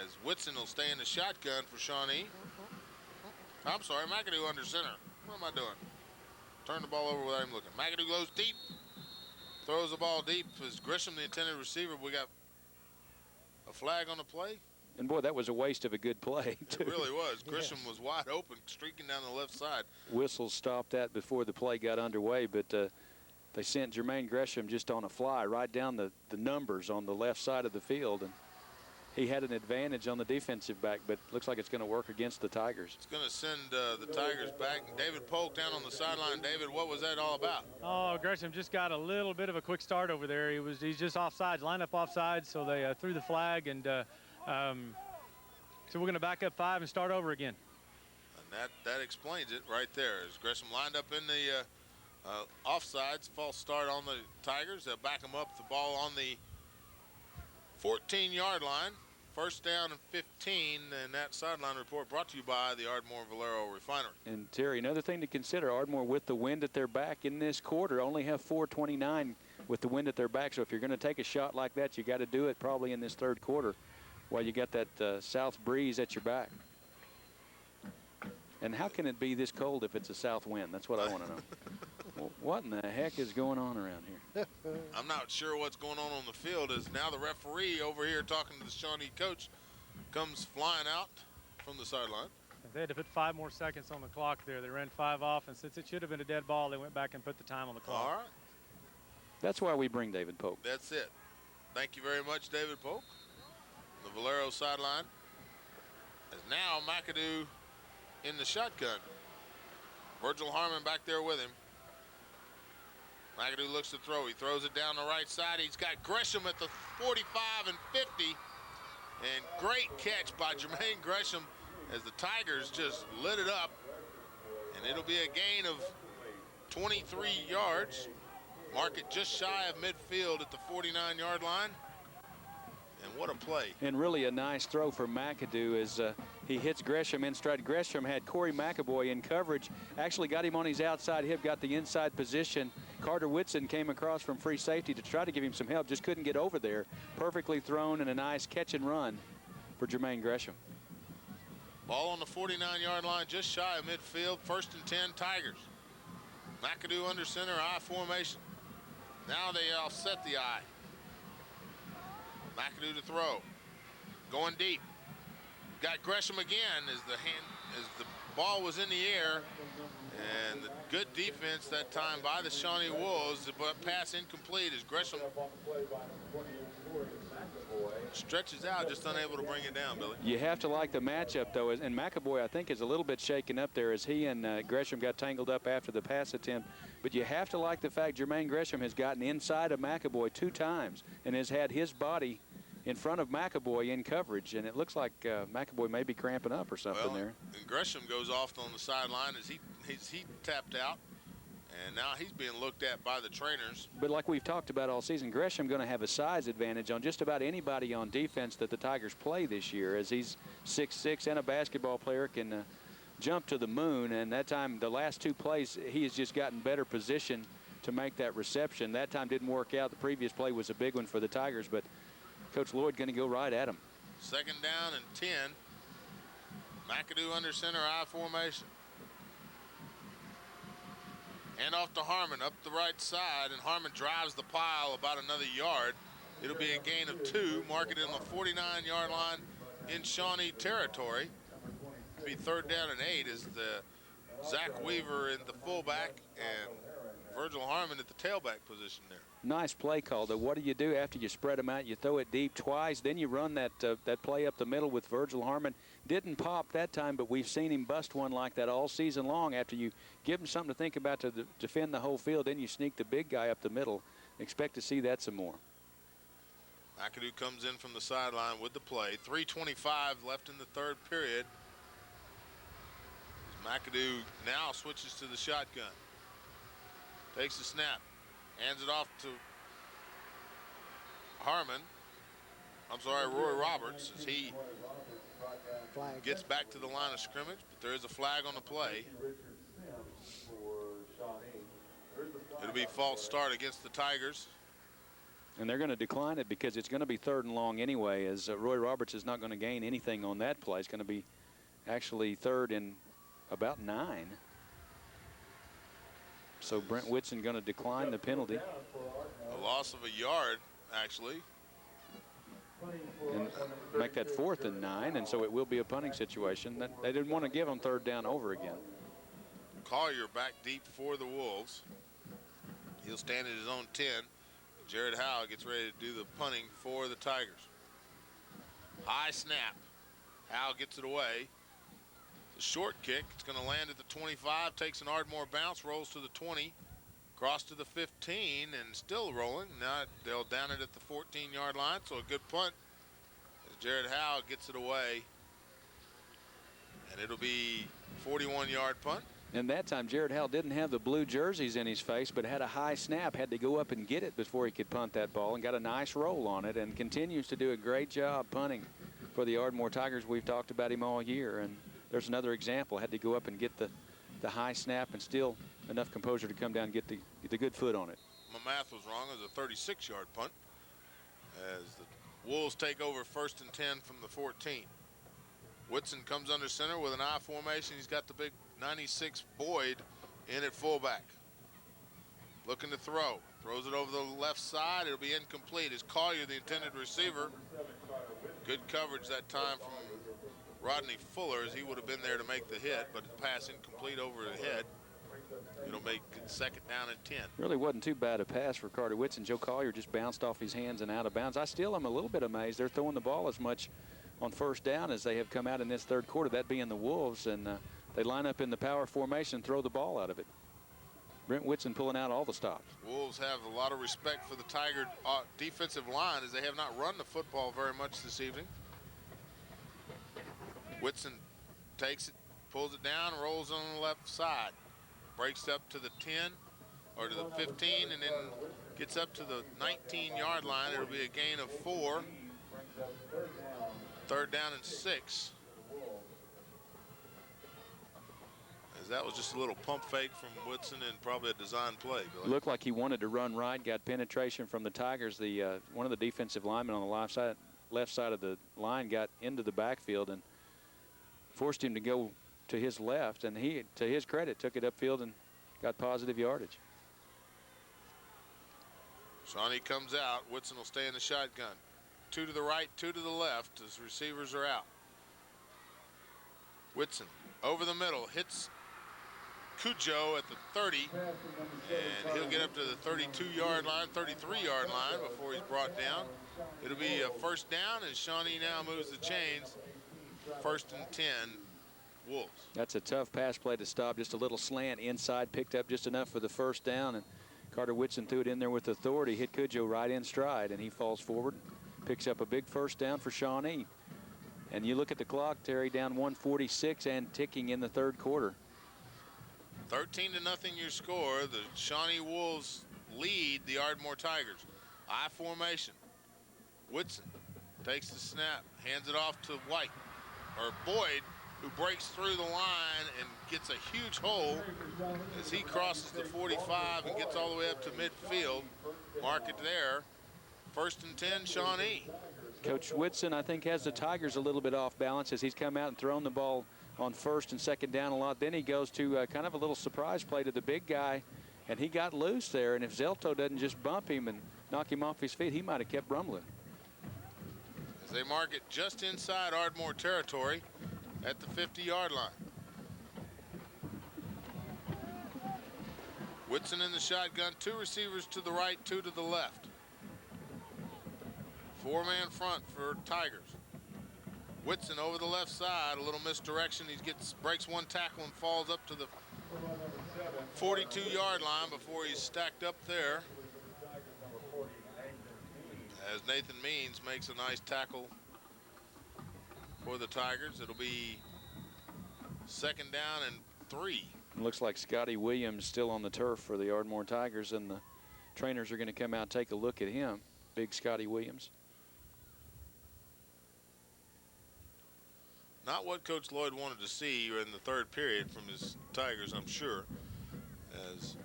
as Whitson will stay in the shotgun for Shawnee. I'm sorry, McAdoo under center. What am I doing? Turn the ball over without him looking. McAdoo goes deep. Throws the ball deep. Is Grisham the intended receiver? We got a flag on the play. And boy, that was a waste of a good play, too. It really was. Grisham was wide open, streaking down the left side. Whistle stopped that before the play got underway, but they sent Jermaine Gresham just on a fly right down the numbers on the left side of the field. And he had an advantage on the defensive back, but looks like it's going to work against the Tigers. It's going to send the Tigers back. David Polk down on the sideline. David, what was that all about? Oh, Gresham just got a little bit of a quick start over there. He's just offsides, lined up offsides, so they threw the flag, and so we're going to back up 5 and start over again. And that explains it right there. As Gresham lined up in the offsides, false start on the Tigers. They'll back them up. The ball on the 14-yard line. First down and 15, and that sideline report brought to you by the Ardmore Valero Refinery. And Terry, another thing to consider, Ardmore with the wind at their back in this quarter only have 4:29 with the wind at their back. So if you're going to take a shot like that, you got to do it probably in this third quarter while you got that south breeze at your back. And how can it be this cold if it's a south wind? That's what I want to know. Well, what in the heck is going on around here? I'm not sure what's going on the field, as now the referee over here talking to the Shawnee coach comes flying out from the sideline. They had to put 5 more seconds on the clock there. They ran 5 off, and since it should have been a dead ball, they went back and put the time on the clock. All right. That's why we bring David Polk. That's it. Thank you very much, David Polk. The Valero sideline is now McAdoo in the shotgun. Virgil Harmon back there with him. McAdoo looks to throw. He throws it down the right side. He's got Gresham at the 45 and 50. And great catch by Jermaine Gresham as the Tigers just lit it up. And it'll be a gain of 23 yards. Mark it just shy of midfield at the 49-yard line. And what a play. And really a nice throw for McAdoo as he hits Gresham in stride. Gresham had Corey McAvoy in coverage, actually got him on his outside hip, got the inside position. Carter Whitson came across from free safety to try to give him some help, just couldn't get over there. Perfectly thrown and a nice catch and run for Jermaine Gresham. Ball on the 49-yard line, just shy of midfield. 1st and 10, Tigers. McAdoo under center, I formation. Now they offset the I. McAdoo to throw. Going deep. Got Gresham again as the ball was in the air. And the good defense that time by the Shawnee Wolves, but pass incomplete as Gresham stretches out, just unable to bring it down, Billy. You have to like the matchup, though, and McAvoy, I think, is a little bit shaken up there as he and Gresham got tangled up after the pass attempt. But you have to like the fact Jermaine Gresham has gotten inside of McAvoy 2 times and has had his body in front of McAvoy in coverage, and it looks like McAvoy may be cramping up or something there. And Gresham goes off on the sideline as he tapped out, and now he's being looked at by the trainers. But like we've talked about all season, Gresham going to have a size advantage on just about anybody on defense that the Tigers play this year, as he's 6'6" and a basketball player, can jump to the moon. And that time, the last 2 plays, he has just gotten better position to make that reception. That time didn't work out. The previous play was a big one for the Tigers, but Coach Lloyd going to go right at him. 2nd down and 10. McAdoo under center, I formation. Hand off to Harmon up the right side, and Harmon drives the pile about another yard. It'll be a gain of 2, mark it in the 49-yard line in Shawnee territory. It'll be 3rd down and 8 as the Zach Weaver in the fullback and Virgil Harmon at the tailback position there. Nice play call, though. What do after you spread them out? You throw it deep twice, then you run that play up the middle with Virgil Harmon. Didn't pop that time, but we've seen him bust one like that all season long. After you give him something to think about to defend the whole field, then you sneak the big guy up the middle. Expect to see that some more. McAdoo comes in from the sideline with the play. 3:25 left in the 3rd period. McAdoo now switches to the shotgun. Takes the snap. Hands it off to Harmon. I'm sorry, Roy Roberts, as he gets back to the line of scrimmage, but there is a flag on the play. It'll be false start against the Tigers. And they're going to decline it because it's going to be 3rd and long anyway, as Roy Roberts is not going to gain anything on that play. It's going to be actually 3rd and about 9. So Brent Whitson going to decline the penalty. A loss of a yard, actually. And make that 4th and 9, and so it will be a punting situation. They didn't want to give them 3rd down over again. Collier back deep for the Wolves. He'll stand at his own 10. Jared Howe gets ready to do the punting for the Tigers. High snap. Howe gets it away. The short kick, it's going to land at the 25, takes an Ardmore bounce, rolls to the 20, across to the 15, and still rolling. Now they'll down it at the 14-yard line, so a good punt as Jared Howe gets it away. And it'll be 41-yard punt. And that time, Jared Howell didn't have the blue jerseys in his face, but had a high snap, had to go up and get it before he could punt that ball, and got a nice roll on it, and continues to do a great job punting for the Ardmore Tigers. We've talked about him all year, and there's another example. Had to go up and get the high snap and still enough composure to come down and get the good foot on it. My math was wrong. It was a 36-yard punt as the Wolves take over 1st and 10 from the 14. Whitson comes under center with an I formation. He's got the big 96 Boyd in at fullback. Looking to throw. Throws it over the left side. It'll be incomplete. Is Collier the intended receiver? Good coverage that time from Rodney Fuller, as he would have been there to make the hit, but the pass incomplete over the head. It'll make it 2nd down and 10. Really wasn't too bad a pass for Carter Whitson. Joe Collier just bounced off his hands and out of bounds. I still am a little bit amazed. They're throwing the ball as much on 1st down as they have come out in this 3rd quarter, that being the Wolves, and they line up in the power formation, throw the ball out of it. Brent Whitson pulling out all the stops. Wolves have a lot of respect for the Tiger defensive line, as they have not run the football very much this evening. Whitson takes it, pulls it down, rolls on the left side, breaks up to the 10 or to the 15, and then gets up to the 19-yard line. It'll be a gain of 4. 3rd down and 6. As that was just a little pump fake from Whitson and probably a design play. Billy. Looked like he wanted to run right, got penetration from the Tigers. The one of the defensive linemen on the left side of the line got into the backfield and forced him to go to his left, and he, to his credit, took it upfield and got positive yardage. Shawnee comes out. Whitson will stay in the shotgun. 2 to the right, 2 to the left as receivers are out. Whitson over the middle, hits Cujo at the 30, and he'll get up to the 32-yard line, 33-yard line before he's brought down. It'll be a 1st down as Shawnee now moves the chains. 1st and 10, Wolves. That's a tough pass play to stop. Just a little slant inside, picked up just enough for the 1st down, and Carter Whitson threw it in there with authority, hit Cujo right in stride, and he falls forward, picks up a big 1st down for Shawnee. And you look at the clock, Terry, down 146 and ticking in the 3rd quarter. 13-0 your score. The Shawnee Wolves lead the Ardmore Tigers. I formation. Whitson takes the snap, hands it off to White, or Boyd, who breaks through the line and gets a huge hole as he crosses the 45 and gets all the way up to midfield. Mark it there. 1st and 10, Shawnee. Coach Whitson, I think, has the Tigers a little bit off balance as he's come out and thrown the ball on 1st and 2nd down a lot. Then he goes to kind of a little surprise play to the big guy, and he got loose there. And if Zelto doesn't just bump him and knock him off his feet, he might have kept rumbling. As they mark it just inside Ardmore territory at the 50-yard line. Whitson in the shotgun, 2 receivers to the right, 2 to the left. 4-man front for Tigers. Whitson over the left side, a little misdirection. He breaks 1 tackle and falls up to the 42-yard line before he's stacked up there. As Nathan Means makes a nice tackle for the Tigers. It'll be 2nd down and 3. It looks like Scotty Williams still on the turf for the Ardmore Tigers, and the trainers are going to come out and take a look at him. Big Scotty Williams. Not what Coach Lloyd wanted to see in the 3rd period from his Tigers, I'm sure. As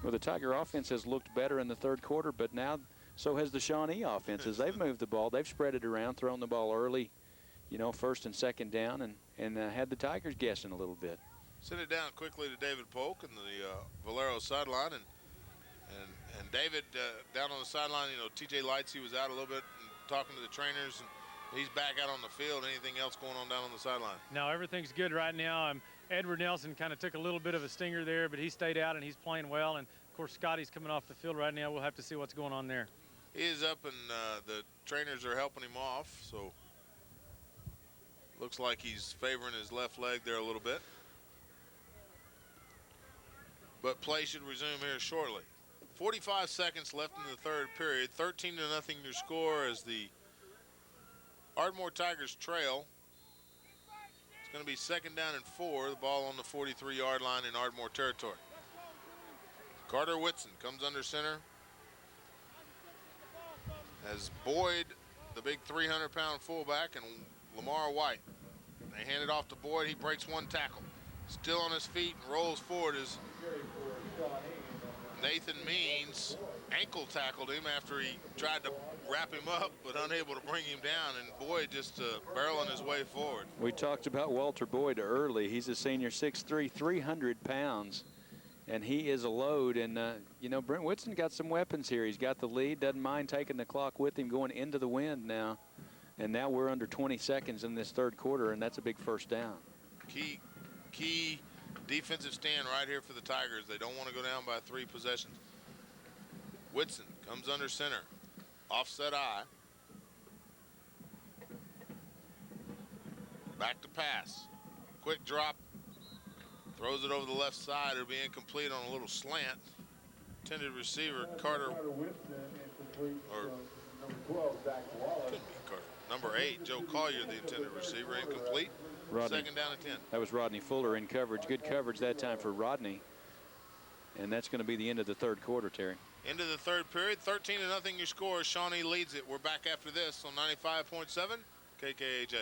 well, the Tiger offense has looked better in the 3rd quarter, but now so has the Shawnee offense. As they've moved the ball, they've spread it around, thrown the ball early, you know, 1st and 2nd down, and had the Tigers guessing a little bit. Send it down quickly to David Polk in the Valero sideline, and David down on the sideline. You know, TJ Lightsey was out a little bit and talking to the trainers, and he's back out on the field. Anything else going on down on the sideline? No, everything's good right now. Edward Nelson kind of took a little bit of a stinger there, but he stayed out and he's playing well. And of course, Scotty's coming off the field right now. We'll have to see what's going on there. He is up, and the trainers are helping him off. So looks like he's favoring his left leg there a little bit. But play should resume here shortly. 45 seconds left in the 3rd period. 13-0 your score as the Ardmore Tigers trail. It's going to be 2nd down and 4. The ball on the 43-yard line in Ardmore territory. Carter Whitson comes under center. As Boyd, the big 300-pound fullback, and Lamar White. They hand it off to Boyd. He breaks one tackle. Still on his feet and rolls forward as Nathan Means ankle tackled him after he tried to wrap him up, but unable to bring him down, and Boyd just barreling his way forward. We talked about Walter Boyd early. He's a senior, 6'3", 300 pounds, and he is a load. And, you know, Brent Whitson got some weapons here. He's got the lead, doesn't mind taking the clock with him going into the wind now. And now we're under 20 seconds in this 3rd quarter, and that's a big first down. Key defensive stand right here for the Tigers. They don't want to go down by 3 possessions. Whitson comes under center. Offset eye. Back to pass. Quick drop. Throws it over the left side. It'll be incomplete on a little slant. Intended receiver, Carter. Or couldn't be Carter. Number 8, Joe Collier, the intended receiver, incomplete. Rodney. 2nd down and 10. That was Rodney Fuller in coverage. Good coverage that time for Rodney. And that's going to be the end of the 3rd quarter, Terry. Into the 3rd period, 13-0 your score. Shawnee leads it. We're back after this on 95.7 KKHA.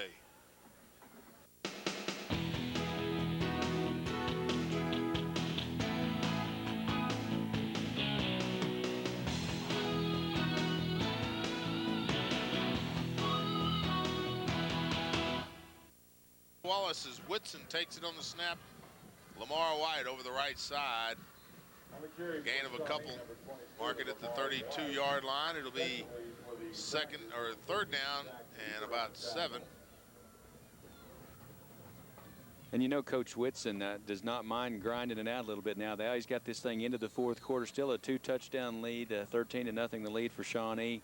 Wallace as Whitson takes it on the snap. Lamar White over the right side. Gain of a couple. Mark it at the 32-yard line. It'll be 3rd down and about 7. And you know, Coach Whitson does not mind grinding it out a little bit now. He's got this thing into the 4th quarter. Still a 2-touchdown lead, 13-0 the lead for Shawnee.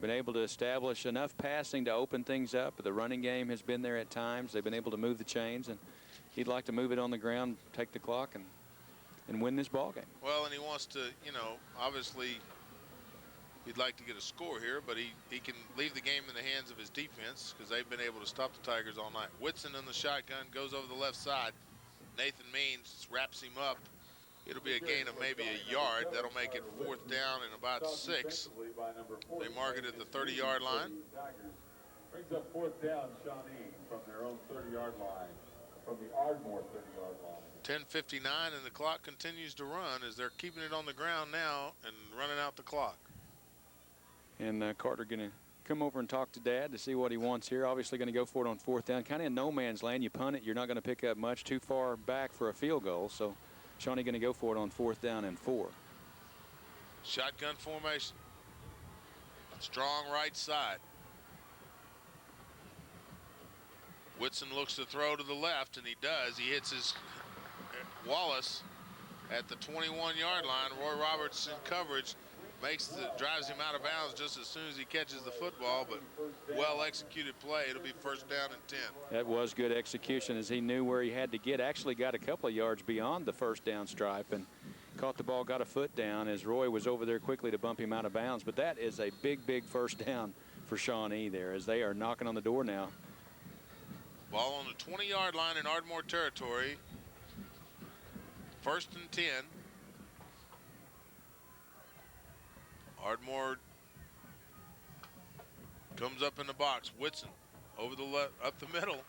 Been able to establish enough passing to open things up. The running game has been there at times. They've been able to move the chains, and he'd like to move it on the ground, take the clock, and win this ball game. Well, and he wants to, you know, obviously he'd like to get a score here, but he can leave the game in the hands of his defense because they've been able to stop the Tigers all night. Whitson in the shotgun goes over the left side. Nathan Means wraps him up. It'll be a gain of maybe a yard. That'll make it 4th down and about 6. They mark it at the 30-yard line. Brings up 4th down, Shawnee, from their own 30-yard line, from the Ardmore 30-yard line. 10:59 and the clock continues to run as they're keeping it on the ground now and running out the clock. And Carter going to come over and talk to Dad to see what he wants here. Obviously going to go for it on 4th down. Kind of in no man's land. You punt it, you're not going to pick up much. Too far back for a field goal. So Shawnee going to go for it on 4th down and 4. Shotgun formation. Strong right side. Whitson looks to throw to the left, and he does. He hits his Wallace at the 21-yard line. Roy Roberts in coverage drives him out of bounds just as soon as he catches the football, but well-executed play. It'll be 1st down and 10. That was good execution as he knew where he had to get. Actually got a couple of yards beyond the 1st down stripe and caught the ball, got a foot down as Roy was over there quickly to bump him out of bounds. But that is a big, big 1st down for Shawnee there as they are knocking on the door now. Ball on the 20-yard line in Ardmore territory. 1st and 10. Ardmore comes up in the box. Whitson over the left, up the middle.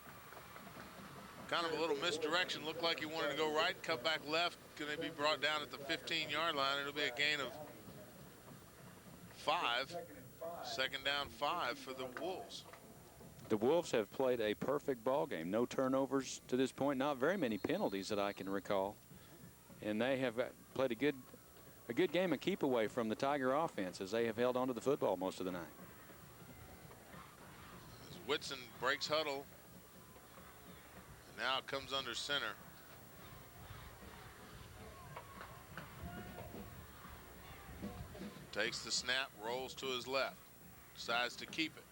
Kind of a little misdirection. Looked like he wanted to go right, cut back left. Going to be brought down at the 15-yard line. It'll be a gain of 5. 2nd down 5 for the Wolves. The Wolves have played a perfect ball game. No turnovers to this point. Not very many penalties that I can recall. And they have played a good game of keep away from the Tiger offense as they have held onto the football most of the night. As Whitson breaks huddle. Now it comes under center. Takes the snap, rolls to his left. Decides to keep it.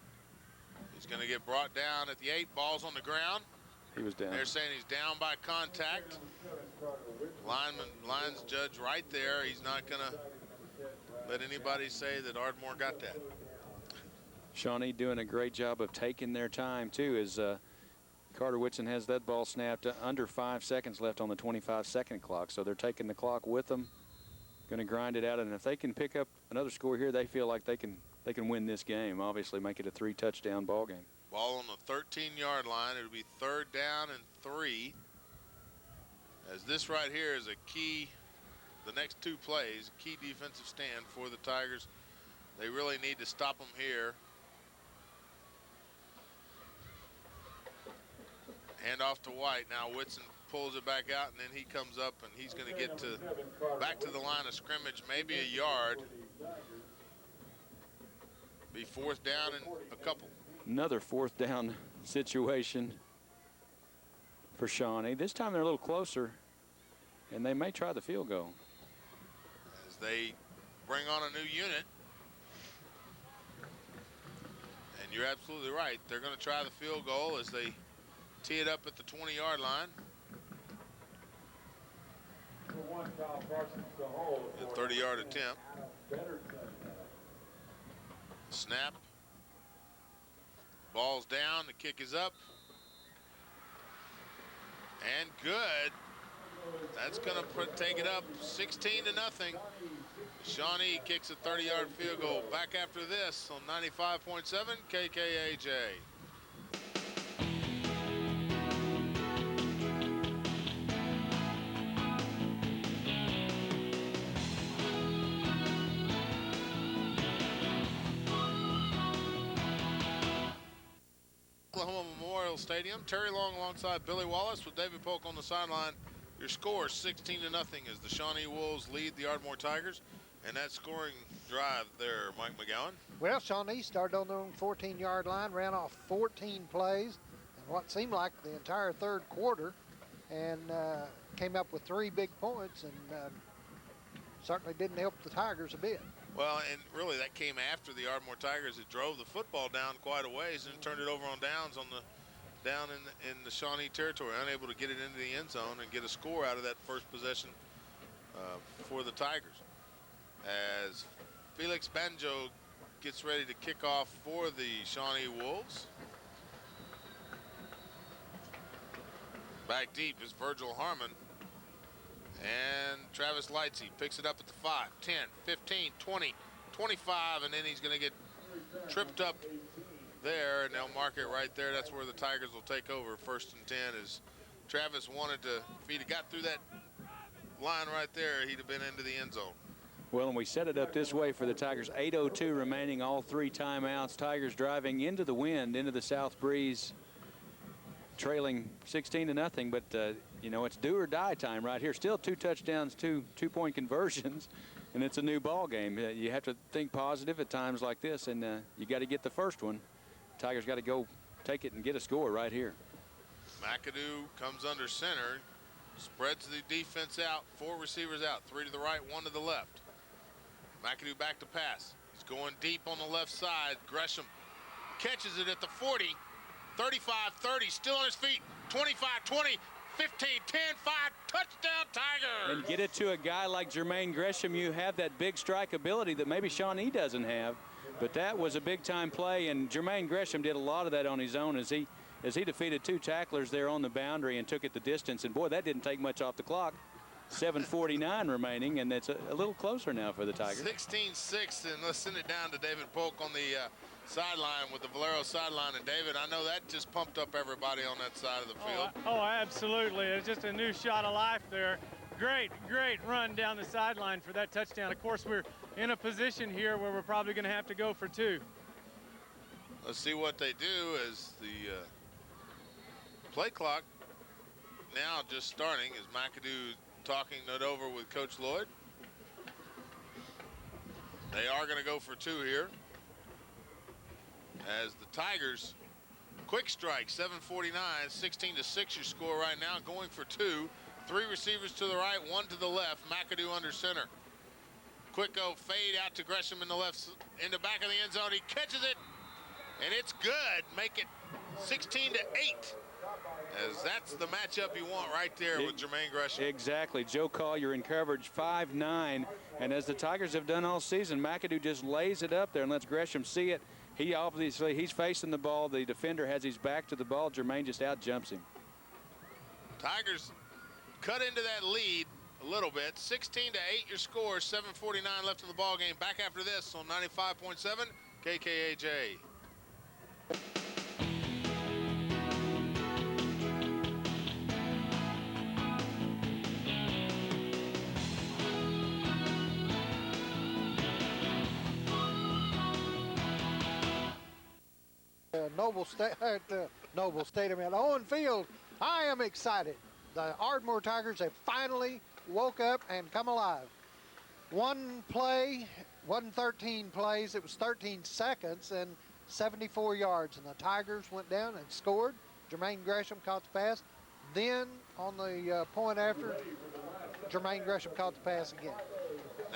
He's going to get brought down at the 8. Ball's on the ground. He was down. They're saying he's down by contact. Lines judge right there. He's not going to let anybody say that Ardmore got that. Shawnee doing a great job of taking their time too as Carter Whitson has that ball snapped. Under 5 seconds left on the 25-second clock, so they're taking the clock with them. Going to grind it out, and if they can pick up another score here, they feel like they can win this game. Obviously, make it a 3-touchdown ball game. Ball on the 13-yard line. It'll be 3rd down and 3. As this right here is a key, the next 2 plays, a key defensive stand for the Tigers. They really need to stop them here. Hand off to White. Now Whitson pulls it back out, and then he comes up, and he's going to get back to the line of scrimmage, maybe a yard. Be 4th down and a couple. Another 4th down situation for Shawnee. This time they're a little closer, and they may try the field goal. As they bring on a new unit. And you're absolutely right. They're going to try the field goal as they tee it up at the 20-yard line. A 30-yard attempt. Snap. Ball's down. The kick is up. And good. That's going to take it up 16-0. Shawnee kicks a 30-yard field goal. Back after this on 95.7 KKAJ. Oklahoma Memorial Stadium. Terry Long alongside Billy Wallace with David Polk on the sideline. Your score 16-0 as the Shawnee Wolves lead the Ardmore Tigers. And that scoring drive there, Mike McGowan. Well, Shawnee started on their own 14-yard line, ran off 14 plays in what seemed like the entire 3rd quarter, and came up with 3 big points, and certainly didn't help the Tigers a bit. Well, and really that came after the Ardmore Tigers had drove the football down quite a ways and turned it over on downs down in the Shawnee territory, unable to get it into the end zone and get a score out of that first possession for the Tigers. As Felix Banjo gets ready to kick off for the Shawnee Wolves. Back deep is Virgil Harmon. And Travis Lightsey picks it up at the 5, 10, 15, 20, 25, and then he's going to get tripped up there, and they'll mark it right there. That's where the Tigers will take over. 1st and 10 is Travis wanted to, if he'd have got through that line right there, he'd have been into the end zone. Well, and we set it up this way for the Tigers. 8:02 remaining, all 3 timeouts. Tigers driving into the wind, into the south breeze, trailing 16-0. But, you know, it's do or die time right here. Still 2 touchdowns, 2-point conversions, and it's a new ball game. You have to think positive at times like this, and you got to get the first one. Tigers got to go take it and get a score right here. McAdoo comes under center, spreads the defense out, 4 receivers out, 3 to the right, 1 to the left. McAdoo back to pass. He's going deep on the left side. Gresham catches it at the 40, 35-30, still on his feet, 25-20, 15-10, 5, touchdown Tigers! And get it to a guy like Jermaine Gresham. You have that big strike ability that maybe Shawnee doesn't have. But that was a big-time play, and Jermaine Gresham did a lot of that on his own as he defeated 2 tacklers there on the boundary and took it the distance. And, boy, that didn't take much off the clock. 7:49 remaining, and it's a little closer now for the Tigers. 16-6, and let's send it down to David Polk on the sideline with the Valero sideline. And, David, I know that just pumped up everybody on that side of the field. Oh, absolutely. It's just a new shot of life there. Great run down the sideline for that touchdown. Of course, we're in a position here where we're probably going to have to go for 2. Let's see what they do as the play clock now just starting as McAdoo talking it over with Coach Lloyd. They are going to go for 2 here as the Tigers quick strike, 7:49, 16-6 your score right now, going for 2. 3 receivers to the right, 1 to the left. McAdoo under center. Quick go fade out to Gresham in the left, in the back of the end zone. He catches it, and it's good. Make it 16-8. As that's the matchup you want right there with Jermaine Gresham. Exactly. Joe Collier in coverage, 5'9". And as the Tigers have done all season, McAdoo just lays it up there and lets Gresham see it. He's facing the ball. The defender has his back to the ball. Jermaine just out jumps him. Tigers cut into that lead a little bit. 16-8 your score. 7:49 left in the ball game. Back after this on 95.7 KKAJ. Noble Stadium at Owen Field. I am excited. The Ardmore Tigers have finally woke up and come alive. One play, wasn't 13 plays, it was 13 seconds and 74 yards. And the Tigers went down and scored. Jermaine Gresham caught the pass. Then on the point after, Jermaine Gresham caught the pass again.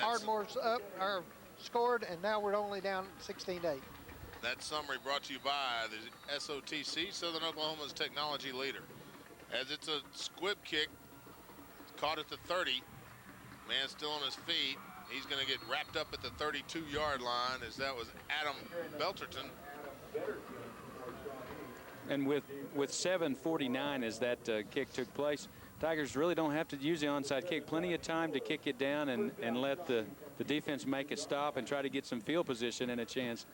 Ardmore's up, or scored, and now we're only down 16-8. That summary brought to you by the SOTC, Southern Oklahoma's technology leader. As it's a squib kick, caught at the 30. Man still on his feet. He's going to get wrapped up at the 32-yard line, as that was Adam Belterton. And with 7:49 as that kick took place, Tigers really don't have to use the onside kick. Plenty of time to kick it down and let the defense make it stop and try to get some field position and a chance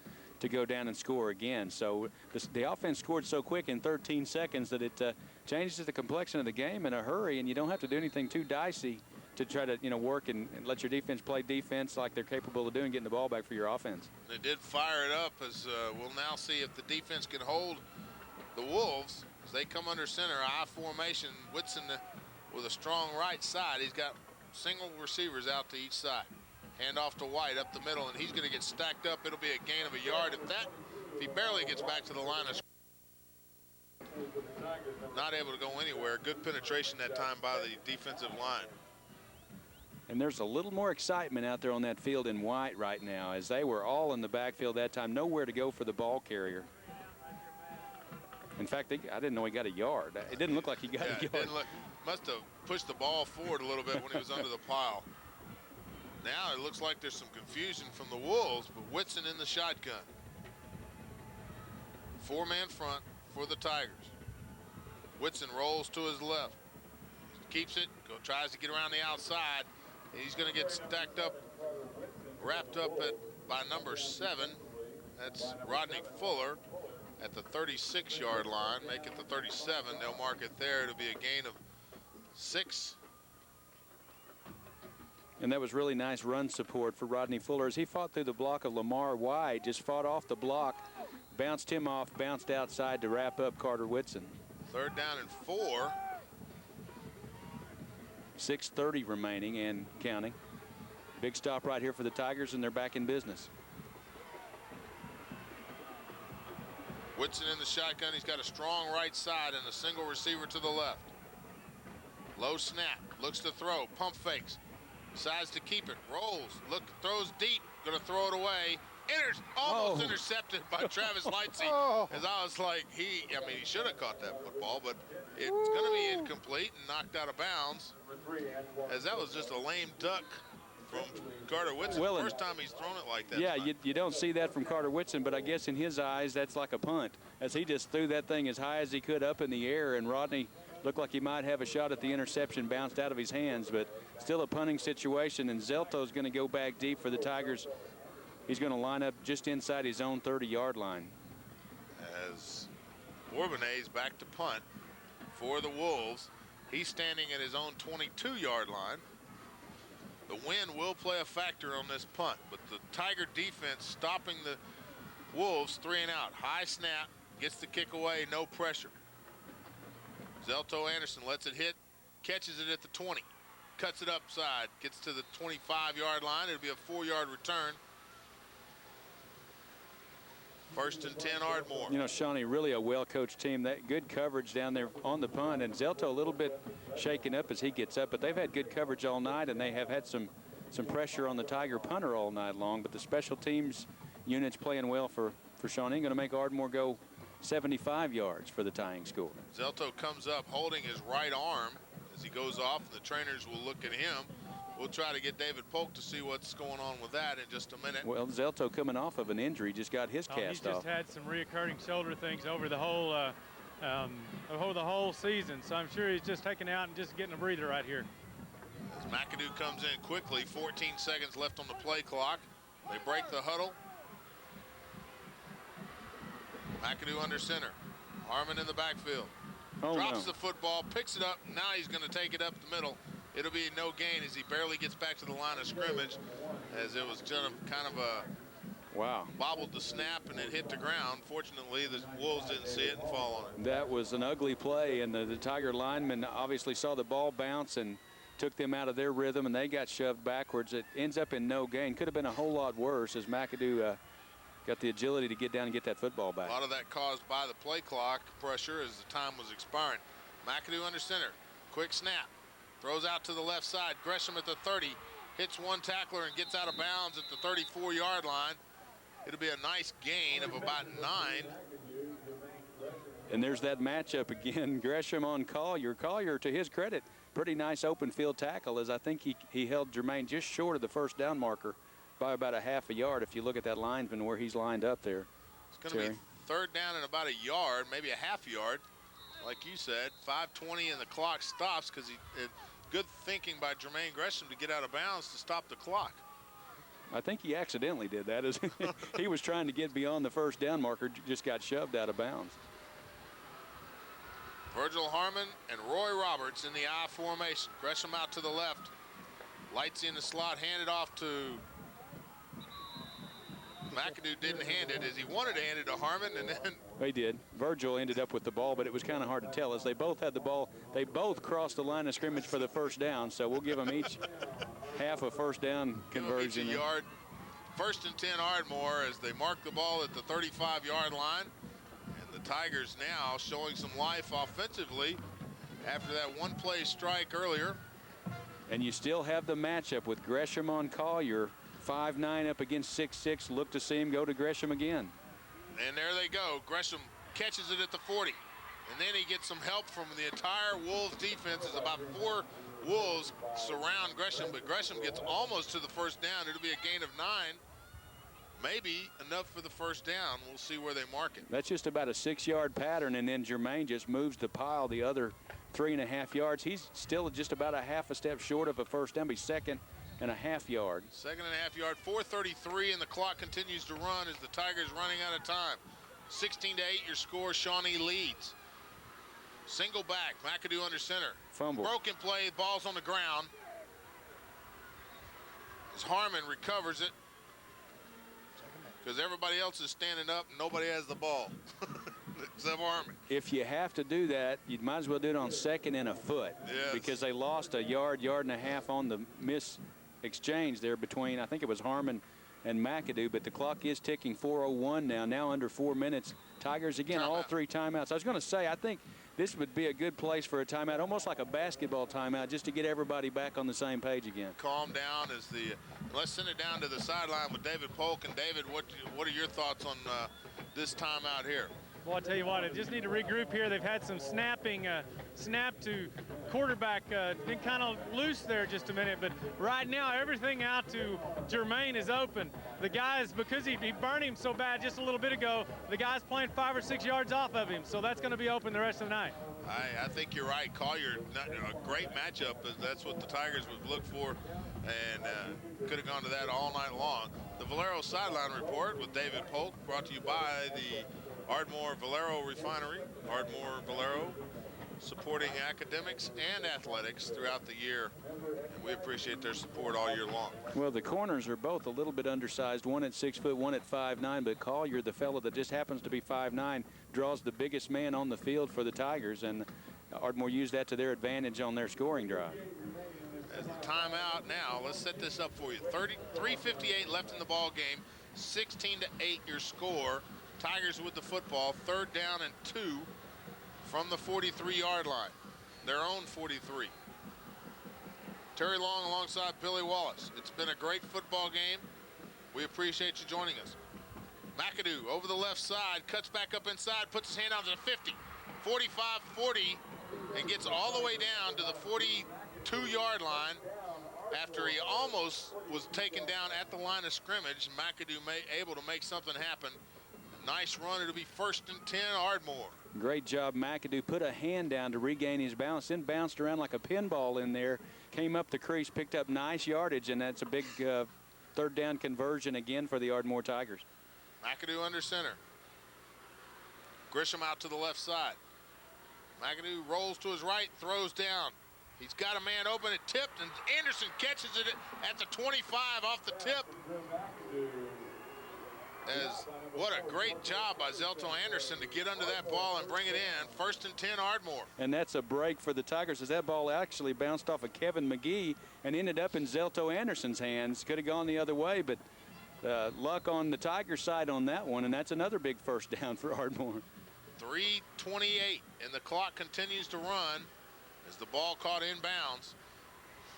to go down and score again. So the offense scored so quick in 13 seconds that it changes the complexion of the game in a hurry, and you don't have to do anything too dicey to try to work and let your defense play defense like they're capable of doing, getting the ball back for your offense. They did fire it up, as we'll now see if the defense can hold the Wolves as they come under center. I formation. Whitson with a strong right side. He's got single receivers out to each side. Hand off to White up the middle, and he's going to get stacked up. It'll be a gain of a yard. If he barely gets back to the line of not able to go anywhere. Good penetration that time by the defensive line. And there's a little more excitement out there on that field in White right now, as they were all in the backfield that time, nowhere to go for the ball carrier. In fact, I didn't know he got a yard. It didn't look like he got a yard. Must have pushed the ball forward a little bit when he was under the pile. Now it looks like there's some confusion from the Wolves, but Whitson in the shotgun. Four-man front for the Tigers. Whitson rolls to his left. Keeps it, tries to get around the outside. He's going to get stacked up, wrapped up by number 7. That's Rodney Fuller at the 36-yard line. Make it the 37. They'll mark it there. It'll be a gain of 6. And that was really nice run support for Rodney Fuller as he fought through the block of Lamar White, just fought off the block, bounced him off, bounced outside to wrap up Carter Whitson. 3rd down and 4. 6:30 remaining and counting. Big stop right here for the Tigers, and they're back in business. Whitson in the shotgun. He's got a strong right side and a single receiver to the left. Low snap, looks to throw, pump fakes. Decides to keep it, rolls, throws deep, gonna throw it away. Almost intercepted by Travis Lightsey. As I was like, he should have caught that football, but it's gonna be incomplete and knocked out of bounds. As that was just a lame duck from Carter Whitson. Well, first time he's thrown it like that. Yeah, you don't see that from Carter Whitson, but I guess in his eyes, that's like a punt, as he just threw that thing as high as he could up in the air, and Rodney looked like he might have a shot at the interception, bounced out of his hands, but still a punting situation, and Zelto's going to go back deep for the Tigers. He's going to line up just inside his own 30-yard line. As Bourbonnais back to punt for the Wolves. He's standing at his own 22-yard line. The wind will play a factor on this punt, but the Tiger defense stopping the Wolves 3 and out. High snap, gets the kick away, no pressure. Zelto Anderson lets it hit, catches it at the 20, cuts it upside, gets to the 25-yard line. It'll be a 4-yard return. 1st and 10, Ardmore. You know, Shawnee, really a well-coached team. That good coverage down there on the punt, and Zelto a little bit shaken up as he gets up, but they've had good coverage all night, and they have had some pressure on the Tiger punter all night long. But the special teams units playing well for Shawnee. Going to make Ardmore go 75 yards for the tying score. Zelto comes up holding his right arm as he goes off, and the trainers will look at him. We'll try to get David Polk to see what's going on with that in just a minute. Well, Zelto coming off of an injury, just got his cast He's just off. had some reoccurring shoulder things over the whole season, so I'm sure he's just taking out and just getting a breather right here. As McAdoo comes in quickly, 14 seconds left on the play clock. They break the huddle. McAdoo under center. Harmon in the backfield. Drops the football, picks it up. Now he's going to take it up the middle. It'll be no gain as he barely gets back to the line of scrimmage, as it was kind of a bobbled the snap and it hit the ground. Fortunately, the Wolves didn't see it and fall on it. That was an ugly play, and the Tiger linemen obviously saw the ball bounce and took them out of their rhythm, and they got shoved backwards. It ends up in no gain. Could have been a whole lot worse as McAdoo got the agility to get down and get that football back. A lot of that caused by the play clock pressure as the time was expiring. McAdoo under center. Quick snap. Throws out to the left side. Gresham at the 30. Hits one tackler and gets out of bounds at the 34-yard line. It'll be a nice gain of about 9. And there's that matchup again. Gresham on Collier. Collier, to his credit, pretty nice open field tackle, as I think he held Jermaine just short of the first down marker by about a half a yard if you look at that lineman where he's lined up there. It's going to be third down and about a yard, maybe a half yard. Like you said, 5:20 and the clock stops because good thinking by Jermaine Gresham to get out of bounds to stop the clock. I think he accidentally did that as he was trying to get beyond the first down marker, just got shoved out of bounds. Virgil Harmon and Roy Roberts in the I formation. Gresham out to the left. Lights in the slot, handed off to McAdoo. Didn't hand it as he wanted to hand it to Harmon, and then they did. Virgil ended up with the ball, but it was kind of hard to tell as they both had the ball. They both crossed the line of scrimmage for the first down, so we'll give them each half a first down conversion. Each a yard. First and 10 Ardmore as they mark the ball at the 35-yard line. And the Tigers now showing some life offensively after that one-play strike earlier. And you still have the matchup with Gresham on Collier. 5'9" up against 6'6". Look to see him go to Gresham again. And there they go. Gresham catches it at the 40. And then he gets some help from the entire Wolves defense as about 4 Wolves surround Gresham, but Gresham gets almost to the first down. It'll be a gain of 9. Maybe enough for the first down. We'll see where they mark it. That's just about a 6-yard pattern, and then Jermaine just moves the pile the other 3.5 yards. He's still just about a half a step short of a first down. He's 2.5 yard. 2.5 yard, 4:33, and the clock continues to run as the Tigers running out of time. 16-8 your score. Shawnee leads. Single back, McAdoo under center. Fumble. Broken play, ball's on the ground. As Harmon recovers it. Because everybody else is standing up and nobody has the ball. Except Harmon. If you have to do that, you might as well do it on 2nd and a foot. Yes. Because they lost a yard and a half on the miss exchange there between, I think it was Harmon and McAdoo, but the clock is ticking. 4:01 now under 4 minutes. Tigers again, all 3 timeouts. I was going to say, I think this would be a good place for a timeout, almost like a basketball timeout, just to get everybody back on the same page again. Calm down as let's send it down to the sideline with David Polk. And David, what are your thoughts on this timeout here? Well, I tell you what, they just need to regroup here. They've had some snapping, snap to quarterback, been kind of loose there just a minute, but right now everything out to Jermaine is open. The guys, because he burned him so bad just a little bit ago, the guy's playing 5 or 6 yards off of him, so that's going to be open the rest of the night. I think you're right. Collier, a great matchup. That's what the Tigers would look for, and could have gone to that all night long. The Valero sideline report with David Polk, brought to you by the Ardmore Valero Refinery. Ardmore Valero, supporting academics and athletics throughout the year. And we appreciate their support all year long. Well, the corners are both a little bit undersized, one at 6 foot, one at 5'9", but Collier, the fellow that just happens to be 5'9", draws the biggest man on the field for the Tigers, and Ardmore used that to their advantage on their scoring drive. As the timeout now, let's set this up for you. 3:58 left in the ball game. 16-8 your score. Tigers with the football, 3rd down and 2 from the 43-yard line, their own 43. Terry Long alongside Billy Wallace. It's been a great football game. We appreciate you joining us. McAdoo over the left side, cuts back up inside, puts his hand out to the 50, 45, 40, and gets all the way down to the 42-yard line after he almost was taken down at the line of scrimmage. McAdoo able to make something happen. Nice run. It'll be 1st and 10, Ardmore. Great job, McAdoo. Put a hand down to regain his balance, then bounced around like a pinball in there, came up the crease, picked up nice yardage, and that's a big third down conversion again for the Ardmore Tigers. McAdoo under center. Grisham out to the left side. McAdoo rolls to his right, throws down. He's got a man open, it tipped, and Anderson catches it at the 25 off the tip. What a great job by Zelto Anderson to get under that ball and bring it in. 1st and 10, Ardmore. And that's a break for the Tigers, as that ball actually bounced off of Kevin McGee and ended up in Zelto Anderson's hands. Could have gone the other way, but luck on the Tiger side on that one, and that's another big first down for Ardmore. 3:28, and the clock continues to run as the ball caught inbounds.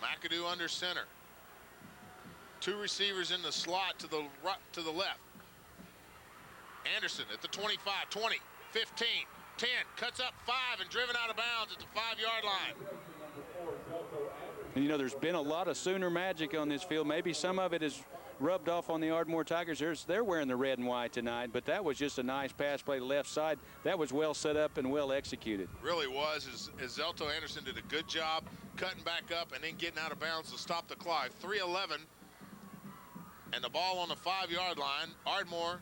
McAdoo under center. 2 receivers in the slot to the left. Anderson at the 25, 20, 15, 10, cuts up 5 and driven out of bounds at the 5-yard line. And you know, there's been a lot of Sooner magic on this field. Maybe some of it is rubbed off on the Ardmore Tigers. They're wearing the red and white tonight, but that was just a nice pass play to left side. That was well set up and well executed. Really was, as Zelto Anderson did a good job cutting back up and then getting out of bounds to stop the clock. 3:11, and the ball on the 5-yard line. Ardmore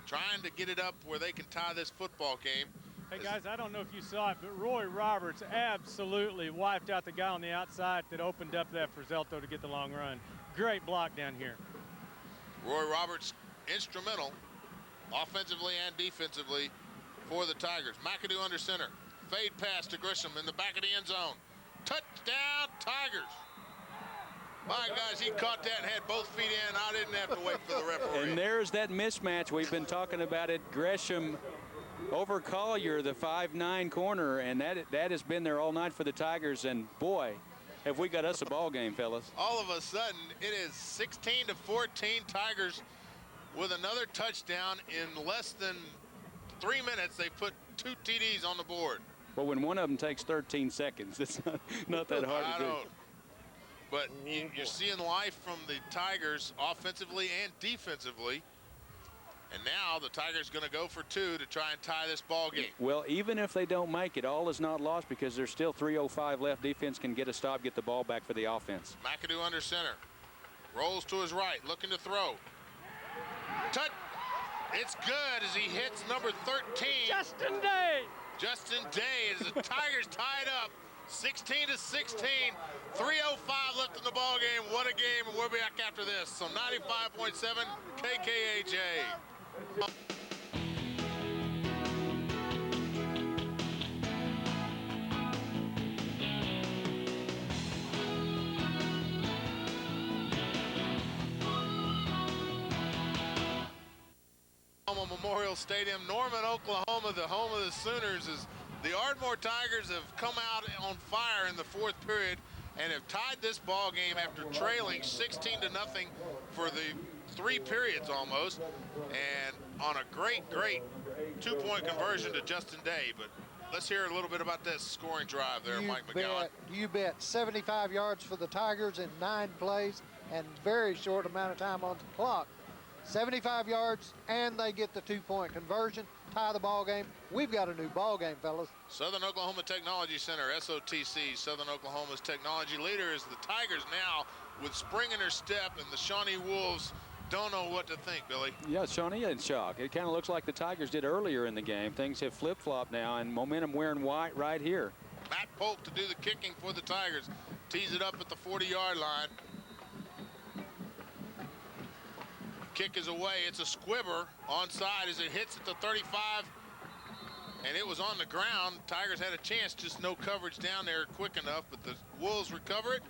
trying to get it up where they can tie this football game. Hey, guys, I don't know if you saw it, but Roy Roberts absolutely wiped out the guy on the outside that opened up that for Zelto to get the long run. Great block down here. Roy Roberts instrumental offensively and defensively for the Tigers. McAdoo under center. Fade pass to Grisham in the back of the end zone. Touchdown, Tigers. My gosh, he caught that and had both feet in. I didn't have to wait for the referee. And there's that mismatch. We've been talking about it. Gresham over Collier, the 5'9" corner, and that has been there all night for the Tigers. And boy, have we got us a ball game, fellas. All of a sudden, it is 16-14 Tigers with another touchdown. In less than 3 minutes, they put 2 TDs on the board. Well, when one of them takes 13 seconds, it's not that hard to do. But you're seeing life from the Tigers offensively and defensively. And now the Tigers going to go for 2 to try and tie this ball game. Well, even if they don't make it, all is not lost because there's still 3:05 left. Defense can get a stop, get the ball back for the offense. McAdoo under center. Rolls to his right, looking to throw. It's good as he hits number 13. Justin Day. Justin Day as the Tigers tied up 16-16. 3:05 left in the ball game. What a game, and we'll be back after this. So 95.7 KKAJ. Memorial Stadium, Norman, Oklahoma, the home of the Sooners. As the Ardmore Tigers have come out on fire in the 4th period and have tied this ball game after trailing 16-0 for the 3 periods almost, and on a great 2-point conversion to Justin Day. But let's hear a little bit about that scoring drive there, Mike McGowan. You bet. 75 yards for the Tigers in 9 plays and very short amount of time on the clock. 75 yards, and they get the 2-point conversion, tie the ball game. We've got a new ball game, fellas. Southern Oklahoma Technology Center, SOTC, Southern Oklahoma's technology leader, is the Tigers now with spring in their step, and the Shawnee Wolves don't know what to think, Billy. Yeah, Shawnee in shock. It kind of looks like the Tigers did earlier in the game. Things have flip-flopped now, and momentum wearing white right here. Matt Polk to do the kicking for the Tigers. Tees it up at the 40-yard line. Kick is away. It's a squibber onside as it hits at the 35, and it was on the ground. Tigers had a chance, just no coverage down there quick enough, but the Wolves recover it.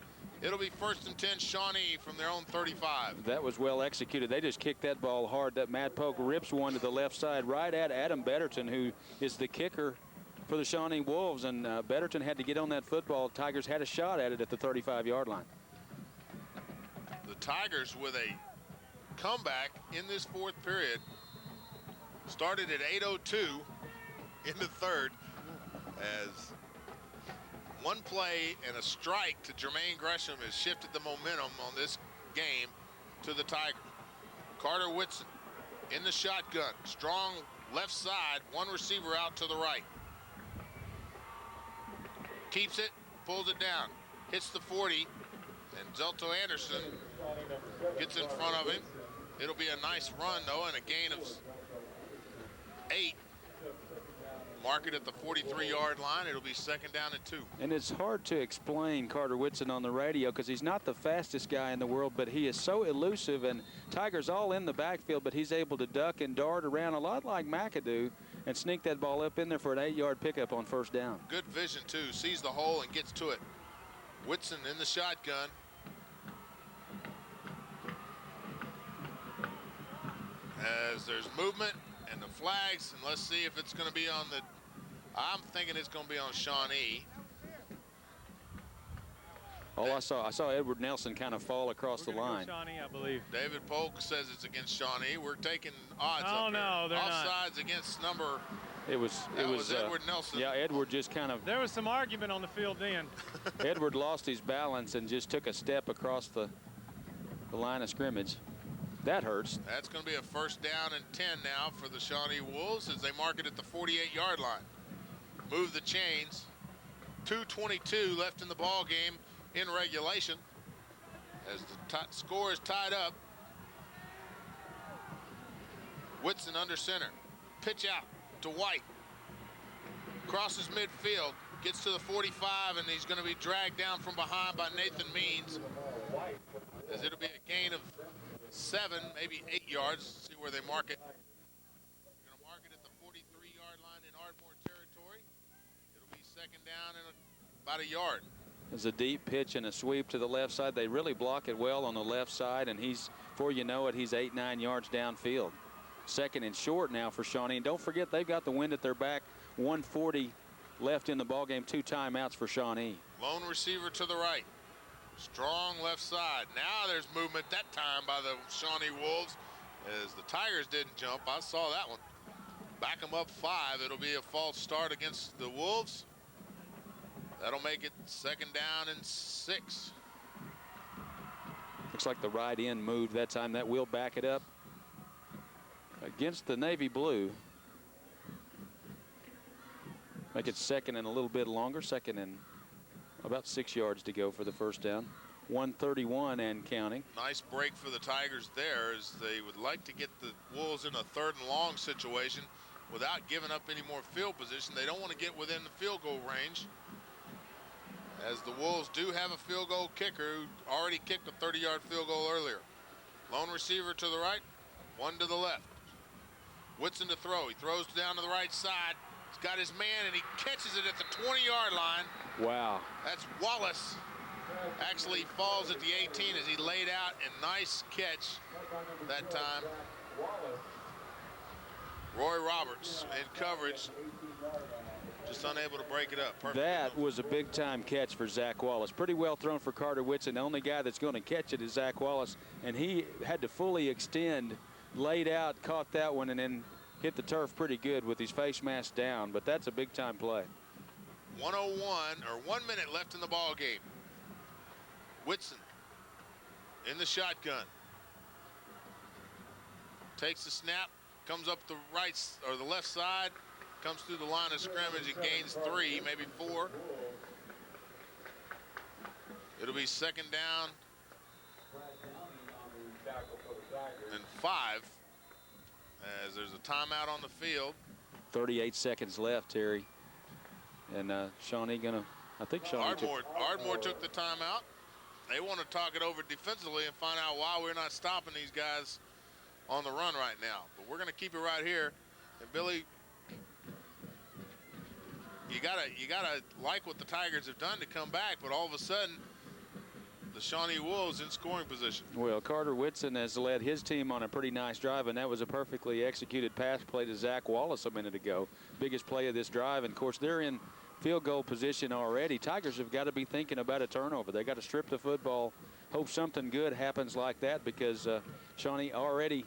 It'll be 1st and 10 Shawnee from their own 35. That was well executed. They just kicked that ball hard. That Matt Polk rips one to the left side right at Adam Betterton, who is the kicker for the Shawnee Wolves, and Betterton had to get on that football. Tigers had a shot at it at the 35-yard line. The Tigers with a comeback in this 4th period started at 8:02 in the 3rd as One play and a strike to Jermaine Gresham has shifted the momentum on this game to the Tigers. Carter Whitson in the shotgun. Strong left side, one receiver out to the right. Keeps it, pulls it down, hits the 40, and Zelto Anderson gets in front of him. It'll be a nice run, though, and a gain of 8. Mark it at the 43-yard line. It'll be 2nd down and 2. And it's hard to explain Carter Whitson on the radio because he's not the fastest guy in the world, but he is so elusive, and Tigers all in the backfield, but he's able to duck and dart around a lot like McAdoo and sneak that ball up in there for an 8-yard pickup on 1st down. Good vision, too. Sees the hole and gets to it. Whitson in the shotgun. As there's movement and the flags, and let's see if it's going to be on the, I'm thinking it's going to be on Shawnee. Oh, I saw Edward Nelson kind of fall across the line. Shawnee, I believe. David Polk says it's against Shawnee. We're taking odds up here. No, they're not. Offsides against number. It was Edward Nelson. Yeah, Edward just kind of. There was some argument on the field then. Edward lost his balance and just took a step across the line of scrimmage. That hurts. That's going to be a 1st down and 10 now for the Shawnee Wolves as they mark it at the 48-yard line. Move the chains. 2:22 left in the ball game in regulation as the score is tied up. Whitson under center. Pitch out to White. Crosses midfield. Gets to the 45, and he's going to be dragged down from behind by Nathan Means. As it'll be a gain of 7, maybe 8 yards. See where they mark it. They're going to mark it at the 43-yard line in Ardmore territory. It'll be 2nd down and about a yard. There's a deep pitch and a sweep to the left side. They really block it well on the left side, and before you know it, he's 8-9 yards downfield. 2nd and short now for Shawnee. And don't forget, they've got the wind at their back. 1:40 left in the ballgame. 2 timeouts for Shawnee. Lone receiver to the right. Strong left side. Now there's movement that time by the Shawnee Wolves as the Tigers didn't jump. I saw that one. Back them up 5. It'll be a false start against the Wolves. That'll make it 2nd down and 6. Looks like the right end moved that time. That will back it up against the navy blue. Make it 2nd and a little bit longer. 2nd and about 6 yards to go for the 1st down. 1:31 and counting. Nice break for the Tigers there as they would like to get the Wolves in a 3rd and long situation without giving up any more field position. They don't want to get within the field goal range, as the Wolves do have a field goal kicker who already kicked a 30-yard field goal earlier. Lone receiver to the right, 1 to the left. Whitson to throw. He throws down to the right side. He's got his man, and he catches it at the 20-yard line. Wow. That's Wallace. Actually falls at the 18 as he laid out, and nice catch that time. Roy Roberts in coverage, just unable to break it up. That was a big-time catch for Zach Wallace. Pretty well thrown for Carter Whitson. The only guy that's going to catch it is Zach Wallace, and he had to fully extend, laid out, caught that one, and then hit the turf pretty good with his face mask down. But that's a big-time play. 1:01 or 1 minute left in the ball game. Whitson in the shotgun. Takes the snap, comes up the right or the left side, comes through the line of scrimmage and gains 3, maybe 4. It'll be 2nd down and 5 as there's a timeout on the field. 38 seconds left, Terry. And Shawnee gonna, I think Shawnee Ardmore took the timeout. They want to talk it over defensively and find out why we're not stopping these guys on the run right now. But we're going to keep it right here. And Billy, you gotta like what the Tigers have done to come back, but all of a sudden the Shawnee Wolves in scoring position. Well, Carter Whitson has led his team on a pretty nice drive, and that was a perfectly executed pass play to Zach Wallace a minute ago. Biggest play of this drive, and of course they're in field goal position already. Tigers have got to be thinking about a turnover. They got to strip the football, hope something good happens like that, because Shawnee already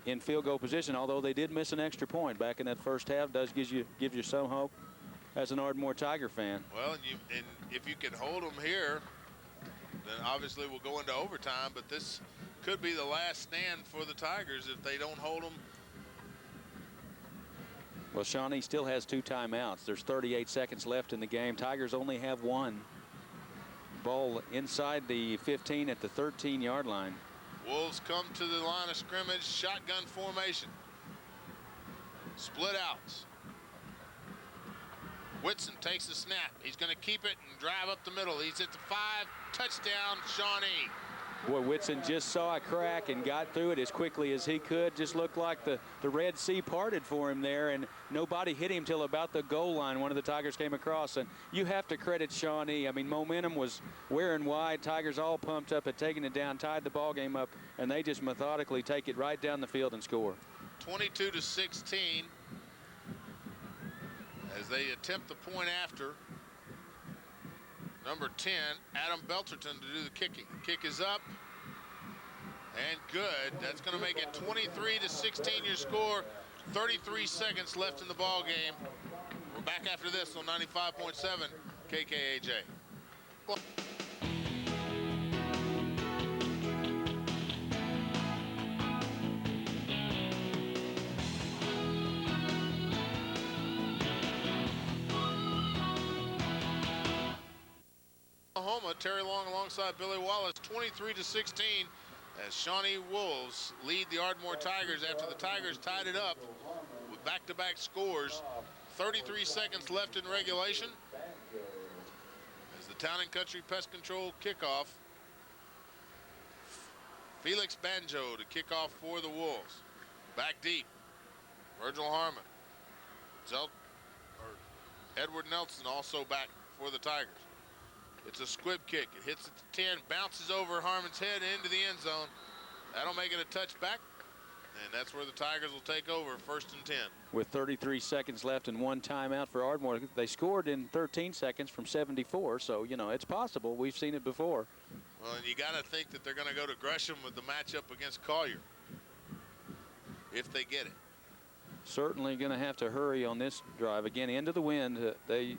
in field goal position, although they did miss an extra point back in that first half. Does give you some hope. as an Ardmore Tiger fan. Well, and if you can hold them here, then obviously we'll go into overtime, but this could be the last stand for the Tigers if they don't hold them. Well, Shawnee still has 2 timeouts. There's 38 seconds left in the game. Tigers only have 1. Ball inside the 15 at the 13-yard line. Wolves come to the line of scrimmage, shotgun formation. Split outs. Whitson takes the snap. He's going to keep it and drive up the middle. He's at the 5. Touchdown, Shawnee. Boy, Whitson just saw a crack and got through it as quickly as he could. Just looked like the Red Sea parted for him there, and nobody hit him till about the goal line. One of the Tigers came across, and you have to credit Shawnee. I mean, momentum was wearing wide. Tigers all pumped up, had taken it down, tied the ball game up, and they just methodically take it right down the field and score. 22-16 as they attempt the point after. Number 10, Adam Belterton, to do the kicking. Kick is up and good. That's going to make it 23-16 your score. 33 seconds left in the ball game. We're back after this on 95.7 KKAJ. Oklahoma, Terry Long alongside Billy Wallace, 23-16 as Shawnee Wolves lead the Ardmore Tigers after the Tigers tied it up with back-to-back scores. 33 seconds left in regulation as the Town and Country Pest Control kickoff. Felix Banjo to kick off for the Wolves. Back deep, Virgil Harmon. Edward Nelson also back for the Tigers. It's a squib kick. It hits at the 10, bounces over Harmon's head into the end zone. That'll make it a touchback, and that's where the Tigers will take over, 1st and 10. With 33 seconds left and 1 timeout for Ardmore. They scored in 13 seconds from 74, so, you know, it's possible. We've seen it before. Well, and you got to think that they're going to go to Gresham with the matchup against Collier, if they get it. Certainly going to have to hurry on this drive. Again, into the wind. They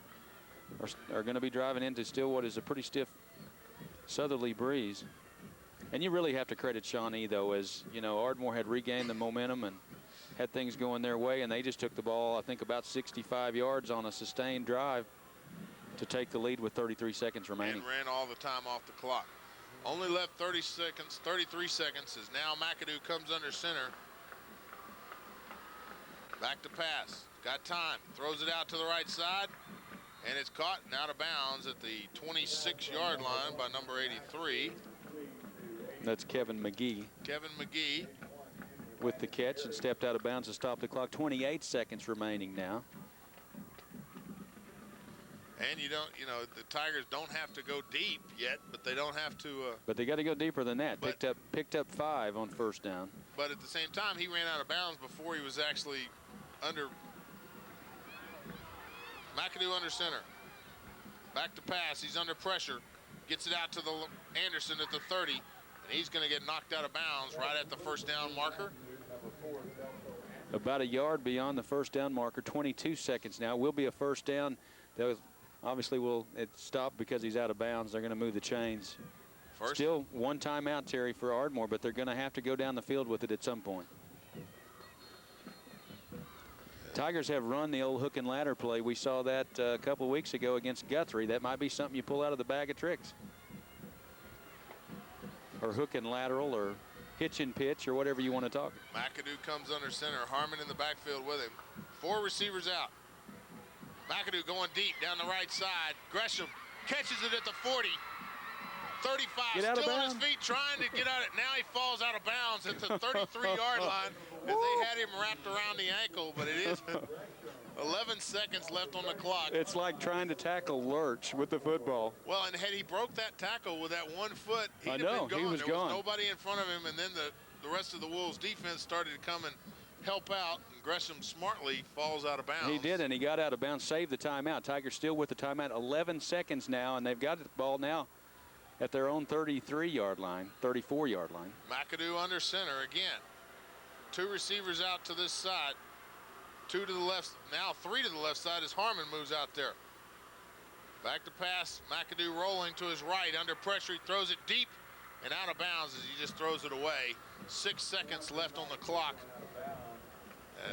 are going to be driving into still what is a pretty stiff southerly breeze. And you really have to credit Shawnee, though, as, you know, Ardmore had regained the momentum and had things going their way, and they just took the ball, I think, about 65 yards on a sustained drive to take the lead with 33 seconds remaining. And ran all the time off the clock. Only left 33 seconds as now McAdoo comes under center. Back to pass. Got time. Throws it out to the right side. And it's caught and out of bounds at the 26-yard line by number 83. That's Kevin McGee. Kevin McGee. With the catch and stepped out of bounds to stop the clock. 28 seconds remaining now. And you know, the Tigers don't have to go deep yet, but they don't have to. But they got to go deeper than that. Picked up 5 on 1st down. But at the same time, he ran out of bounds before he was actually under. McAdoo under center. Back to pass. He's under pressure. Gets it out to the Anderson at the 30. And he's going to get knocked out of bounds right at the 1st down marker. About a yard beyond the 1st down marker. 22 seconds now. Will be a 1st down. That obviously will stop because he's out of bounds. They're going to move the chains. Still 1 timeout, Terry, for Ardmore, but they're going to have to go down the field with it at some point. Tigers have run the old hook and ladder play. We saw that a couple of weeks ago against Guthrie. That might be something you pull out of the bag of tricks. Or hook and lateral or hitch and pitch or whatever you want to talk. McAdoo comes under center. Harmon in the backfield with him. 4 receivers out. McAdoo going deep down the right side. Gresham catches it at the 40. 35, still on his feet, trying to get out it. Now he falls out of bounds at the 33-yard line as they had him wrapped around the ankle, but it is 11 seconds left on the clock. It's like trying to tackle Lurch with the football. Well, and had he broke that tackle with that 1 foot, he'd have been gone. He was there gone. was nobody in front of him, and then the rest of the Wolves defense started to come and help out, and Gresham smartly falls out of bounds. He did, and he got out of bounds, saved the timeout. Tigers still with the timeout, 11 seconds now, and they've got the ball now at their own 33-yard line, 34-yard line. McAdoo under center again. 2 receivers out to this side. 2 to the left, now 3 to the left side as Harmon moves out there. Back to pass, McAdoo rolling to his right, under pressure, he throws it deep and out of bounds as he just throws it away. 6 seconds left on the clock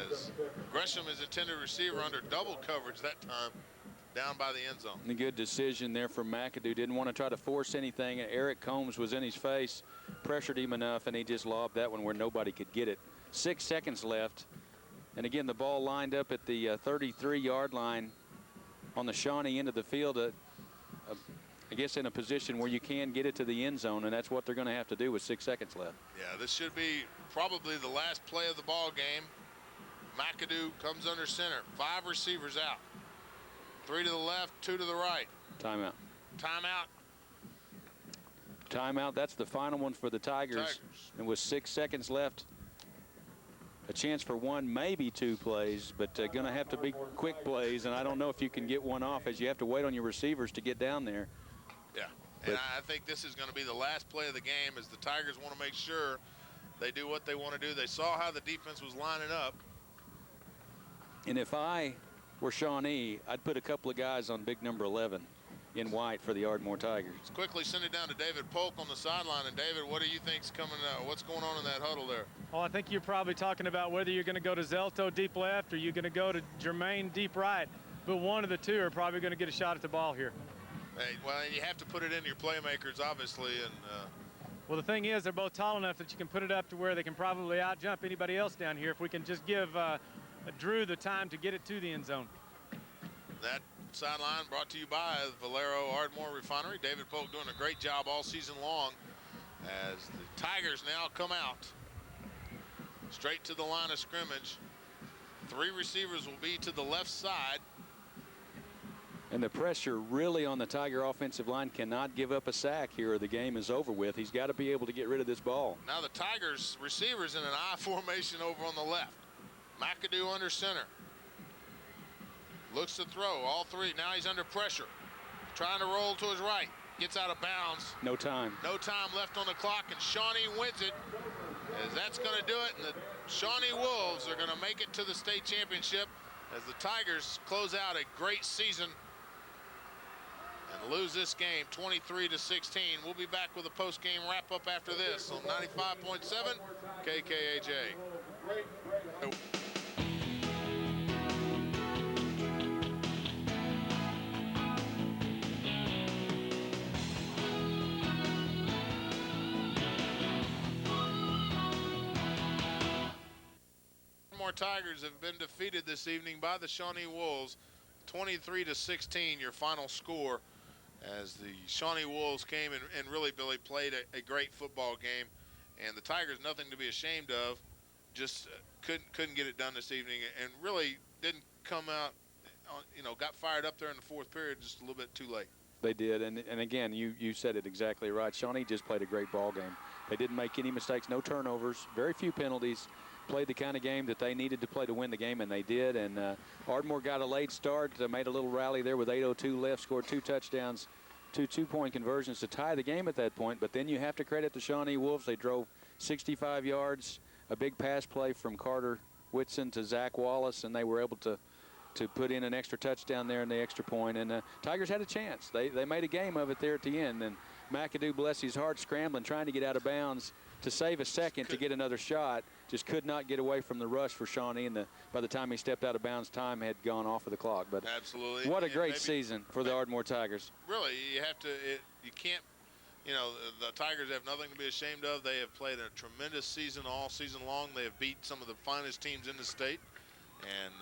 as Gresham, his intended receiver, under double coverage that time, down by the end zone. A good decision there from McAdoo. Didn't want to try to force anything. Eric Combs was in his face, pressured him enough, and he just lobbed that one where nobody could get it. 6 seconds left. And again, the ball lined up at the 33-yard line on the Shawnee end of the field, I guess in a position where you can get it to the end zone, and that's what they're going to have to do with 6 seconds left. Yeah, this should be probably the last play of the ball game. McAdoo comes under center. 5 receivers out. 3 to the left, 2 to the right. Timeout. Timeout. Timeout. That's the final one for the Tigers. And with 6 seconds left, a chance for 1, maybe 2 plays, but going to have to be quick plays, and I don't know if you can get one off as you have to wait on your receivers to get down there. Yeah, and I think this is going to be the last play of the game as the Tigers want to make sure they do what they want to do. They saw how the defense was lining up. And if I were Shawnee, I'd put a couple of guys on big number 11 in white for the Ardmore Tigers. Let's quickly send it down to David Polk on the sideline. And David, what do you think's coming? What's going on in that huddle there? Well, I think you're probably talking about whether you're going to go to Zelto deep left or you're going to go to Jermaine deep right. But one of the two are probably going to get a shot at the ball here. Hey, well, you have to put it in your playmakers, obviously. And well, the thing is, they're both tall enough that you can put it up to where they can probably out-jump anybody else down here if we can just give Drew the time to get it to the end zone. That sideline brought to you by Valero Ardmore Refinery. David Polk doing a great job all season long as the Tigers now come out straight to the line of scrimmage. 3 receivers will be to the left side. And the pressure really on the Tiger offensive line, cannot give up a sack here or the game is over with. He's got to be able to get rid of this ball. Now the Tigers receivers in an I formation over on the left. McAdoo under center. Looks to throw, all 3. Now he's under pressure. Trying to roll to his right. Gets out of bounds. No time. No time left on the clock, and Shawnee wins it. As that's going to do it, and the Shawnee Wolves are going to make it to the state championship as the Tigers close out a great season and lose this game 23-16. We'll be back with a post-game wrap-up after this on 95.7 KKAJ. Oh. Tigers have been defeated this evening by the Shawnee Wolves, 23-16 your final score, as the Shawnee Wolves came and really, Billy, played a great football game, and the Tigers nothing to be ashamed of, just couldn't get it done this evening, and really didn't come out, got fired up there in the 4th period just a little bit too late. They did, and again, you said it exactly right. Shawnee just played a great ball game. They didn't make any mistakes, no turnovers, very few penalties. Played the kind of game that they needed to play to win the game, and they did. And Ardmore got a late start, made a little rally there with 8:02 left, scored 2 touchdowns, 2 two-point conversions to tie the game at that point. But then you have to credit the Shawnee Wolves. They drove 65 yards, a big pass play from Carter Whitson to Zach Wallace, and they were able to put in an extra touchdown there in the extra point. And Tigers had a chance. They made a game of it there at the end. And McAdoo, bless his heart, scrambling, trying to get out of bounds to save a second to get another shot. Just could not get away from the rush for Shawnee, and by the time he stepped out of bounds, time had gone off of the clock. But absolutely, what a great season for the Ardmore Tigers. Really, you have to. You can't. The Tigers have nothing to be ashamed of. They have played a tremendous season all season long. They have beat some of the finest teams in the state, and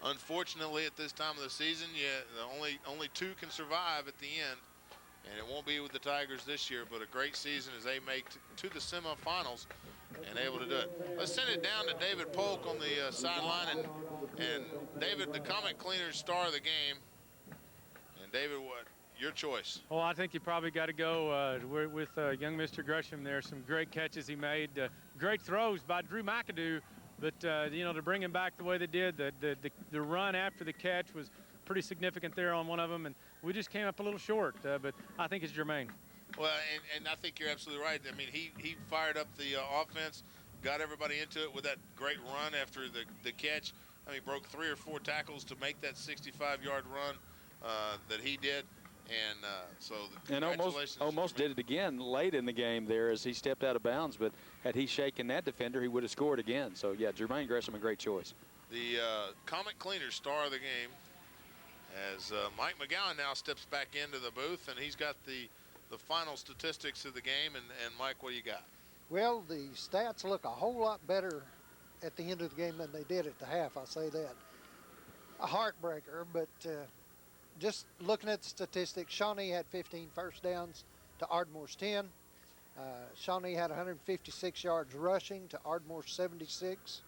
unfortunately, at this time of the season, only 2 can survive at the end. And it won't be with the Tigers this year, but a great season as they make to the semifinals and able to do it. Let's send it down to David Polk on the sideline. And David, the comment cleaner star of the game. And David, what your choice? Well, I think you probably got to go with young Mr. Gresham there. Some great catches he made. Great throws by Drew McAdoo. But, to bring him back the way they did, the run after the catch was pretty significant there on one of them, and we just came up a little short, but I think it's Jermaine. Well, and I think you're absolutely right. I mean, he fired up the offense, got everybody into it with that great run after the catch, I mean, he broke 3 or 4 tackles to make that 65-yard run that he did. And so And congratulations. almost did it again late in the game there as he stepped out of bounds. But had he shaken that defender, he would have scored again. So, yeah, Jermaine Gresham, a great choice. The Comet Cleaner star of the game, as Mike McGowan now steps back into the booth, and he's got the final statistics of the game. And Mike, what do you got? Well, the stats look a whole lot better at the end of the game than they did at the half, I'll say that. A heartbreaker, but just looking at the statistics, Shawnee had 15 first downs to Ardmore's 10. Shawnee had 156 yards rushing to Ardmore's 76.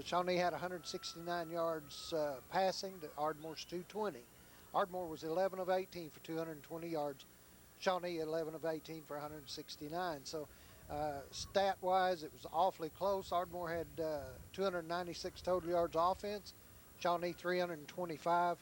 Shawnee had 169 yards passing to Ardmore's 220. Ardmore was 11 of 18 for 220 yards. Shawnee 11 of 18 for 169. So stat-wise, it was awfully close. Ardmore had 296 total yards offense. Shawnee 325.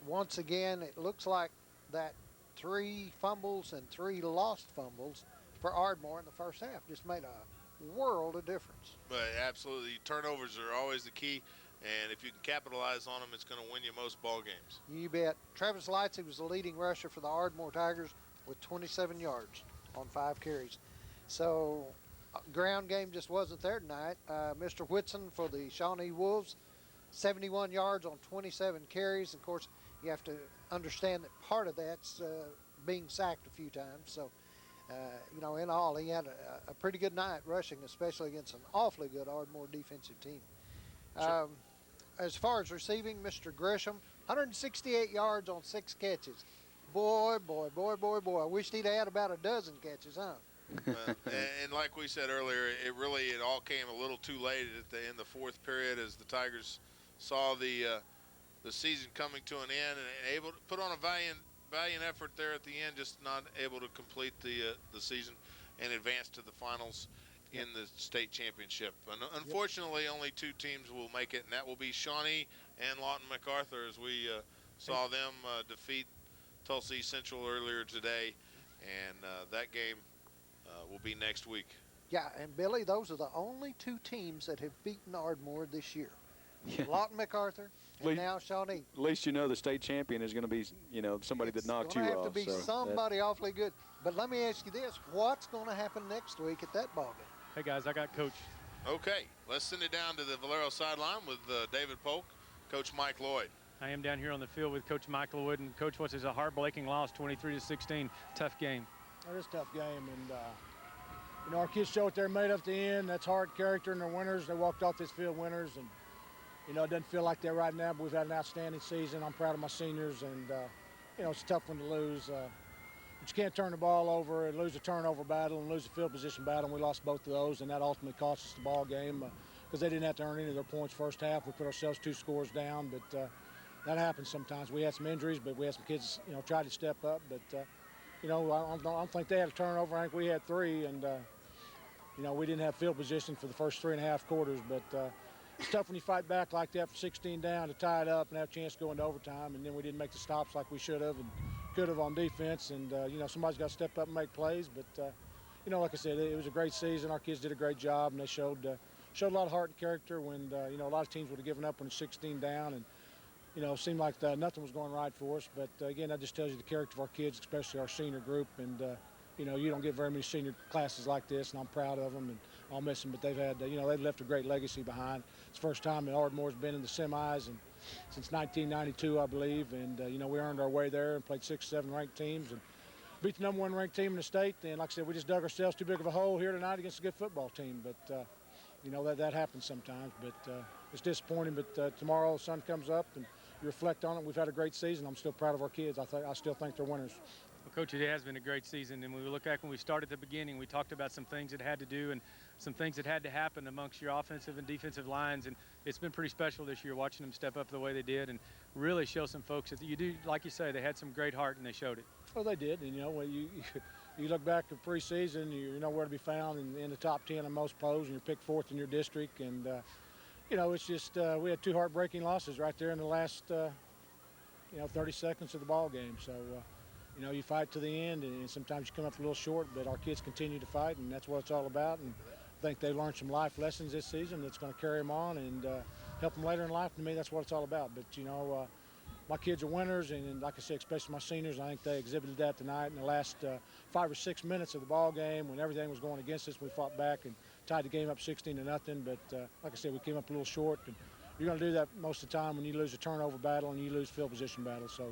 Once again, it looks like that 3 fumbles and 3 lost fumbles for Ardmore in the first half just made a world of difference. But absolutely, turnovers are always the key, and if you can capitalize on them, it's going to win you most ball games. You bet. Travis Lightsey was the leading rusher for the Ardmore Tigers with 27 yards on 5 carries. So ground game just wasn't there tonight. Mr. Whitson for the Shawnee Wolves, 71 yards on 27 carries. Of course, you have to understand that part of that's being sacked a few times. So, in all, he had a pretty good night rushing, especially against an awfully good Ardmore defensive team. Sure. As far as receiving, Mr. Gresham, 168 yards on 6 catches. Boy, I wished he'd had about a dozen catches, huh? And like we said earlier, it all came a little too late in the 4th period as the Tigers saw the season coming to an end and able to put on a valiant effort there at the end, just not able to complete the season and advance to the finals in the state championship. And unfortunately, only 2 teams will make it, and that will be Shawnee and Lawton MacArthur, as we saw them defeat Tulsa East Central earlier today, and that game will be next week. Yeah, and Billy, those are the only 2 teams that have beaten Ardmore this year. Yeah. Lawton MacArthur and now Shawnee. At least you know the state champion is going to be, somebody that knocked you off. It's going to have to be somebody awfully good. But let me ask you this. What's going to happen next week at that ballgame? Hey, guys, I got Coach. Okay, let's send it down to the Valero sideline with David Polk, Coach Mike Lloyd. I am down here on the field with Coach Michael Wood. And Coach, what's a heartbreaking loss, 23-16. Tough game. It is a tough game, and our kids showed what they're made of at the end. That's hard character, and they're winners. They walked off this field winners, and it doesn't feel like that right now, but we've had an outstanding season. I'm proud of my seniors, and it's a tough one to lose. But you can't turn the ball over and lose a turnover battle and lose a field position battle, and we lost both of those, and that ultimately cost us the ball game because they didn't have to earn any of their points first half. We put ourselves 2 scores down, but that happens sometimes. We had some injuries, but we had some kids, try to step up, but I don't think they had a turnover. I think we had 3, and we didn't have field position for the first 3.5 quarters, but it's tough when you fight back like that for 16 down to tie it up and have a chance to go into overtime, and then we didn't make the stops like we should have and could have on defense, and somebody's got to step up and make plays, but like I said, it was a great season. Our kids did a great job, and they showed a lot of heart and character when a lot of teams would have given up when it's 16 down, and it seemed like nothing was going right for us, but again, that just tells you the character of our kids, especially our senior group, and you don't get very many senior classes like this, and I'm proud of them, and I'll miss them, but they've had, they've left a great legacy behind. It's the first time that Ardmore's been in the semis and since 1992, I believe, and we earned our way there and played 6 or 7 ranked teams and beat the number 1 ranked team in the state. And like I said, we just dug ourselves too big of a hole here tonight against a good football team, but that happens sometimes, but it's disappointing. But tomorrow the sun comes up and you reflect on it. We've had a great season. I'm still proud of our kids. I still think they're winners. Well, Coach, it has been a great season, and when we look back when we started at the beginning, we talked about some things that had to do and some things that had to happen amongst your offensive and defensive lines, and it's been pretty special this year watching them step up the way they did and really show some folks that you do, like you say, they had some great heart and they showed it. Well, they did, and when you look back at preseason, you're nowhere to be found in the top 10 in most polls, and you're picked 4th in your district, and it's just we had 2 heartbreaking losses right there in the last 30 seconds of the ball game. So you fight to the end, and sometimes you come up a little short, but our kids continue to fight, and that's what it's all about. And I think they learned some life lessons this season that's going to carry them on and help them later in life. To me, that's what it's all about. But, my kids are winners, and like I said, especially my seniors, I think they exhibited that tonight in the last 5 or 6 minutes of the ball game when everything was going against us. We fought back and tied the game up 16-0. But like I said, we came up a little short. And you're going to do that most of the time when you lose a turnover battle and you lose field position battle. So,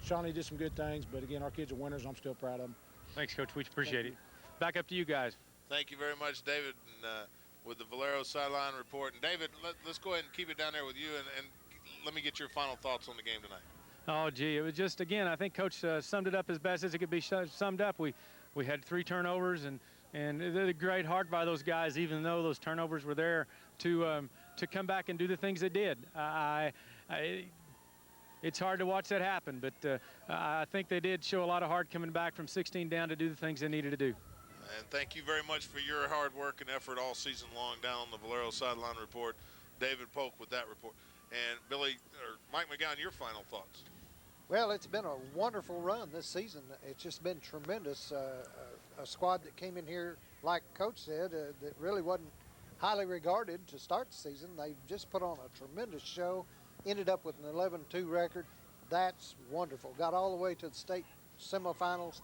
Shawnee did some good things, but again, our kids are winners. I'm still proud of them. Thanks, Coach. We appreciate it. Back up to you guys. Thank you very much, David, and with the Valero sideline report. And David, let's go ahead and keep it down there with you, and let me get your final thoughts on the game tonight. Oh, gee, it was just, again, I think Coach summed it up as best as it could be summed up. We had 3 turnovers, and a great heart by those guys, even though those turnovers were there to come back and do the things they did. It's hard to watch that happen, but I think they did show a lot of heart coming back from 16 down to do the things they needed to do. And thank you very much for your hard work and effort all season long down on the Valero sideline report. David Polk with that report. And Mike McGowan, your final thoughts. Well, it's been a wonderful run this season. It's just been tremendous. A squad that came in here, like Coach said, that really wasn't highly regarded to start the season. They just put on a tremendous show, ended up with an 11-2 record. That's wonderful. Got all the way to the state semifinals.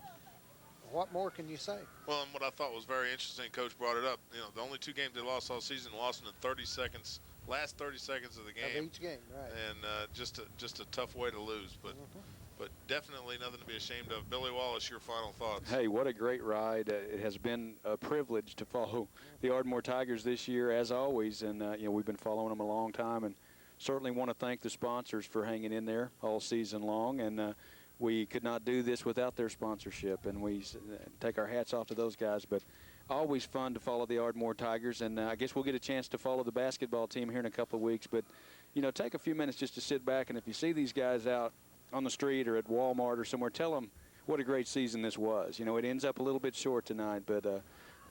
What more can you say? Well, and what I thought was very interesting, Coach brought it up. The only 2 games they lost all season, lost in the 30 seconds. Last 30 seconds of the game. Of each game, right. And just a tough way to lose, but definitely nothing to be ashamed of. Billy Wallace, your final thoughts. Hey, what a great ride. It has been a privilege to follow the Ardmore Tigers this year, as always, and we've been following them a long time, and certainly want to thank the sponsors for hanging in there all season long, and we could not do this without their sponsorship, and we take our hats off to those guys. But always fun to follow the Ardmore Tigers, and I guess we'll get a chance to follow the basketball team here in a couple of weeks. But, take a few minutes just to sit back, and if you see these guys out on the street or at Walmart or somewhere, tell them what a great season this was. It ends up a little bit short tonight, but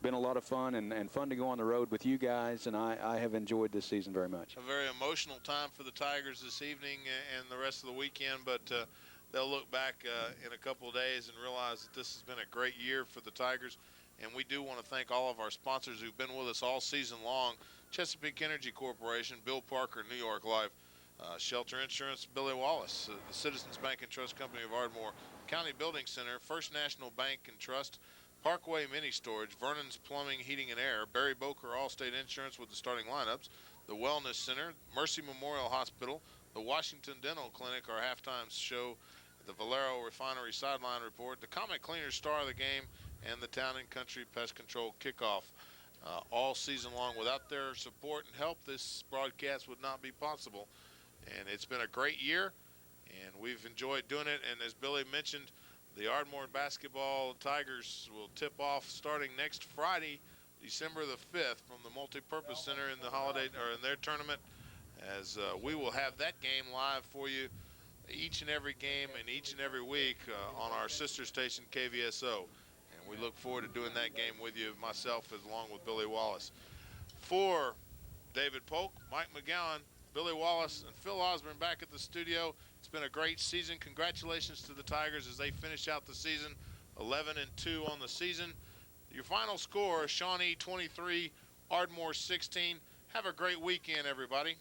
been a lot of fun and fun to go on the road with you guys, and I have enjoyed this season very much. A very emotional time for the Tigers this evening and the rest of the weekend, but they'll look back in a couple of days and realize that this has been a great year for the Tigers. And we do want to thank all of our sponsors who've been with us all season long. Chesapeake Energy Corporation, Bill Parker, New York Life, Shelter Insurance, Billy Wallace, the Citizens Bank and Trust Company of Ardmore, County Building Center, First National Bank and Trust, Parkway Mini Storage, Vernon's Plumbing, Heating and Air, Barry Boker Allstate Insurance with the starting lineups, the Wellness Center, Mercy Memorial Hospital, the Washington Dental Clinic, our halftime show, the Valero Refinery Sideline Report, the Comet Cleaners Star of the Game, and the Town and Country Pest Control Kickoff. All season long. Without their support and help, this broadcast would not be possible. And it's been a great year, and we've enjoyed doing it. And as Billy mentioned, the Ardmore basketball Tigers will tip off starting next Friday, December the 5th, from the Multipurpose Center in the in their tournament, as we will have that game live for you each and every game and each and every week on our sister station KVSO. We look forward to doing that game with you, myself, along with Billy Wallace. For David Polk, Mike McGowan, Billy Wallace, and Phil Osborne back at the studio. It's been a great season. Congratulations to the Tigers as they finish out the season, 11-2 on the season. Your final score, Shawnee 23, Ardmore 16. Have a great weekend, everybody.